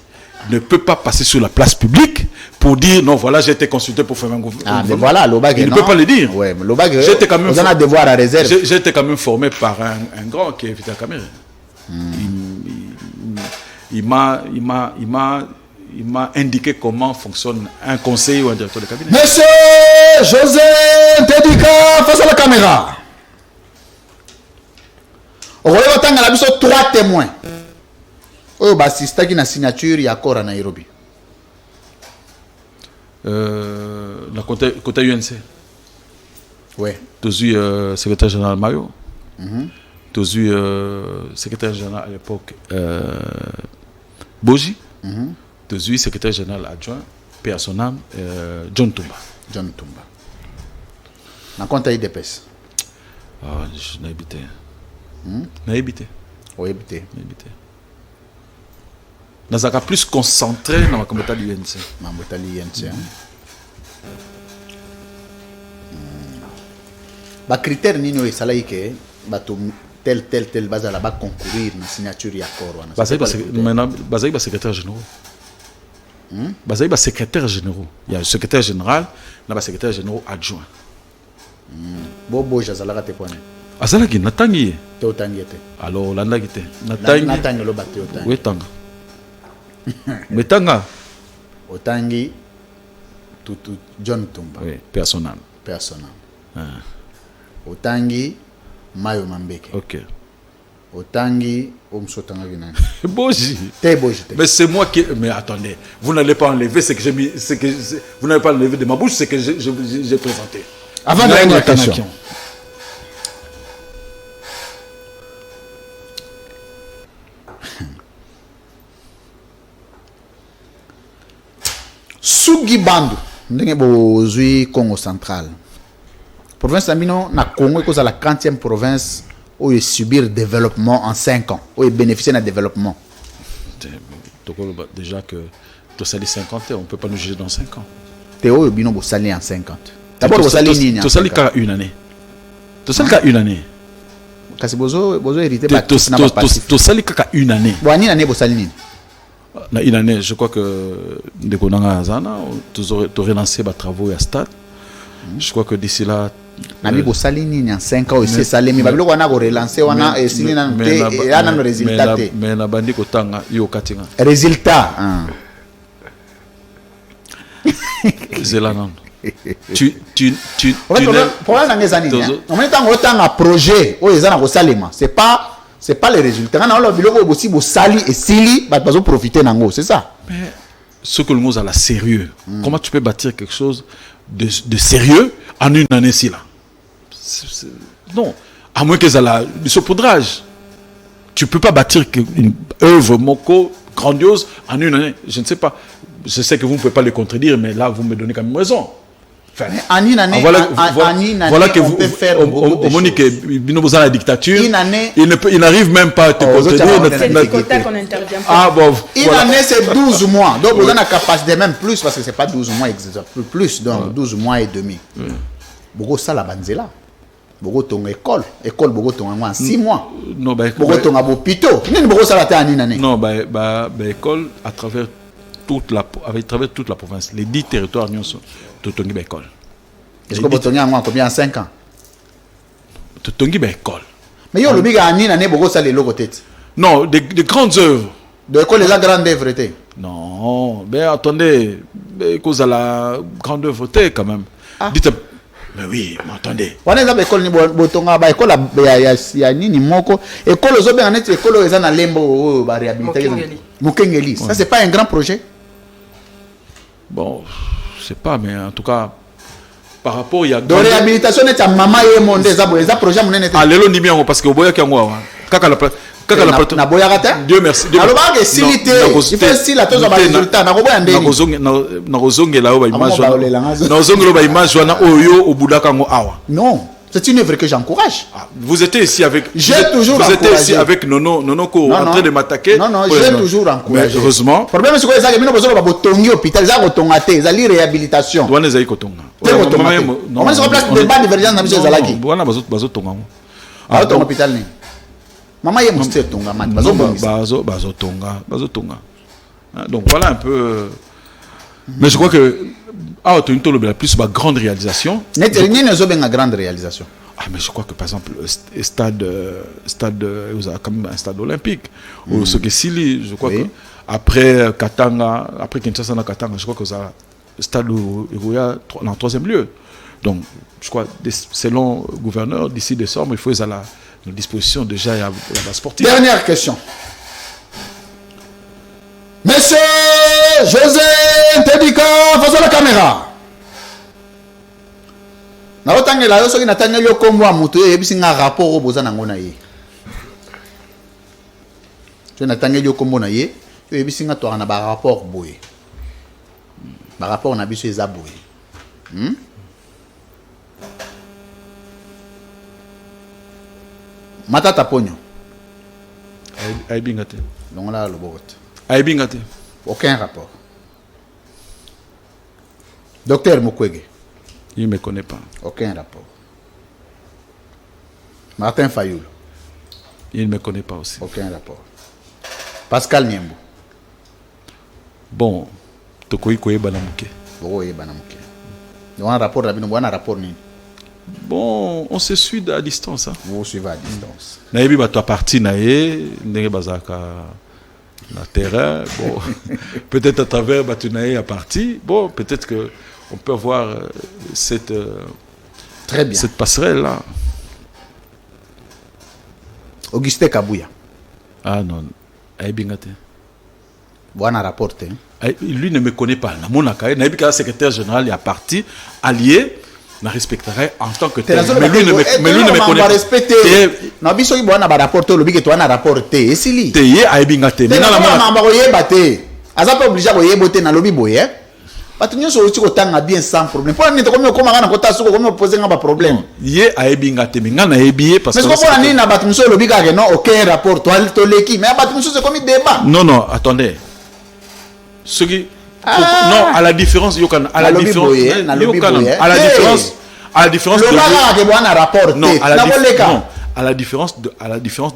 ne peut pas passer sur la place publique pour dire non, voilà, j'ai été consulté pour faire un gouvernement. Mais voilà, il ne peut pas le dire. Ouais, j'étais quand même un devoir à réserve. J'ai été quand même formé par un grand qui est Vital Caméré. Il il m'a indiqué comment fonctionne un conseiller ou un directeur de cabinet. Monsieur José Tedika, face à la caméra. On va avoir 3 témoins. Oh, bah, si c'est une signature, il y a encore à Nairobi. La côté UNC. Oui. Tu as secrétaire général Mayo. Tu as secrétaire général à l'époque Boji. Tu as secrétaire général adjoint, paix à son âme, John Tumba. John Tumba. Dans compte IDPS. Ah, je n'ai habité. N'ai habité. Oui, habité. Dans un plus concentré dans la communauté de l'UNC. Ma communauté de l'UNC. Bah critère nino et salaire que bato tel base là bas concourir na signature ya accord wana. Bazaï ba secrétaire général. Bazaï ba secrétaire général. Il y a le secrétaire général, na ba secrétaire général adjoint. Bobo jazala te pone. Azala ki natangi. Te otangi te. Alors landa ki te. Natangi lo batte otangi. Oui tanga. Mais tanga. Otangi tout John Tumba. Oui, personnel. Otangi Mayo Mambeke. Ok. Otangi Omsotanga Vinani. Boji. T'es Boji. Mais c'est moi qui. Mais attendez, vous n'allez pas enlever ce que j'ai mis. Vous n'allez pas enlever de ma bouche ce que j'ai présenté. Avant de la question. Sugi Bandu, ndenge bozui Congo central. Province Amino na Congo est la 40e province où il subir développement en 5 ans, où il bénéficie d'un développement. Déjà que tu sali 50 ans, on ne peut pas nous juger dans 5 ans. Théo Bino Bossali en 50. D'abord Bossali Nini. Tu sali qu'à une année. Tu sali qu'à une année. Kasi bozo hérité tu sali qu'à une année. Bon, une année Bossali Nini. Une année, je crois que dès qu'on a Azana, tu aurais lancé des travaux à stade. Je crois que d'ici là. Nabi Bossali Nini en 5 ans, c'est salé. Mais Babilo wana go relancer wana et signé dans et a un résultat. Mais na bandi ko tanga yo katinga. Résultat. C'est là non. Tu problème dans les années. En même temps, autant un projet où ils ont salima. C'est pas les résultats. Quand on a vu aussi Bossali et Sili, bah pas profiter nango, c'est ça. Mais ce que le mot a la sérieux. Comment tu peux bâtir quelque chose de sérieux en une année si là? Non, à moins que ça la du saupoudrage. Tu peux pas bâtir une œuvre moko grandiose en une année. Je ne sais pas. Je sais que vous ne pouvez pas le contredire, mais là vous me donnez quand même raison. Enfin, en une année, voilà que on peut faire beaucoup de choses. La dictature, une année, il n'arrive même pas à te contredire. C'est le quota qu'on intervient pas. Ah bon, une année c'est 12 mois. Donc vous avez la capacité même plus parce que c'est pas 12 mois exactement, plus donc 12 mois et demi. Beaucoup ça la banzela. Beaucoup ton école beaucoup ton en 6 mois. Non bah beaucoup ton hôpital. Ni beaucoup ça la terre en une année. Non bah école à travers toute la province, les 10 territoires nous sont Totongi école. Est-ce que Botongi a combien en 5 ans? Totongi école. Mais yo le big en une année beaucoup ça les logo tête. Non, des grandes œuvres. De école les grandes œuvres étaient. Non, mais attendez, cause à la grande œuvre quand même. Dites mais oui, mais attendez. On est là école ni Botonga ba école ya nini moko école zo bien net école eza na lembo ba réhabiliter. Mukengeli. Ça c'est pas un grand projet. Bon, je sais pas, mais en tout cas, par rapport, il y a... De réhabilitation, c'est maman et mon désabonné. C'est un projet, mon ennemi. Ah, l'élo ni bien, parce que au boya qui a moi, kaka na boya gata. Dieu merci. Alors, bah, que si l'ité, il faut si la chose va résultat. Na boya ndeni. Na rozonge là, ba image. Na rozonge là, ba image, na oyo au buda kango awa. Non. C'est une œuvre que j'encourage. Vous étiez ici avec... J'ai toujours encouragé. Vous étiez ici avec Nono en train de m'attaquer. Non, j'ai toujours encouragé. Heureusement. Le problème, c'est que les gens qui ont botongi hôpital, ils ont botongaté, ils ont li réhabilitation. Douane les kotonga. On met sur place de bas divergence dans M. Zalaki. Douane bazo tonga. Ah, ton hôpital ni. Maman y est mousté tonga man. Bazo tonga. Donc voilà un peu... Mais je crois que... Ah, tu as une plus ma grande réalisation. N'est-ce pas une grande réalisation? Ah, mais je crois que par exemple, stade, vous avez quand même un stade olympique. Ou ce que Sili, je crois que après Katanga, après Kinshasa na Katanga, je crois que vous avez le stade où il y a en troisième lieu. Donc, je crois, selon le gouverneur, d'ici décembre, il faut à la disposition déjà à la sportive. Dernière question. Monsieur José Ntedika, face à la caméra. Na otangela yo soki natangeli yo kombo amuto yebisi nga rapport oboza nango na ye. Je natangeli yo kombo na ye, yo yebisi nga to na ba rapport boye. Ba rapport na biso eza boye. Matata Pogno. Aibingate. Donc là le bogote. Aibingate. Aucun rapport. Docteur Mukwege. Il ne me connaît pas. Aucun rapport. Martin Fayoul. Il ne me connaît pas aussi. Aucun rapport. Pascal Niembo. Bon, Tokoi Koye Banamuke. Boye Banamuke. Donc un rapport, un rapport ni. Bon, on se suit à distance. Hein. Vous suivez à distance. Naïbi ba toi parti naé, ndenge bazaka na terrain. Bon, peut-être à travers Batunaé à parti. Bon, peut-être que on peut avoir cette très bien. Cette passerelle là. Augustin Kabouya. Ah non, Aibingate. Bon, un rapporté. Lui ne me connaît pas. Naïbi ka secrétaire général est à parti allié. Je respecterai en tant que tel. Mais lui ne me connaît pas. Respecter. Nabiso ki bona ba rapporter lobi ke to na rapporter. Esili. Te ye Aibingate. Mais na mamba ko yeba te. Aza pas obligé ko yebote na lobi boye. Batu nyonso oti ko tanga bien sans problème. Pour nini to komi okoma na kota suko komi poser nga ba problème. Ye Aibingate mais nga na yebiye parce que. Mais ko nini na batu nyonso lobi ka ke non aucun rapport to leki mais batu nyonso c'est comme débat. Non non, attendez. Ce qui non, à la différence, à la différence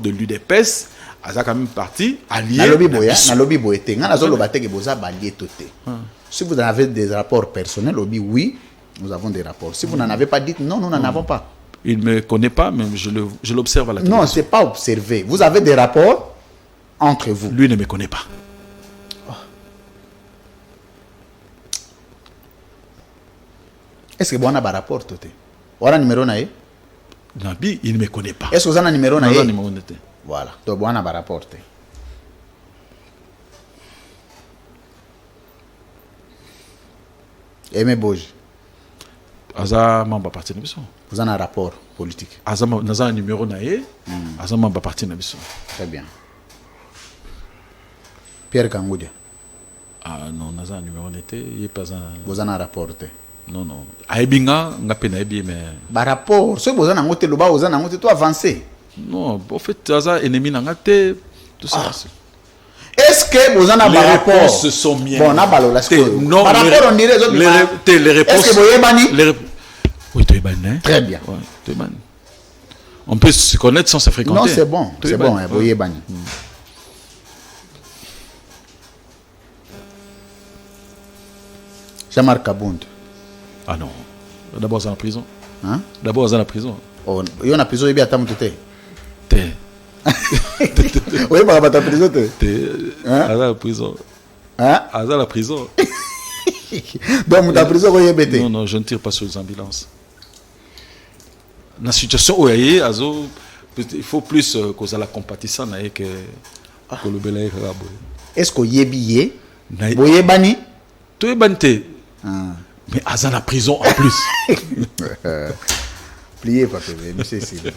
de l'UDPS, Aza quand même parti allié. Si vous en avez des rapports personnels, oui, nous avons des rapports. Si vous n'en avez pas, dites non, nous n'en avons pas. Il ne me connaît pas, mais je l'observe à la télévision. Non, ce n'est pas observé. Vous avez des rapports entre vous. Lui ne me connaît pas. Est-ce que vous avez un rapport? Vous avez un numéro? Nabi, il ne me connaît pas. Est-ce que vous avez un numéro? Non, voilà. Donc, vous avez un rapport. Aimé Boj. Aza mamba parti na biso. Vous avez un rapport politique. Aza naza un numéro na ye. Aza mamba parti na biso. Très bien. Pierre Kangoudia. Ah non, naza un numéro n'était, il est pas un. Vous avez un rapport. Non, non. Aibinga, nga pena ebi, mais. Par rapport, ce que vous avez un côté, vous avez un côté, tout avancé. Non, en fait, Aza ennemi n'angate, tout ça. Est-ce que vous en avez un rapport? Les réponses sont miennes. Bon, on a ballon, non, par rapport, on dirait les autres. Les réponses. Est-ce que vous avez bani? Oui, tu es banni. Très bien. Ouais, tu es banni. On peut se connaître sans se fréquenter. Non, c'est bon. C'est bon, vous avez bani. Jean-Marc Kabound. Ah non. D'abord, c'est en prison. Hein? D'abord, c'est en prison. Oh, il y a en prison, il y a ta moutée. T'es. Oui, mais la prison, t'es. À la prison. Hein? À la prison. Donc, la prison, vous y non, non, je ne tire pas sur les ambulances. La situation où il y a, il faut plus que la compétition que le belay. Est-ce que vous y billet? Vous y bani? Tu es banni. Mais à la prison en plus. Pliez, papa, monsieur Sylvain.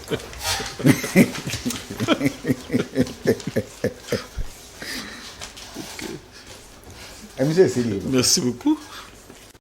Monsieur Sylvain. Merci beaucoup.